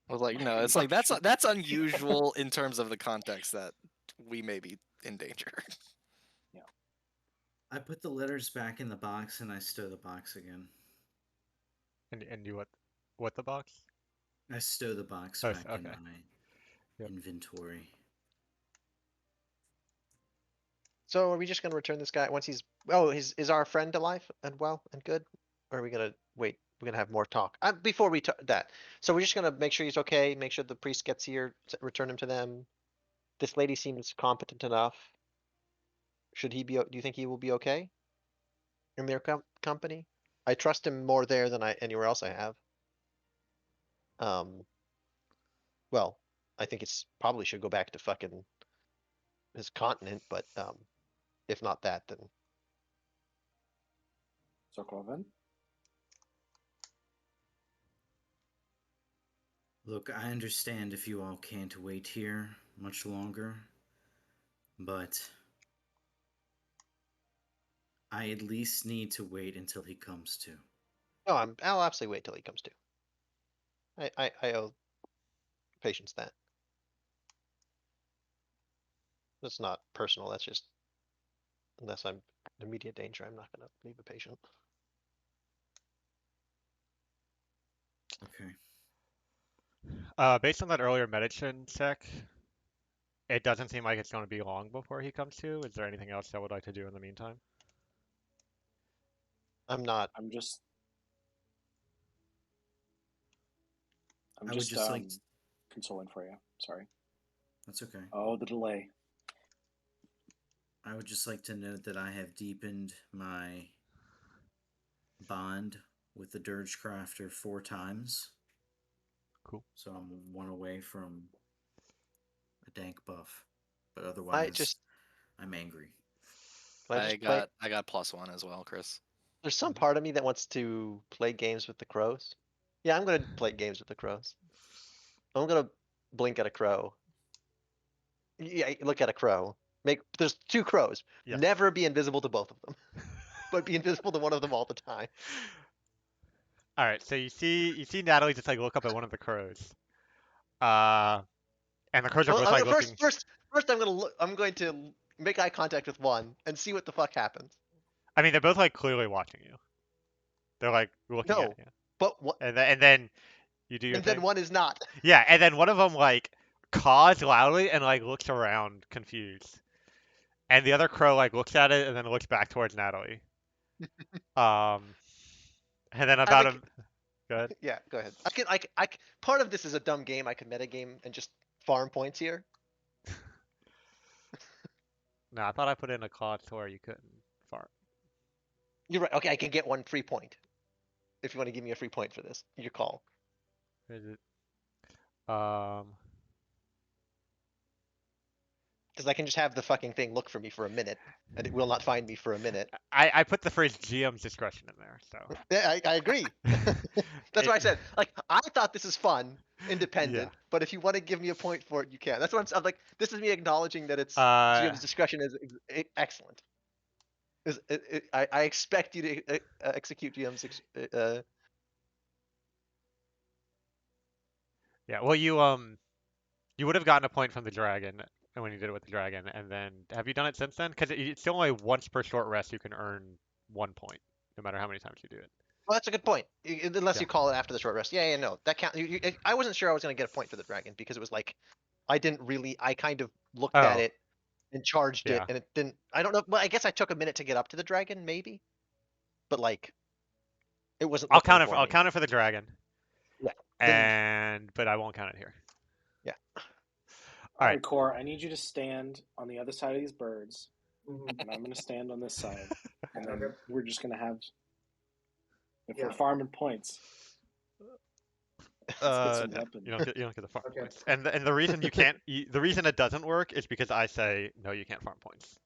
I was like, no, it's like that's unusual in terms of the context that we may be in danger. I put the letters back in the box and I stow the box again. And you what the box? I stow the box Oh, back in okay. my Yep. inventory. So are we just gonna return this guy once he's? Oh, is our friend alive and well and good? Or are we gonna wait? We're gonna have more talk before we that. So we're just gonna make sure he's okay. Make sure the priest gets here. Return him to them. This lady seems competent enough. Should he be? Do you think he will be okay in their company? I trust him more there than anywhere else I have. Well, I think it's probably should go back to fucking his continent, but if not that, then Sokoven? Look, I understand if you all can't wait here much longer, but I at least need to wait until he comes to. No, I'll absolutely wait till he comes to. I owe patience that. That's not personal. That's just unless I'm in immediate danger, I'm not gonna leave a patient. Okay. Based on that earlier medicine check, it doesn't seem like it's going to be long before he comes to. Is there anything else I would like to do in the meantime? I'm not. I'm just. I'm I would just just like. consoling for you. Sorry. That's okay. Oh, the delay. I would just like to note that I have deepened my bond with the Dirge Crafter 4 times. Cool. So I'm 1 away from a dank buff. But I otherwise, just I'm angry. I just play. I got +1 as well, Chris. There's some part of me that wants to play games with the crows. Yeah, I'm gonna play games with the crows. I'm gonna blink at a crow. Yeah, look at a crow. There's 2 crows. Yeah. Never be invisible to both of them, but be invisible to one of them all the time. All right. So you see Natalie just like look up at one of the crows. And the crows are Well, both like looking. first, I'm going to make eye contact with one and see what the fuck happens. I mean, they're both like clearly watching you. They're like looking at No, you. but what? And then you do your And thing. then one is not. Yeah, and then one of them like caws loudly and like looks around confused. And the other crow like looks at it and then looks back towards Natalie. Um, and then I about think. a good. Yeah, go ahead. Part of this is a dumb game. I could metagame and just farm points here. No, I thought I put in a clause to where you couldn't farm. You're right. Okay, I can get 1 free point. If you want to give me a free point for this, your call. Is it? Um, Because I can just have the fucking thing look for me for a minute, and it will not find me for a minute. I put the phrase GM's discretion in there, so. Yeah, I agree. That's why I said, like, I thought this is fun, independent, Yeah. but if you want to give me a point for it, you can. That's what I'm like. This is me acknowledging that it's GM's discretion is excellent. I expect you to execute GM's. Yeah. Well, you would have gotten a point from the dragon when you did it with the dragon, and then have you done it since then? Because it's only once per short rest you can earn 1 point, no matter how many times you do it. Well, that's a good point. Unless Yeah. you call it after the short rest. Yeah, no, that count. I wasn't sure I was gonna get a point for the dragon because it was like, I didn't really. I kind of looked at Oh, it and charged it, yeah. and it didn't. I don't know. Well, I guess I took a minute to get up to the dragon, maybe, but like, it wasn't I'll looking count it. for I'll me. count it for the dragon. Yeah. Then, But I won't count it here. yeah. All right. right, Core. I need you to stand on the other side of these birds, Mhm. and I'm going to stand on this side, and then Okay. we're just going to have. If Yeah. we're farming points, let's get some No, weapons. you don't get the farm Okay. points. And the reason you can't, the reason it doesn't work is because I say no, you can't farm points.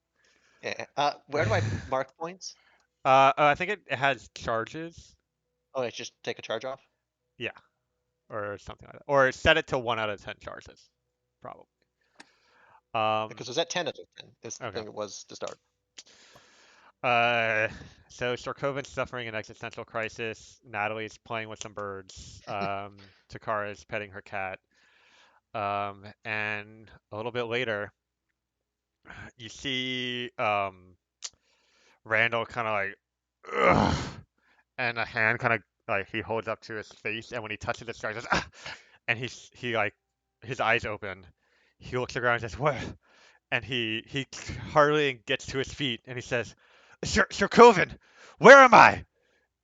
Yeah. Where do I mark points? I think it has charges. Oh, it's just take a charge off. Yeah, or something like that, or set it to 1 out of 10 charges, probably. Because it was at 10 out of 10. Is the Okay. thing it was to start. So Starkovin's suffering an existential crisis. Natalie's playing with some birds. Takara's petting her cat. And a little bit later, you see Randall kind of like, ugh, and a hand kind of like he holds up to his face, and when he touches it, starts, and he like his eyes open. He looks around and says, "What?" And he hardly gets to his feet, and he says, Sir Coven, where am I?"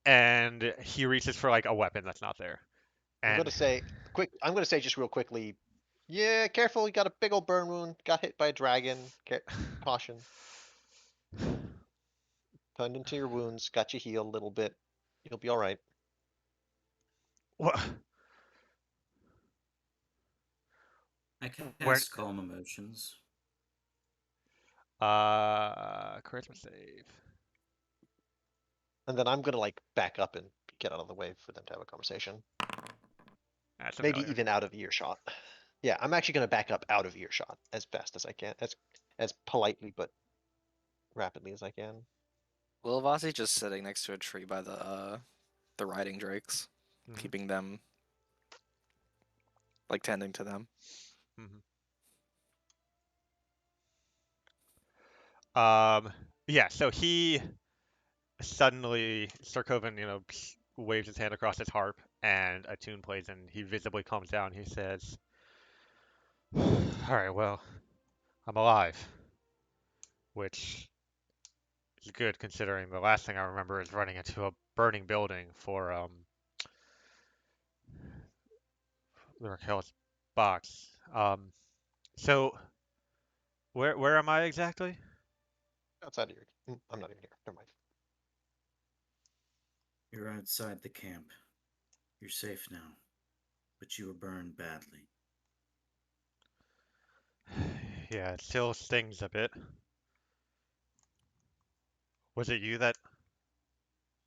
And he reaches for like a weapon that's not there. I'm And gonna say I'm gonna say just real quickly. Yeah, careful. You got a big old burn wound. Got hit by a dragon. Caution. Turned into your wounds. Got you healed a little bit. You'll be all right. what? I can Where- cast Calm Emotions. Charisma save. And then I'm gonna like back up and get out of the way for them to have a conversation. That's a Maybe failure. even out of earshot. Yeah, I'm actually gonna back up out of earshot as best as I can, as politely but rapidly as I can. Lil Vasi's just sitting next to a tree by the riding drakes, Mhm. keeping them, like tending to them. Mhm. Yeah, so he suddenly, Sarkovan, waves his hand across his harp, and a tune plays, and he visibly calms down. He says, "All right, well, I'm alive," which is good considering the last thing I remember is running into a burning building for the Raquel's box. So where am I exactly? Outside of your. I'm not even here. Never mind. You're outside the camp. You're safe now, but you were burned badly. Yeah, it still stings a bit. Was it you that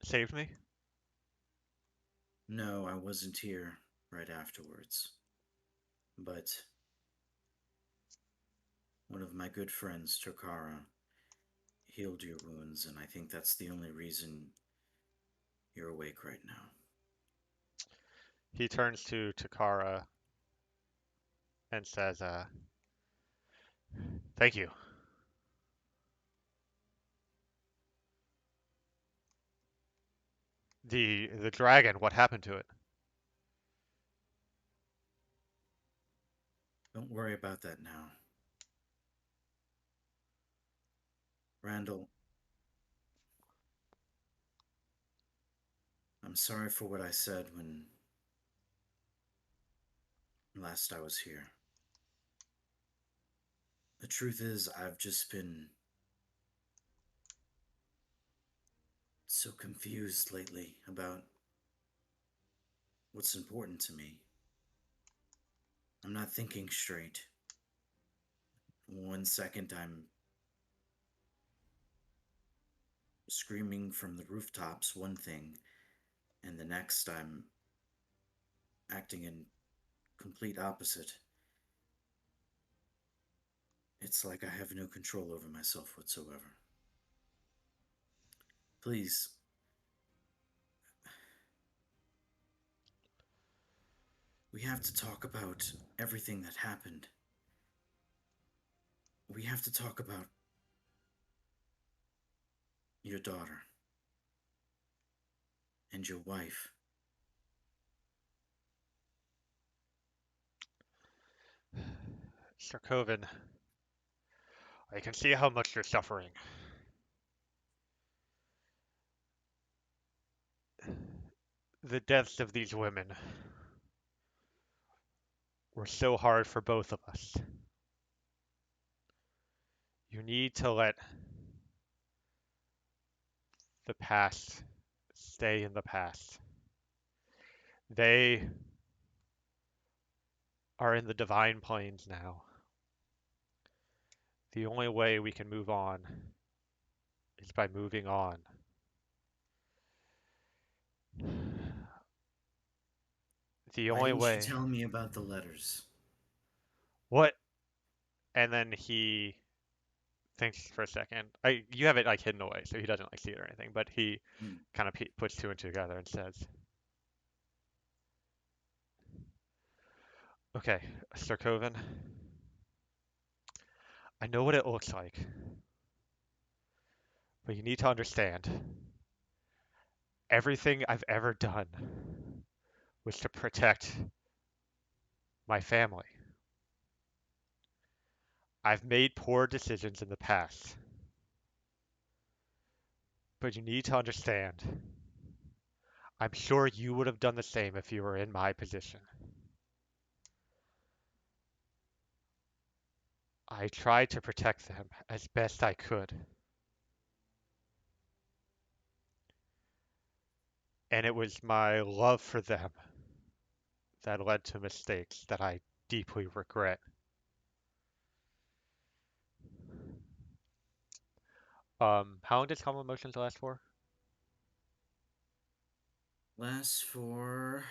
saved me? No, I wasn't here right afterwards. But one of my good friends, Tokara, healed your wounds, and I think that's the only reason you're awake right now. He turns to Takara and says, "Thank you." The dragon, what happened to it? Don't worry about that now. Randall, I'm sorry for what I said when last I was here. The truth is, I've just been so confused lately about what's important to me. I'm not thinking straight. 1 second I'm screaming from the rooftops one thing, and the next I'm acting in complete opposite. It's like I have no control over myself whatsoever. Please, we have to talk about everything that happened. We have to talk about your daughter and your wife. Sarkovan, I can see how much you're suffering. The deaths of these women were so hard for both of us. You need to let the past stay in the past. They are in the divine planes now. The only way we can move on is by moving on. The Why only didn't you way. tell me about the letters? What? And then he thinks for a second. You have it like hidden away, so he doesn't like see it or anything. But he kind of puts two and two together and says, "Okay, Sarkovan, I know what it looks like, but you need to understand. Everything I've ever done was to protect my family. I've made poor decisions in the past, but you need to understand. I'm sure you would have done the same if you were in my position. I tried to protect them as best I could, and it was my love for them that led to mistakes that I deeply regret. How long does calm emotions last for?" Lasts for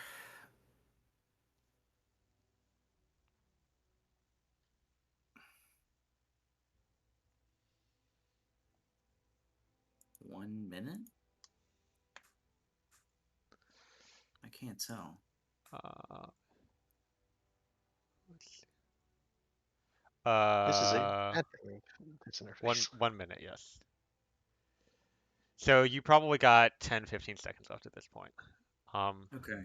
1 minute? I can't tell. Let's see. This is a bad thing. It's interface. 1 minute, yes. So you probably got 10, 15 seconds left at this point. Okay.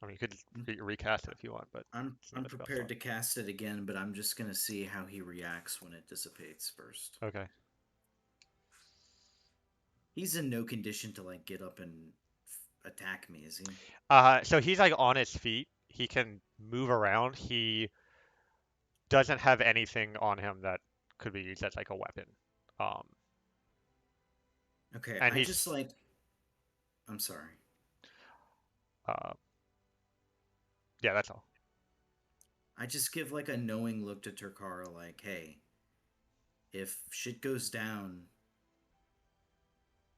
I mean, you could recast it if you want, but I'm it's not the best prepared to one. cast it again, but I'm just gonna see how he reacts when it dissipates first. Okay. He's in no condition to like get up and attack me, is he? So he's like on his feet. He can move around. He doesn't have anything on him that could be used as like a weapon. Okay, And I he's just like. I'm sorry. yeah, that's all. I just give like a knowing look to Turkara, like, hey, if shit goes down,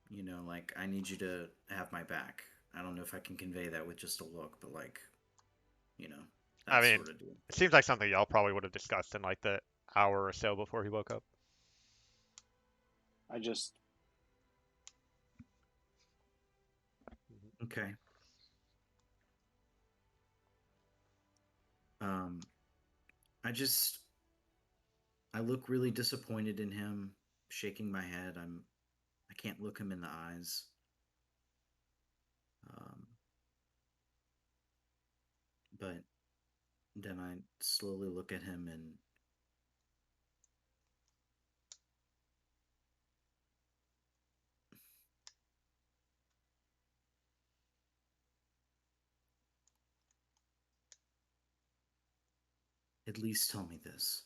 you know, like, I need you to have my back. I don't know if I can convey that with just a look, but like, you know, that I mean, sort of deal. it seems like something y'all probably would have discussed in like the hour or so before he woke up. I just Okay. I look really disappointed in him, shaking my head. I can't look him in the eyes. But then I slowly look at him and at least tell me this.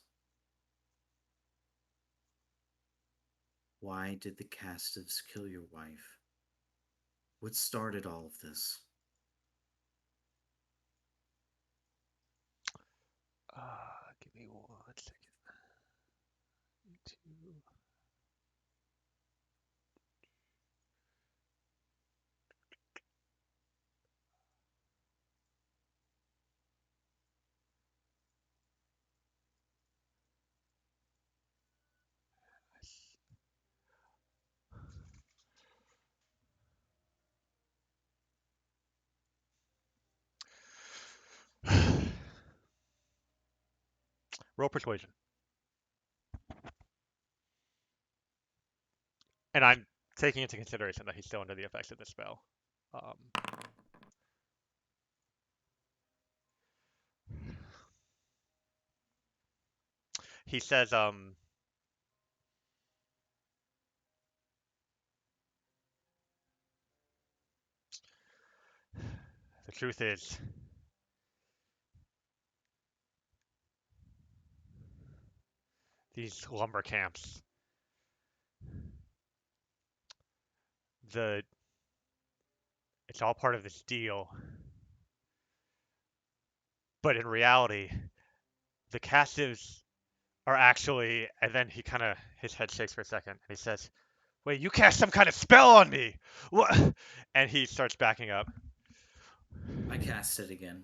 Why did the Castives kill your wife? What started all of this? Give me 1 second. Roll persuasion. And I'm taking into consideration that he's still under the effects of the spell. He says, the truth is, these lumber camps, it's all part of this deal. But in reality, the Castives are actually, and then he kind of, his head shakes for a second, and he says, wait, you cast some kind of spell on me! What? And he starts backing up. I cast it again.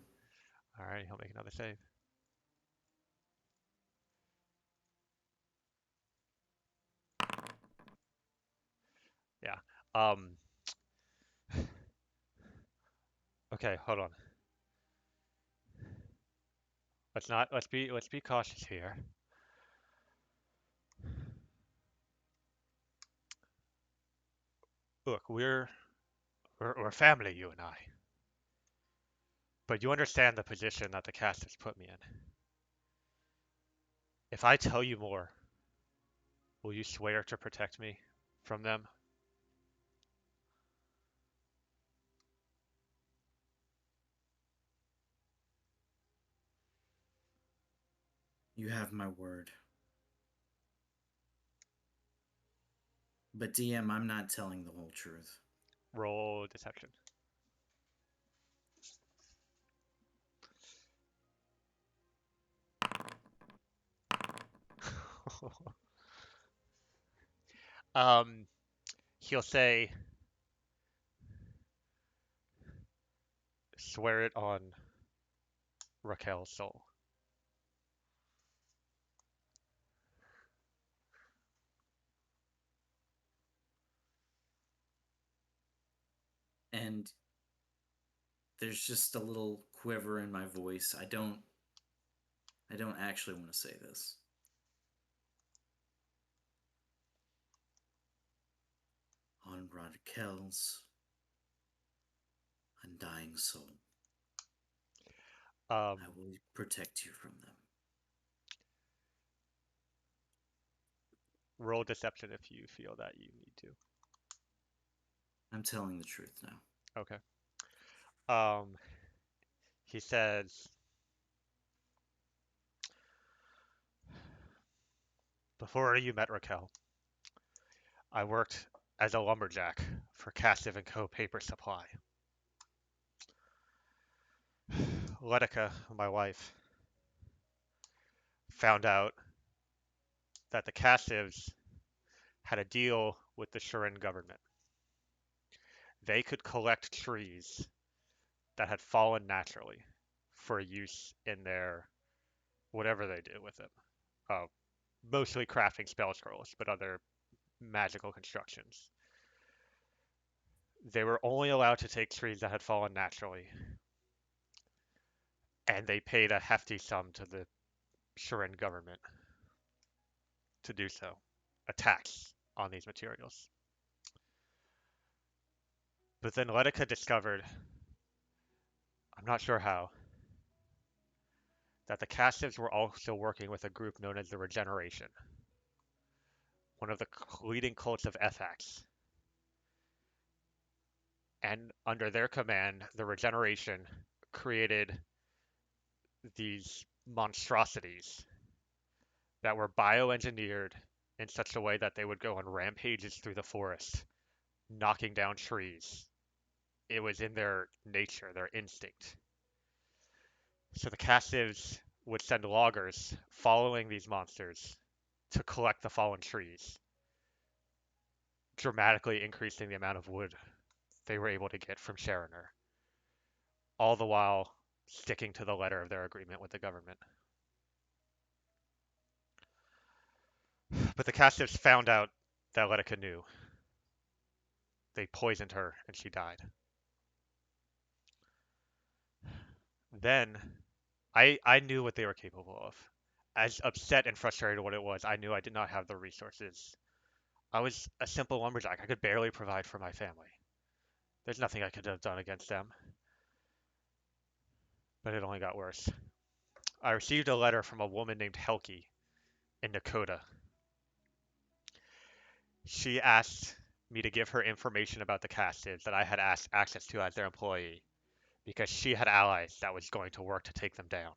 All right, he'll make another save. Yeah. Okay, hold on. Let's be cautious here. Look, we're family, you and I. But you understand the position that the cast has put me in. If I tell you more, will you swear to protect me from them? You have my word. But DM, I'm not telling the whole truth. Roll deception. He'll say, swear it on Raquel's soul. and there's just a little quiver in my voice. I don't actually want to say this. On Raquel's undying soul, I will protect you from them. Roll deception if you feel that you need to. I'm telling the truth now. Okay. He says, before you met Raquel, I worked as a lumberjack for Cassiv & Co. Paper Supply. Letica, my wife, found out that the Cassivs had a deal with the Shurin government. They could collect trees that had fallen naturally for use in their whatever they did with them. Mostly crafting spell scrolls, but other magical constructions. They were only allowed to take trees that had fallen naturally, and they paid a hefty sum to the Shurin government to do so, a tax on these materials. But then Letica discovered, I'm not sure how, that the Castives were also working with a group known as the Regeneration, one of the leading cults of Ethax. And under their command, the Regeneration created these monstrosities that were bioengineered in such a way that they would go on rampages through the forest, knocking down trees. It was in their nature, their instinct. So the Castives would send loggers following these monsters to collect the fallen trees, dramatically increasing the amount of wood they were able to get from Sharoner, all the while sticking to the letter of their agreement with the government. But the Castives found out that Letica knew. They poisoned her and she died. Then I knew what they were capable of. As upset and frustrated what it was, I knew I did not have the resources. I was a simple lumberjack. I could barely provide for my family. There's nothing I could have done against them. But it only got worse. I received a letter from a woman named Helki in Dakota. She asked me to give her information about the Castives that I had asked access to as their employee, because she had allies that was going to work to take them down.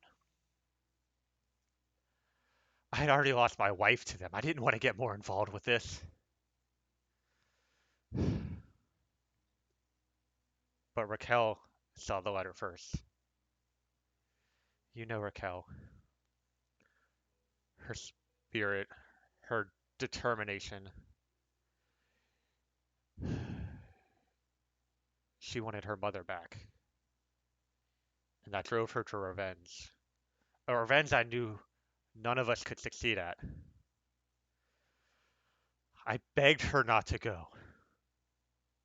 I had already lost my wife to them. I didn't want to get more involved with this. But Raquel saw the letter first. You know Raquel. Her spirit, her determination. She wanted her mother back. And that drove her to revenge. A revenge I knew none of us could succeed at. I begged her not to go,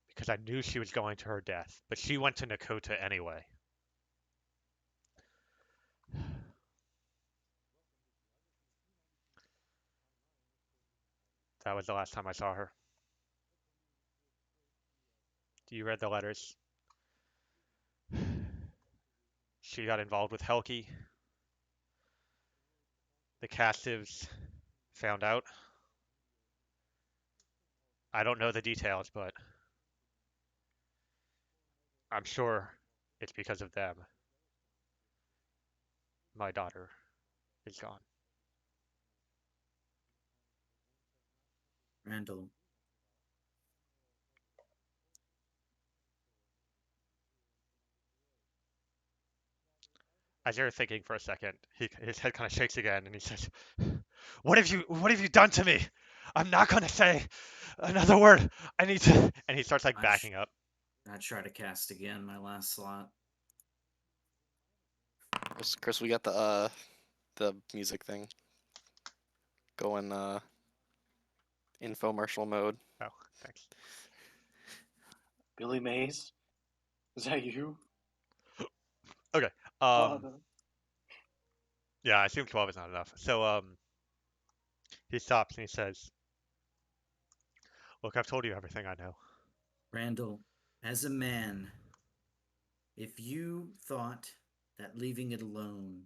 because I knew she was going to her death, but she went to Nakota anyway. That was the last time I saw her. You read the letters. She got involved with Helki. The Castives found out. I don't know the details, but I'm sure it's because of them. My daughter is gone. Randall, As you're thinking for a second, his head kind of shakes again, and he says, what have you done to me? I'm not going to say another word. I need to." And he starts like backing up. I try to cast again my last slot. Chris, we got the music thing going infomercial mode. Oh, thanks. Billy Mays Is that you? Okay. Oh, no. Yeah, I assume 12 is not enough. So he stops and he says, "Look, I've told you everything I know." Randall, as a man, if you thought that leaving it alone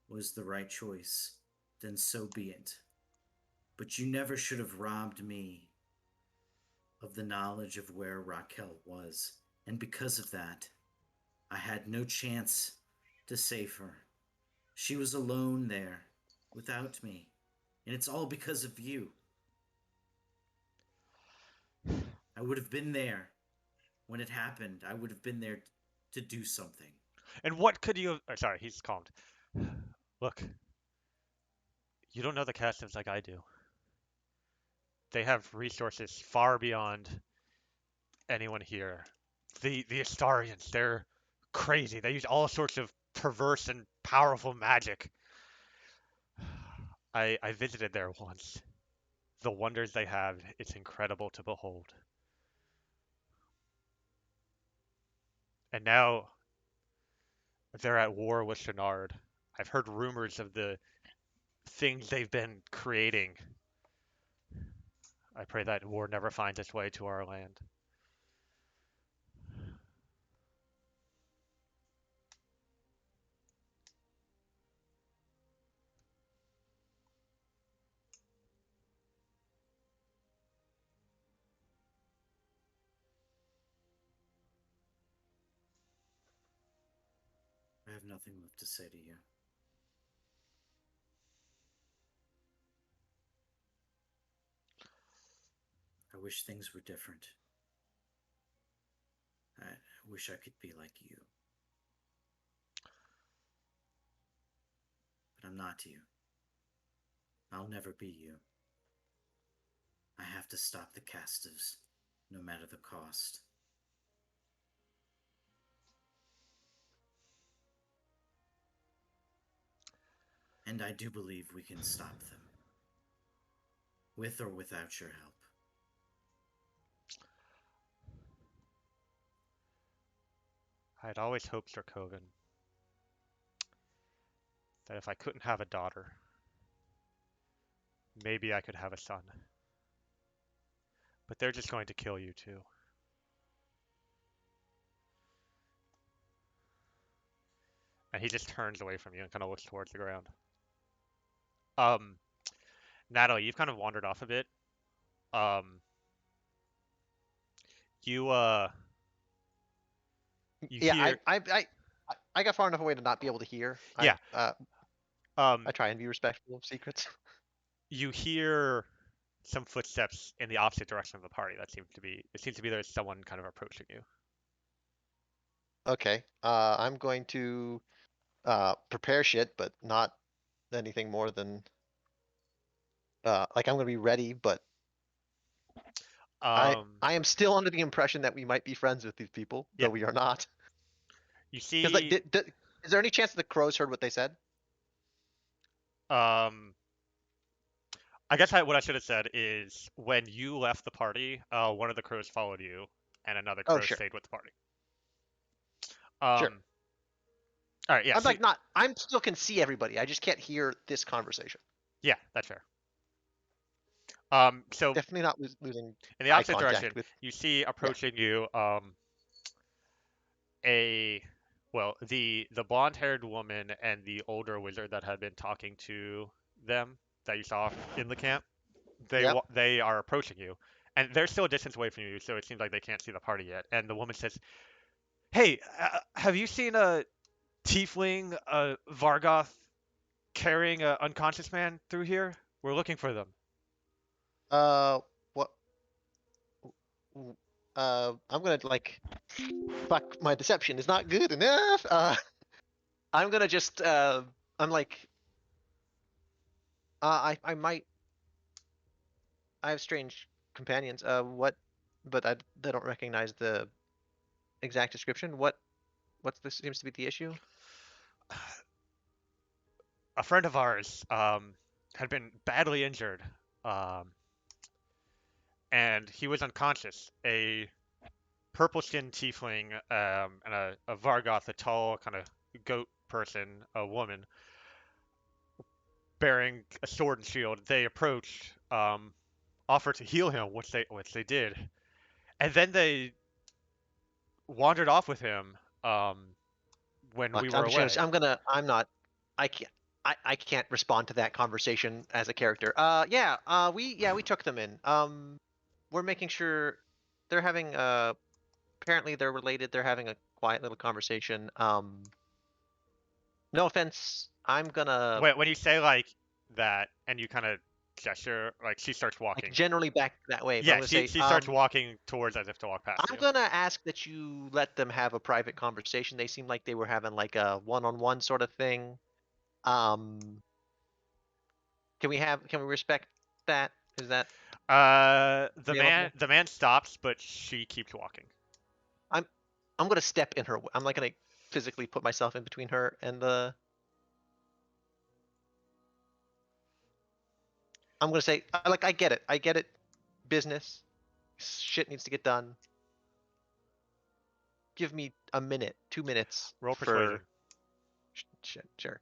was the right choice, then so be it. But you never should have robbed me of the knowledge of where Raquel was. And because of that, I had no chance to save her. She was alone there without me. And it's all because of you. I would have been there when it happened. I would have been there to do something. And what could you have... sorry, he's calmed. Look, you don't know the Castans like I do. They have resources far beyond anyone here. The Astarians, they're crazy. They use all sorts of perverse and powerful magic. I visited there once. The wonders they have, it's incredible to behold. And now they're at war with Shenard. I've heard rumors of the things they've been creating. I pray that war never finds its way to our land. I have nothing left to say to you. I wish things were different. I wish I could be like you. But I'm not you. I'll never be you. I have to stop the Castas, no matter the cost. And I do believe we can stop them. With or without your help. I'd always hoped, Sir Coven, that if I couldn't have a daughter, maybe I could have a son. But they're just going to kill you too. And he just turns away from you and kind of looks towards the ground. Um, Natalie, you've kind of wandered off a bit. Um, you you Yeah, hear I got far enough away to not be able to hear. Yeah. I try and be respectful of secrets. You hear some footsteps in the opposite direction of the party. It seems to be there's someone kind of approaching you. Okay. I'm going to prepare shit, but not anything more than like I'm gonna be ready, but I Um, I am still under the impression that we might be friends with these people, Yeah. though we are not. you Because like, see, is there any chance that the crows heard what they said? um, I guess what I should have said is when you left the party, one of the crows followed you, and another Oh, crow sure. stayed with the party. Sure. All right, yeah. I'm So, like not. I'm still can see everybody. I just can't hear this conversation. yeah, that's fair. So Definitely not losing in the eye opposite contact direction, with. you see approaching you, the blonde-haired woman and the older wizard that had been talking to them that you saw in the camp. Yep. They are approaching you, and they're still a distance away from you, so it seems like they can't see the party yet. And the woman says, "Hey, have you seen a tiefling, Vargoth, carrying an unconscious man through here? We're looking for them." What? I'm gonna like. Fuck, my deception is not good enough. I'm gonna just. I'm like. I might. I have strange companions. What? But they don't recognize the exact description. What's this seems to be the issue? A friend of ours had been badly injured, um, and he was unconscious. A purple-skinned tiefling and a Vargoth, a tall kind of goat person, a woman, bearing a sword and shield. They approached, offered to heal him, which they did, and then they wandered off with him when we Look, were I'm just away. gonna, I'm gonna, I'm not, I can't, I can't respond to that conversation as a character. We took them in. We're making sure they're having, apparently they're related. They're having a quiet little conversation. No offense. I'm gonna, When you say like that and you kind of gesture, like she starts like, walking. generally back that way, but I'm Yeah, gonna say, she starts walking towards as if to walk past I'm you. gonna ask that you let them have a private conversation. They seem like they were having like a one-on-one sort of thing. Um, can we respect that? Is that available? The man stops, but she keeps walking. I'm gonna step in her. I'm not gonna physically put myself in between her and the. I'm gonna say, like, I get it. I get it. Business. Shit needs to get done. Give me a minute, 2 minutes Roll for. persuasion. Shit, sure.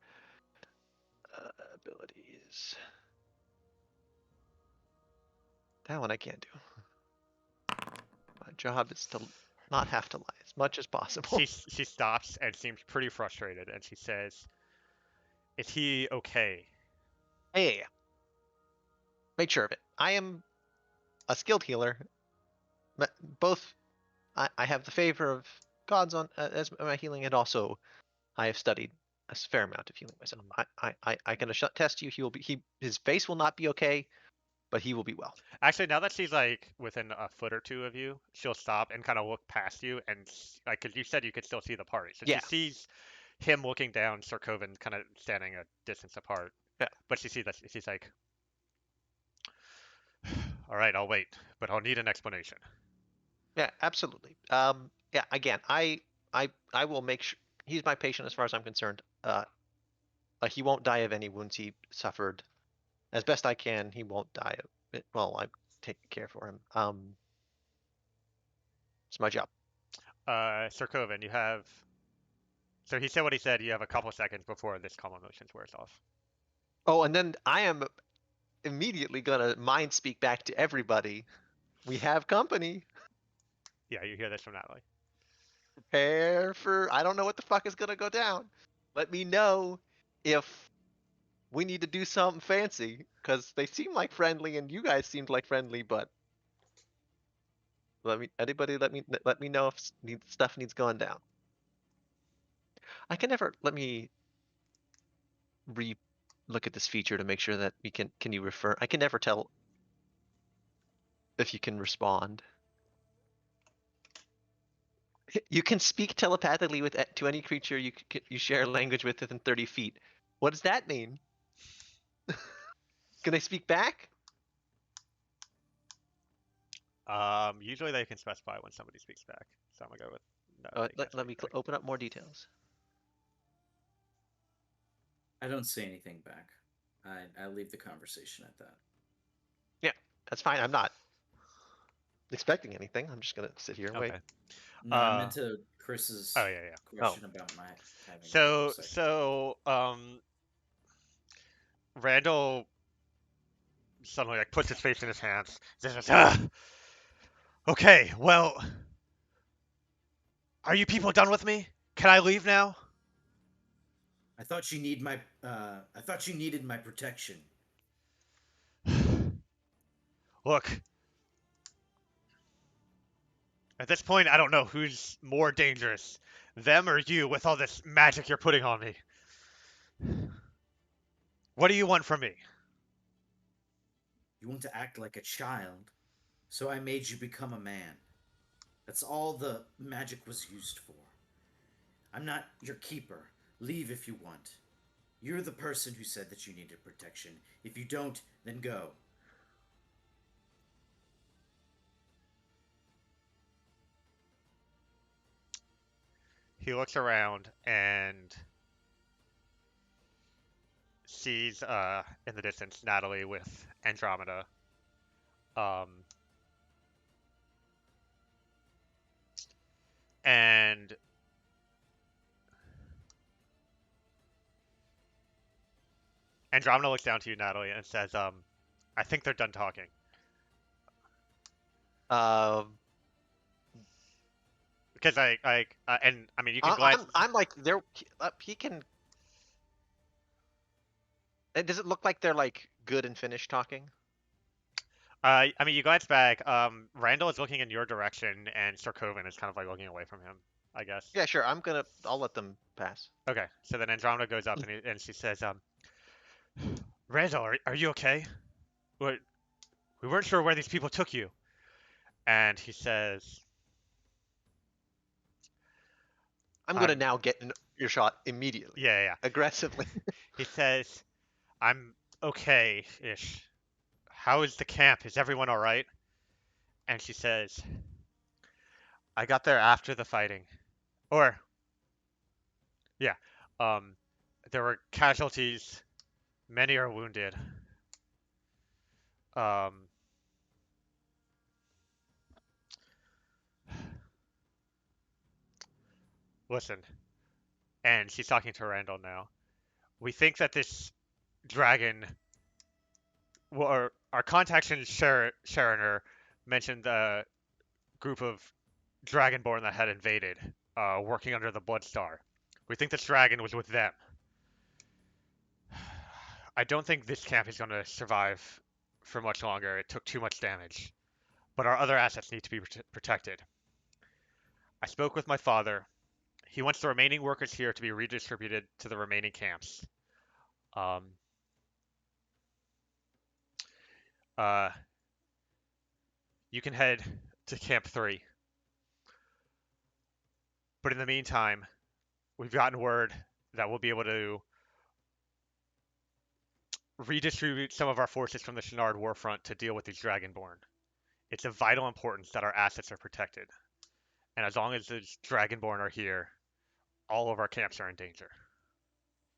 Abilities. That one I can't do. My job is to not have to lie as much as possible. She stops and seems pretty frustrated, and she says, "Is he okay?" Hey, made sure of it. I am a skilled healer. Both, I have the favor of gods on as my healing, and also I have studied a fair amount of healing myself. I can attest to you, his face will not be okay, but he will be well. Actually, now that she's like within a foot or two of you, she'll stop and kind of look past you, and like, cause you said you could still see the party, so Yeah. she sees him looking down, Sir Coven kind of standing a distance apart. Yeah. But she sees that she's like, "All right, I'll wait, but I'll need an explanation." Yeah, absolutely. Yeah, again, I will make sure he's my patient as far as I'm concerned. He won't die of any wounds he suffered. As best I can, he won't die of it. Well, I'm taking care for him. It's my job. Sir Coven, you have. So he said what he said. You have a couple seconds before this calm emotions wears off. Oh, and then I am immediately gonna mind speak back to everybody. We have company. Yeah, you hear this from Natalie. Prepare for. I don't know what the fuck is gonna go down. Let me know if we need to do something fancy, because they seem like friendly, and you guys seemed like friendly, but let me know if stuff needs going down. I can never let me re look at this feature to make sure that we can you refer. I can never tell if you can respond. You can speak telepathically with to any creature you share a language with within 30 feet. What does that mean? Can they speak back? Usually they can specify when somebody speaks back, so I'm gonna go with no. They can't Let me speak back. open up more details. I don't say anything back. I leave the conversation at that. Yeah, that's fine. I'm not expecting anything. I'm just gonna sit here and wait. Okay. No, I meant to Chris's Oh yeah. question about my having a So second. Randall suddenly like puts his face in his hands. Says, "Ah, okay, well, are you people done with me? Can I leave now?" I thought you needed my protection. Look, at this point, I don't know who's more dangerous, them or you, with all this magic you're putting on me. What do you want from me? You want to act like a child, so I made you become a man. That's all the magic was used for. I'm not your keeper. Leave if you want. You're the person who said that you needed protection. If you don't, then go. He looks around and sees in the distance Natalie with Andromeda. Um, And Andromeda looks down to you, Natalie, and says, I think they're done talking. Um, Because and I mean, you can glance. I'm like they're he can. Does it look like they're like good and finished talking? I mean, you glance back. Randall is looking in your direction, and Sarkovan is kind of like looking away from him, I guess. Yeah, sure. I'll let them pass. Okay, so then Andromeda goes up and she says, Randall, are you okay? We weren't sure where these people took you. And he says, I'm gonna now get your shot immediately. Yeah. Aggressively. He says, I'm okay-ish. How is the camp? Is everyone all right? And she says, I got there after the fighting. Or, yeah, there were casualties. Many are wounded. Listen, and she's talking to Randall now. We think that this dragon, well, our contact in Sharoner mentioned the group of Dragonborn that had invaded, working under the Bloodstar. We think this dragon was with them. I don't think this camp is going to survive for much longer. It took too much damage. But our other assets need to be protected. I spoke with my father. He wants the remaining workers here to be redistributed to the remaining camps. You can head to Camp 3. But in the meantime, we've gotten word that we'll be able to redistribute some of our forces from the Shenard Warfront to deal with these Dragonborn. It's of vital importance that our assets are protected. And as long as the Dragonborn are here, all of our camps are in danger.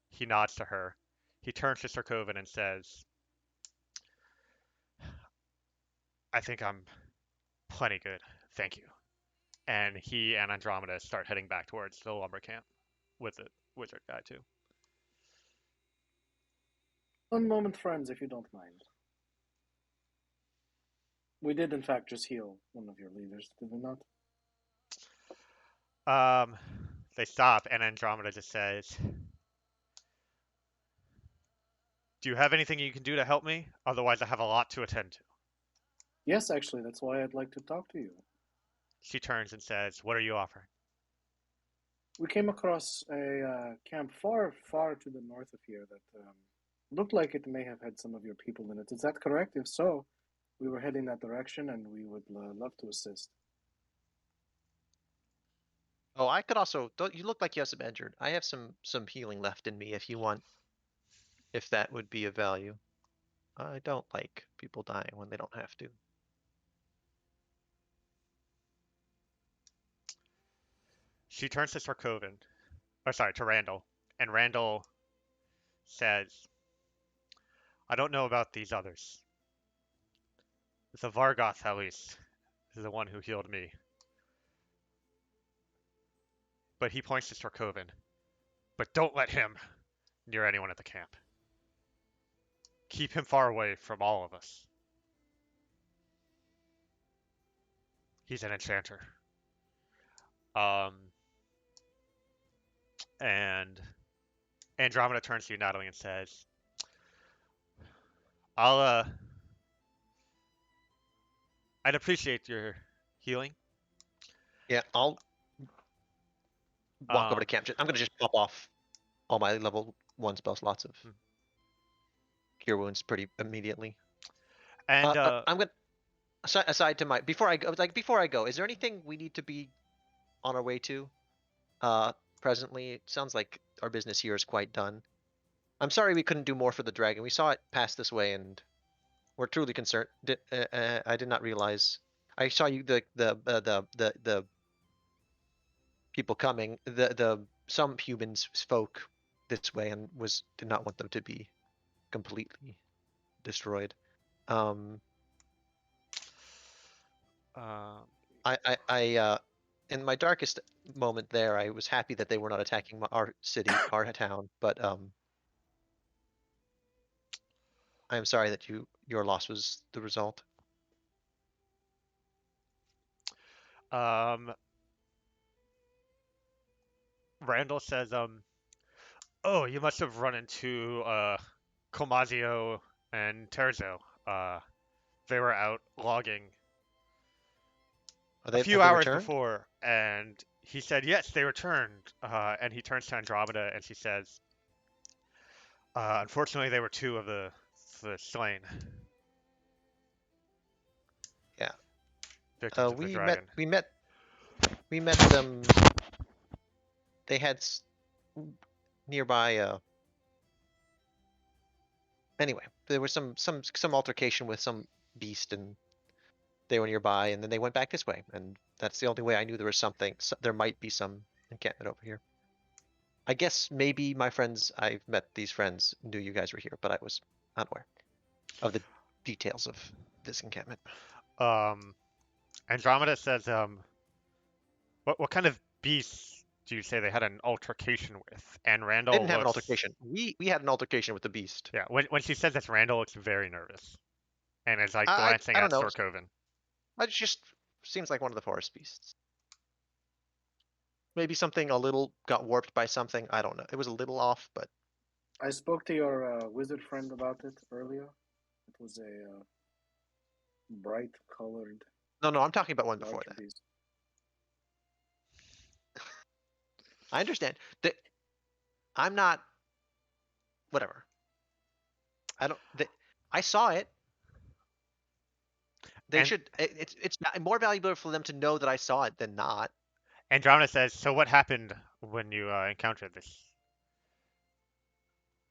He nods to her. He turns to Sarkovan and says, I think I'm plenty good. Thank you. And he and Andromeda start heading back towards the lumber camp with the wizard guy too. One moment, friends, if you don't mind. We did, in fact, just heal one of your leaders, did we not? They stop, and Andromeda just says, do you have anything you can do to help me? Otherwise, I have a lot to attend to. Yes, actually, that's why I'd like to talk to you. She turns and says, what are you offering? We came across a camp far, far to the north of here that looked like it may have had some of your people in it. Is that correct? If so, we were heading that direction, and we would love to assist. Oh, I could also. You look like you have some injured. I have some healing left in me if you want. If that would be of value. I don't like people dying when they don't have to. She turns to Sarkovan, to Randall, and Randall says, I don't know about these others. The Vargoth, at least, is the one who healed me. But he points to Sarkovan. But don't let him near anyone at the camp. Keep him far away from all of us. He's an enchanter. And Andromeda turns to you, Natalie, and says, I'd appreciate your healing. Yeah, I'll walk over to camp. I'm gonna just pop off all my level 1 spell slots of cure wounds pretty immediately. And I'm gonna aside to my before I go. Is there anything we need to be on our way to? Presently, it sounds like our business here is quite done. I'm sorry we couldn't do more for the dragon. We saw it pass this way, and we're truly concerned. I did not realize. I saw you the people coming. Some humans spoke this way and did not want them to be completely destroyed. I in my darkest moment there, I was happy that they were not attacking our city, our town. But I am sorry that your loss was the result. Um, Randall says, oh, you must have run into Comazio and Terzo. They were out logging Are a they few have they hours returned? before, and he said, yes, they returned. And he turns to Andromeda and she says, unfortunately, they were two of the slain Yeah. victims of the We met dragon. we met them. They had nearby. Anyway, there was some altercation with some beast, and they were nearby, and then they went back this way, and that's the only way I knew there was something. There might be some encampment over here. I guess maybe I've met these friends knew you guys were here, but I was unaware of the details of this encampment. Um, Andromeda says, what kind of beasts do you say they had an altercation with? And They Randall didn't have an looks, altercation. We had an altercation with the beast. yeah, when she says this, Randall looks very nervous and is like glancing I don't at know. Sorkoven. It just seems like one of the forest beasts. Maybe something a little got warped by something. I don't know. It was a little off, but I spoke to your wizard friend about it earlier. It was a bright colored no, I'm talking about one before larger that. beast. I understand that I'm not whatever. I don't. I saw it. They And should. It's more valuable for them to know that I saw it than not. Andromeda says, so what happened when you encountered this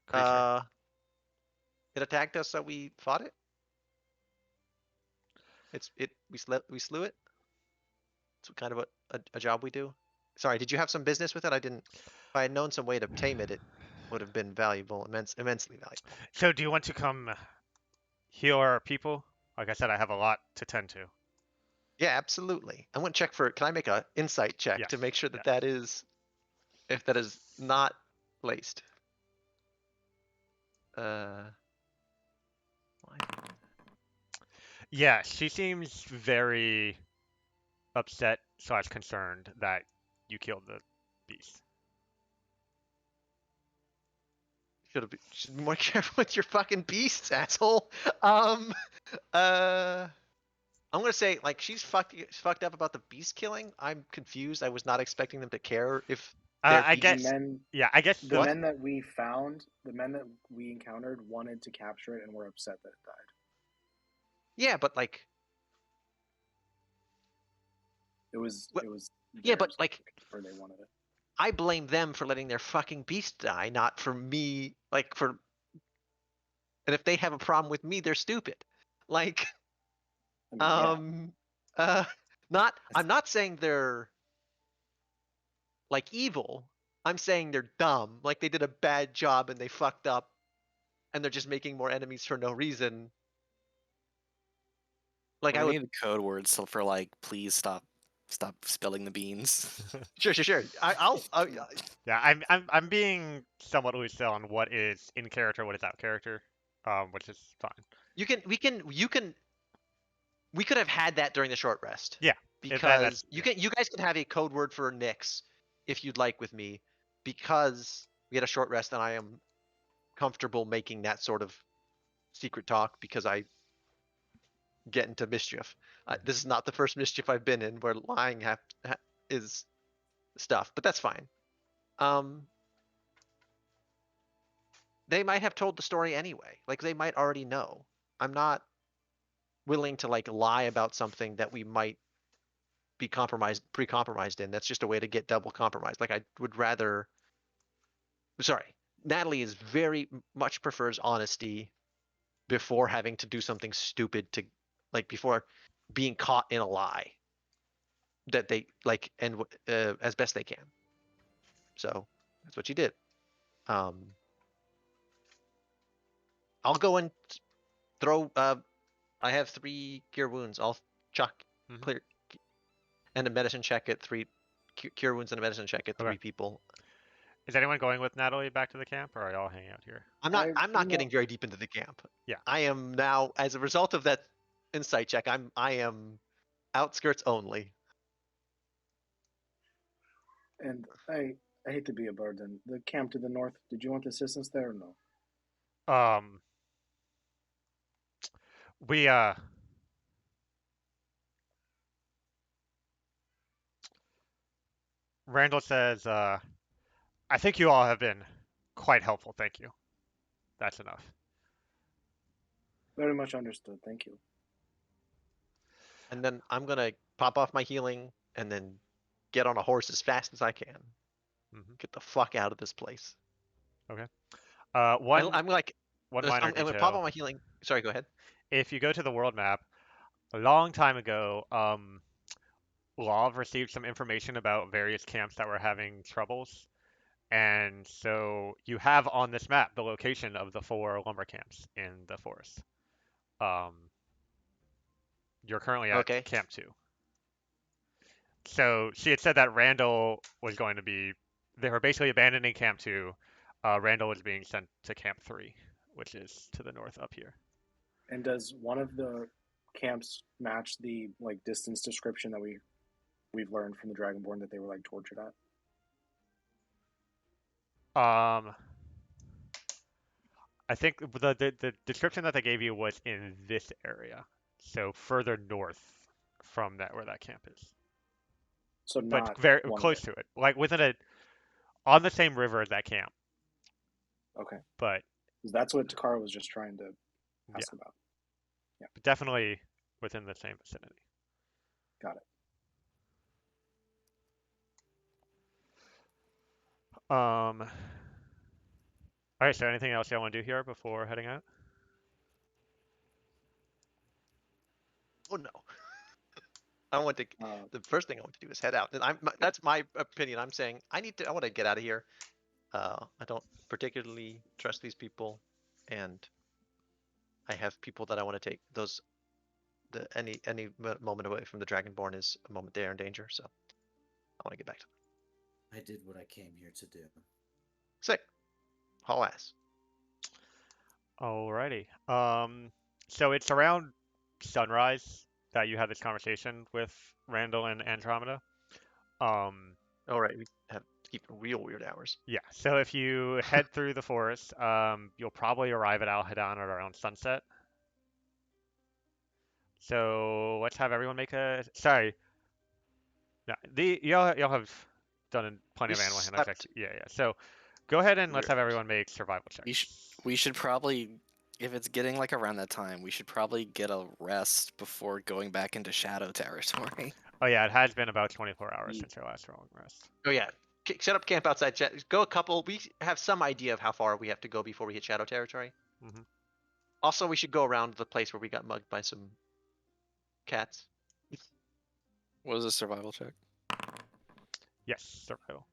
creature? Uh, it attacked us, so we fought it. We slew it. It's kind of a job we do. Sorry, did you have some business with it? I didn't. If I had known some way to tame it, it would have been valuable, immensely valuable. So do you want to come heal our people? Like I said, I have a lot to tend to. Yeah, absolutely. I want to check for. Can I make a insight check Yes. to make sure that Yes. that is, if that is not laced? Why? Yeah, she seems very upset slash concerned that you killed the beast. Should be more careful with your fucking beasts, asshole. Um, I'm gonna say like she's fucked up about the beast killing. I'm confused. I was not expecting them to care if their I The guess. beasts. men, Yeah, I guess. the What? men that we found, the men that we encountered wanted to capture it and were upset that it died. Yeah, but like, It was Wh- it was yeah, but theirs, like, or they wanted it. I blame them for letting their fucking beast die, not for me. Like for, and if they have a problem with me, they're stupid. Like, I mean, yeah, uh, not. I'm not saying they're like evil. I'm saying they're dumb. Like they did a bad job and they fucked up, and they're just making more enemies for no reason. Like We're I gonna would. need a code word so for like, please stop spilling the beans. Sure. Yeah, I'm being somewhat loose on what is in character, what is out character, which is fine. We could have had that during the short rest. Yeah, Because yeah. you guys can have a code word for Nyx if you'd like with me, because we had a short rest and I am comfortable making that sort of secret talk because I get into mischief. This is not the first mischief I've been in where lying is stuff, but that's fine. They might have told the story anyway. Like they might already know. I'm not willing to like lie about something that we might be pre-compromised in. That's just a way to get double compromised. Like I would rather. Sorry, Natalie is very much prefers honesty before having to do something stupid to, like before being caught in a lie that they like and as best they can. So that's what you did. I'll go and throw. I have 3 cure wounds. I'll chuck Mhm. clear, and a medicine check at 3. Cure wounds and a medicine check at 3 Okay. people. Is anyone going with Natalie back to the camp, or are y'all hanging out here? I'm not. I'm not no. getting very deep into the camp. Yeah. I am now, as a result of that insight check. I am outskirts only. And I hate to be a burden. The camp to the north, did you want assistance there or no? We Randall says, I think you all have been quite helpful. Thank you. That's enough. Very much understood. Thank you. And then I'm gonna pop off my healing and then get on a horse as fast as I can. Mhm. Get the fuck out of this place. One I'm like, one I'm minor gonna pop detail. on my healing. Sorry, go ahead. If you go to the world map, a long time ago, Lav received some information about various camps that were having troubles. And so you have on this map the location of the 4 lumber camps in the forest. You're currently at Okay. Camp 2. So she had said that Randall was going to be. They were basically abandoning Camp 2. Randall was being sent to Camp 3, which is to the north up here. And does one of the camps match the like distance description that we've learned from the Dragonborn that they were like tortured at? I think the description that they gave you was in this area, so further north from that where that camp is, So but not very one close of to it, like on the same river as that camp. it. Okay. But 'Cause that's what Takara was just trying to ask yeah, about. Yeah. definitely within the same vicinity. Got it. All right. So anything else y'all want to do here before heading out? Oh no. I want to. The first thing I want to do is head out. And that's my opinion. I'm saying I want to get out of here. I don't particularly trust these people, and I have people that I want to take. Any moment away from the Dragonborn is a moment they are in danger. So I want to get back to them. I did what I came here to do. Sick. Haul ass. Alrighty. So it's around sunrise that you have this conversation with Randall and Andromeda. All right, we have to keep real weird hours. Yeah. So if you head through the forest, you'll probably arrive at Alhadon at around sunset. So let's have everyone make a. Sorry. No, y'all have done plenty of animal handling checks. Yeah, yeah. So go ahead and let's have everyone make survival checks. We should probably, if it's getting like around that time, we should probably get a rest before going back into shadow territory. Oh yeah, it has been about 24 hours since your last long rest. Oh yeah, set up camp outside. Go a couple. We have some idea of how far we have to go before we hit shadow territory. Mhm. Also, we should go around the place where we got mugged by some cats. What is a survival check? Yes, survival.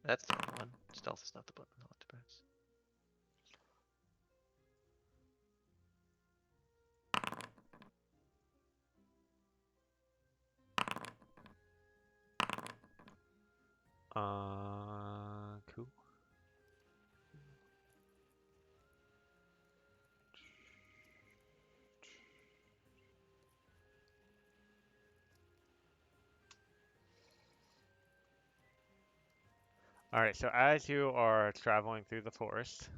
That's the wrong one. Stealth is not the button. Not the best. Cool. All right, so as you are traveling through the forest,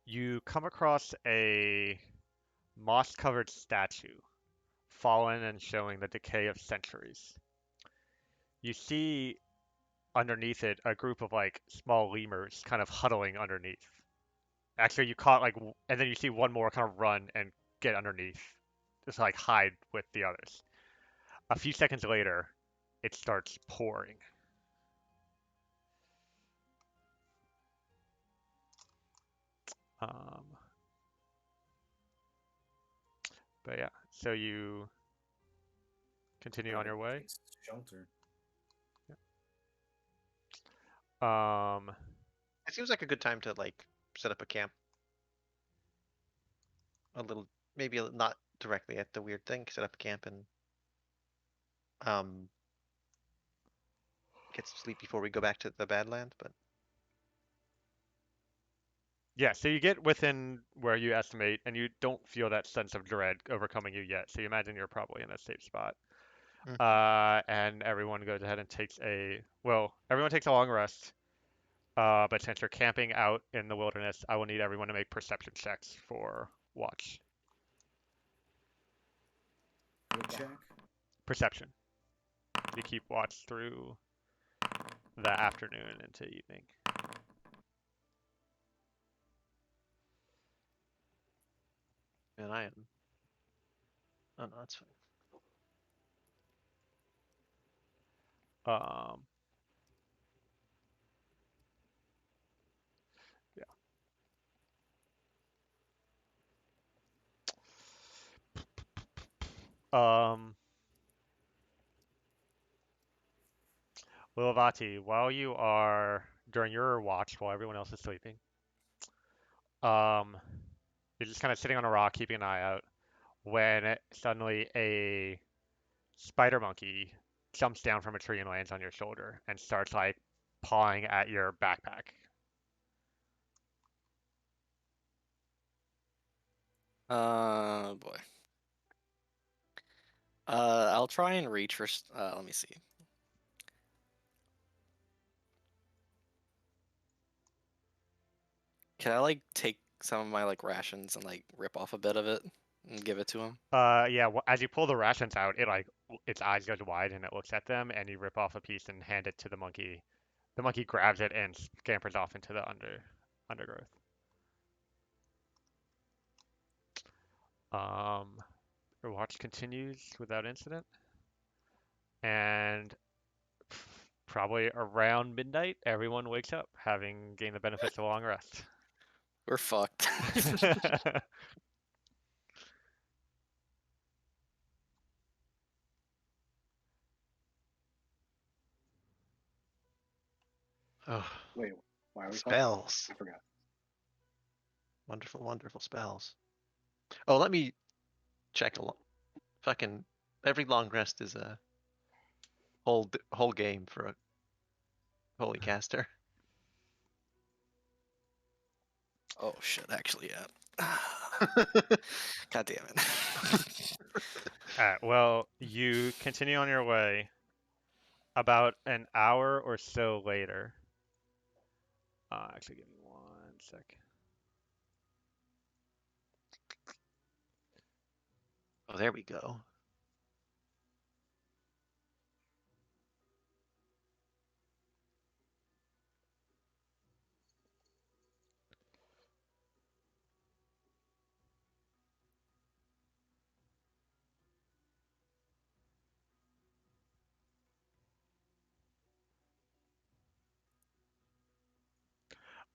you come across a moss-covered statue, fallen and showing the decay of centuries. You see underneath it a group of like small lemurs kind of huddling underneath. Actually, you caught like, and then you see one more kind of run and get underneath, just like hide with the others. A few seconds later, it starts pouring. Um, but yeah, so you continue on your way. Takes shelter. It seems like a good time to like set up a camp. A little, maybe not directly at the weird thing. Set up a camp and get some sleep before we go back to the Badland. But Yeah, so you get within where you estimate, and you don't feel that sense of dread overcoming you yet. So you imagine you're probably in a safe spot. And everyone goes ahead and takes everyone takes a long rest. But since you're camping out in the wilderness, I will need everyone to make perception checks for watch. What check? Perception. You keep watch through the afternoon into evening. and I am. Oh no, that's fine. Yeah. Lilavati, while you are during your watch, while everyone else is sleeping, you're just kind of sitting on a rock, keeping an eye out, when suddenly a spider monkey jumps down from a tree and lands on your shoulder and starts like pawing at your backpack. Boy. I'll try and reach for. Let me see. Can I like take some of my like rations and like rip off a bit of it and give it to him? Yeah, as you pull the rations out, its eyes goes wide and it looks at them, and you rip off a piece and hand it to the monkey. The monkey grabs it and scampers off into the undergrowth. Your watch continues without incident, and probably around midnight, everyone wakes up, having gained the benefits of a long rest. We're fucked. Oh, Wait, why are we fucked? spells. I forgot. Wonderful, wonderful spells. Oh, let me check a lot. Fucking every long rest is a whole game for a holy caster. Oh shit! Actually, yeah. God damn it. Alright, well, you continue on your way. About an hour or so later. Actually, give me 1 sec. Oh, there we go.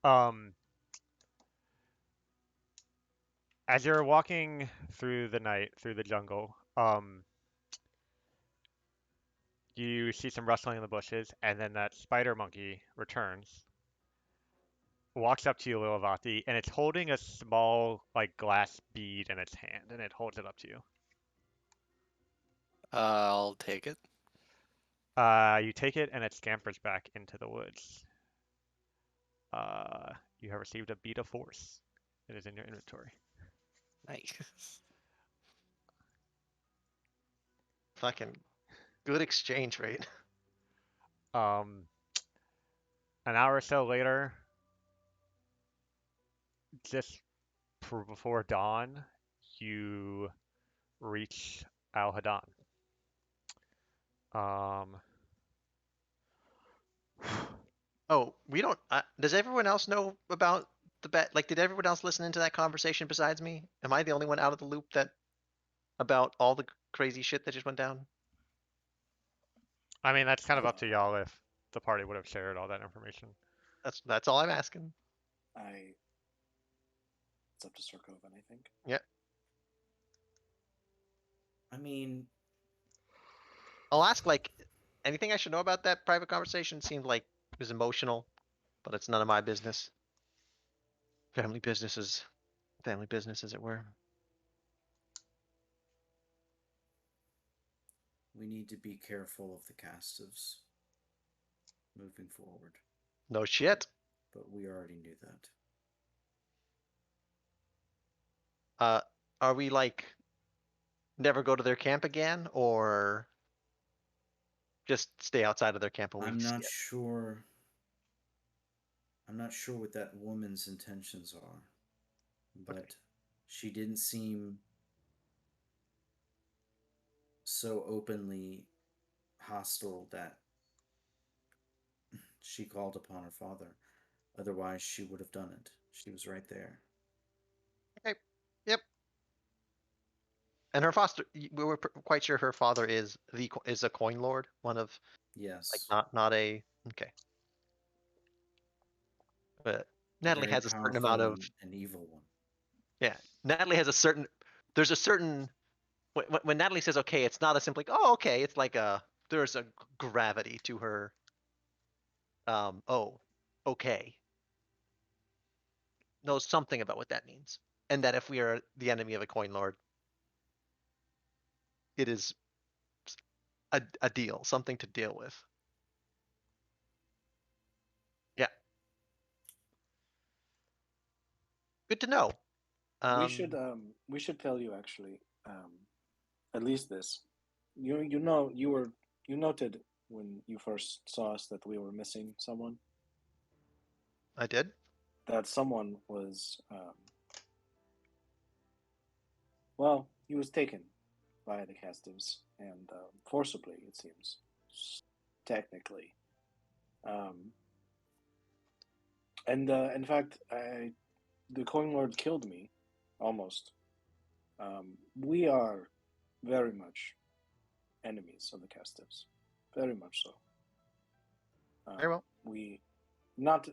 Um, as you're walking through the night, through the jungle, you see some rustling in the bushes, and then that spider monkey returns, walks up to you, Lilavati, and it's holding a small, like, glass bead in its hand, and it holds it up to you. I'll take it. You take it, and it scampers back into the woods. You have received a bead of force. It is in your inventory. Nice. Fucking good exchange rate. An hour or so later, just before dawn, you reach Al Hadan. Oh, we don't. Does everyone else know about the bet? Like, did everyone else listen into that conversation besides me? Am I the only one out of the loop that about all the crazy shit that just went down? I mean, that's kind of up to y'all if the party would have shared all that information. That's all I'm asking. It's up to Sarkovan, I think. Yep. I mean, I'll ask like anything I should know about that private conversation. Seemed like it was emotional, but it's none of my business. Family business, as it were. We need to be careful of the castives moving forward, No shit. but we already knew that. Are we like never go to their camp again, or just stay outside of their camp and we I'm see not it? sure. I'm not sure what that woman's intentions are, but she didn't seem so openly hostile that she called upon her father. Otherwise, she would have done it. She was right there. Okay. Yep. And her foster, we were quite sure her father is a coin lord, one of like Yes. not a okay. But A Natalie very has a certain amount powerful of and evil one. yeah. Natalie has a certain. There's a certain when Natalie says okay, it's not a simple like oh okay. It's like there's a gravity to her. Oh, okay. Knows something about what that means, and that if we are the enemy of a coin lord, it is a deal, something to deal with. Yeah. Good to know. We should tell you actually, at least this. You noted when you first saw us that we were missing someone. I did. That someone was well, he was taken by the castives and forcibly, it seems, technically. Um, and in fact, the coin lord killed me, almost. We are very much enemies of the castives, very much so. Very well. We not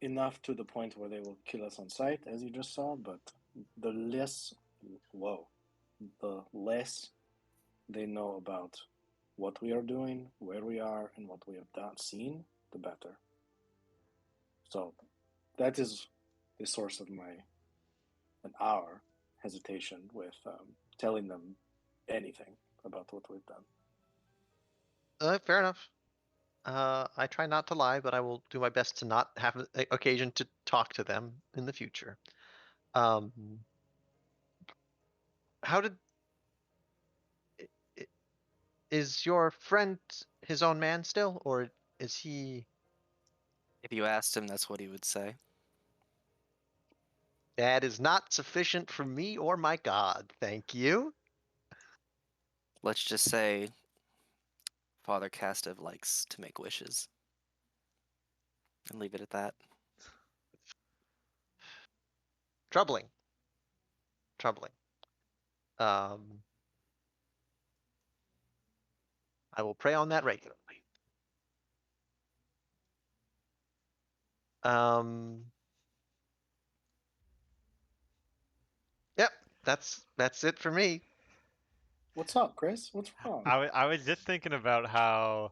enough to the point where they will kill us on sight, as you just saw, but the less, whoa, the less they know about what we are doing, where we are, and what we have not seen, the better. So that is the source of our hesitation with telling them anything about what we've done. Fair enough. I try not to lie, but I will do my best to not have an occasion to talk to them in the future. Um, how did is your friend his own man still, or is he? If you asked him, that's what he would say. That is not sufficient for me or my god. Thank you. Let's just say Father Castev likes to make wishes. And leave it at that. Troubling. Troubling. Um, I will pray on that regularly. Um, yep, that's it for me. What's up, Chris? What's wrong? I was just thinking about how,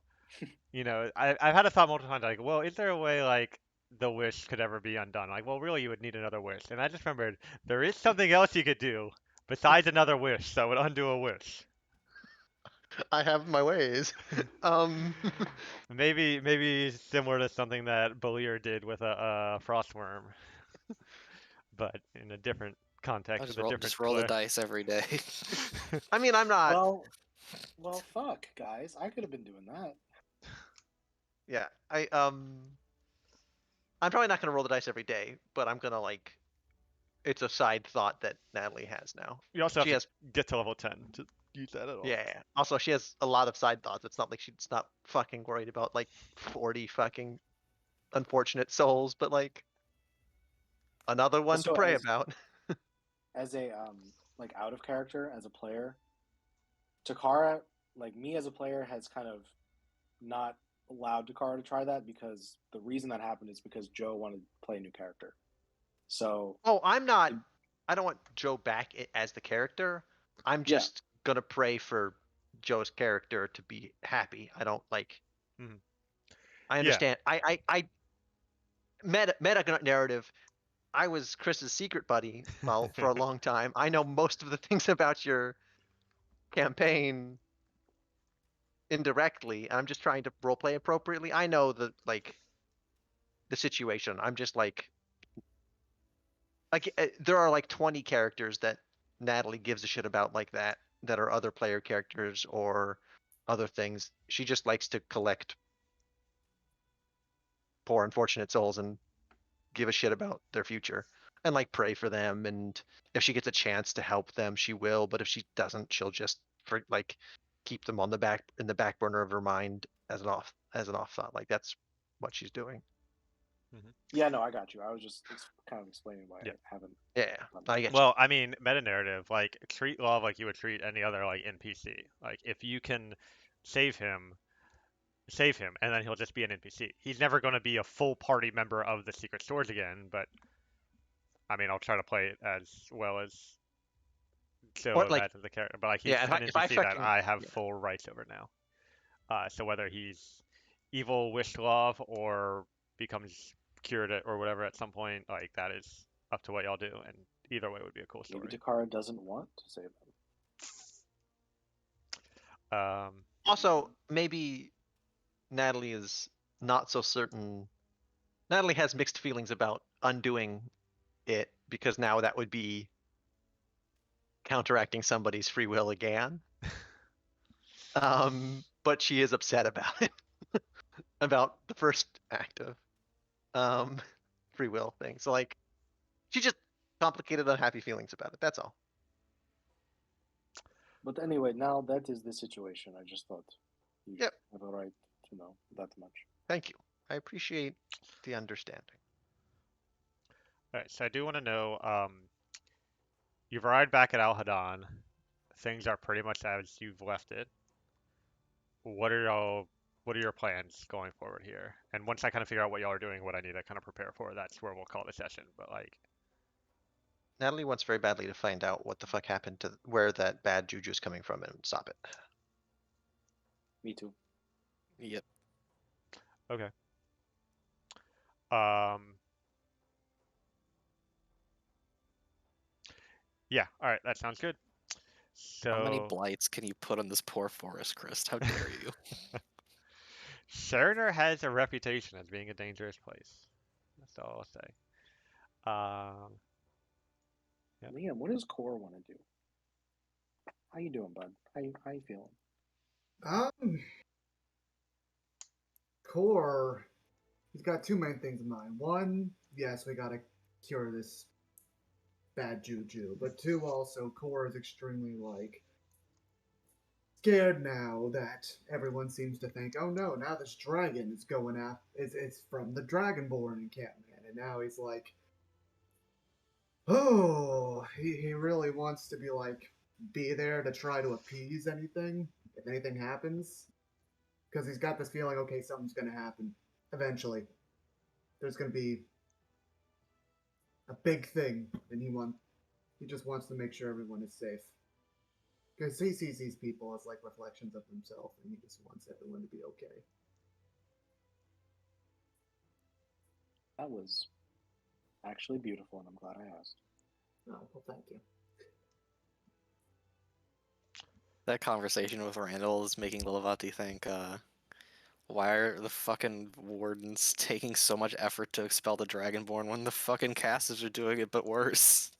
I've had a thought multiple times, like, well, is there a way, like, the wish could ever be undone? Like, well, really, you would need another wish. And I just remembered, there is something else you could do besides another wish that would undo a wish. I have my ways. um, Maybe similar to something that Belir did with a frostworm, but in a different I'll context with a different just roll the player. dice every day. I mean, I'm not. Well, fuck, guys. I could have been doing that. Yeah, I'm probably not gonna roll the dice every day, but I'm gonna like. It's a side thought that Natalie has now. You also have She to has, get to level 10 to use that at all. yeah. Also, she has a lot of side thoughts. It's not like she's not fucking worried about like 40 fucking unfortunate souls, but like another one to Also, pray about. as a like out of character as a player, Takara, like me as a player, has kind of not allowed Takara to try that because the reason that happened is because Joe wanted to play a new character. So Oh, I'm not. I don't want Joe back as the character. I'm Yeah. just gonna pray for Joe's character to be happy. I don't like. Mhm. I understand. I meta narrative. I was Chris's secret buddy, well, for a long time. I know most of the things about your campaign indirectly. I'm just trying to roleplay appropriately. I know the situation. I'm just like there are like 20 characters that Natalie gives a shit about like that are other player characters or other things. She just likes to collect poor unfortunate souls and give a shit about their future and like pray for them, and if she gets a chance to help them she will, but if she doesn't she'll just keep them on the back burner of her mind as an off thought. Like that's what she's doing. Yeah, no, I got you. I was just kind of explaining why Yeah. I haven't. Yeah, I get Well, I mean, meta narrative, like treat Love like you would treat any other like NPC. Like if you can save him, and then he'll just be an NPC. He's never going to be a full party member of the Secret Stores again, but I mean, I'll try to play it as well as so Or, like, imagine the character. But like he's yeah, an if I NPC that fucking I have yeah. full rights over now. So whether he's evil wish Love or becomes cured or whatever at some point, like that is up to what y'all do, and either way would be a cool story. Maybe Eochora doesn't want to save them. Also, maybe Natalie is not so certain. Natalie has mixed feelings about undoing it because now that would be counteracting somebody's free will again. But she is upset about it, about the first act of free will thing. So like, she just complicated, unhappy feelings about it. That's all. But anyway, now that is the situation. I just thought you Yep. have a right to know that much. Thank you. I appreciate the understanding. All right, so I do want to know, you've arrived back at Al Hadan. Things are pretty much as you've left it. What are your plans going forward here? And once I kind of figure out what y'all are doing, what I need to kind of prepare for, that's where we'll call it a session. But like, Natalie wants very badly to find out what the fuck happened to where that bad juju is coming from and stop it. Me too. Yep. okay. Yeah, all right, that sounds good. So How many blights can you put on this poor forest, Chris? How dare you? Sharner has a reputation as being a dangerous place. That's all I'll say. Yep. Liam, what does Core want to do? How you doing, bud? How you feeling? Core, he's got two main things in mind. One, yes, we gotta cure this bad juju, but two, also, Core is extremely scared now that everyone seems to think, oh no, now this dragon is going after, it's from the Dragonborn encampment, and now he's like, oh, he really wants to be there to try to appease anything, if anything happens. Because he's got this feeling, okay, something's going to happen eventually. There's going to be a big thing, and he just wants to make sure everyone is safe. Because he sees these people as reflections of himself, and he just wants everyone to be okay. That was actually beautiful, and I'm glad I asked. Oh, well, thank you. That conversation with Randall is making Lilivati think, why are the fucking wardens taking so much effort to expel the Dragonborn when the fucking casters are doing it but worse?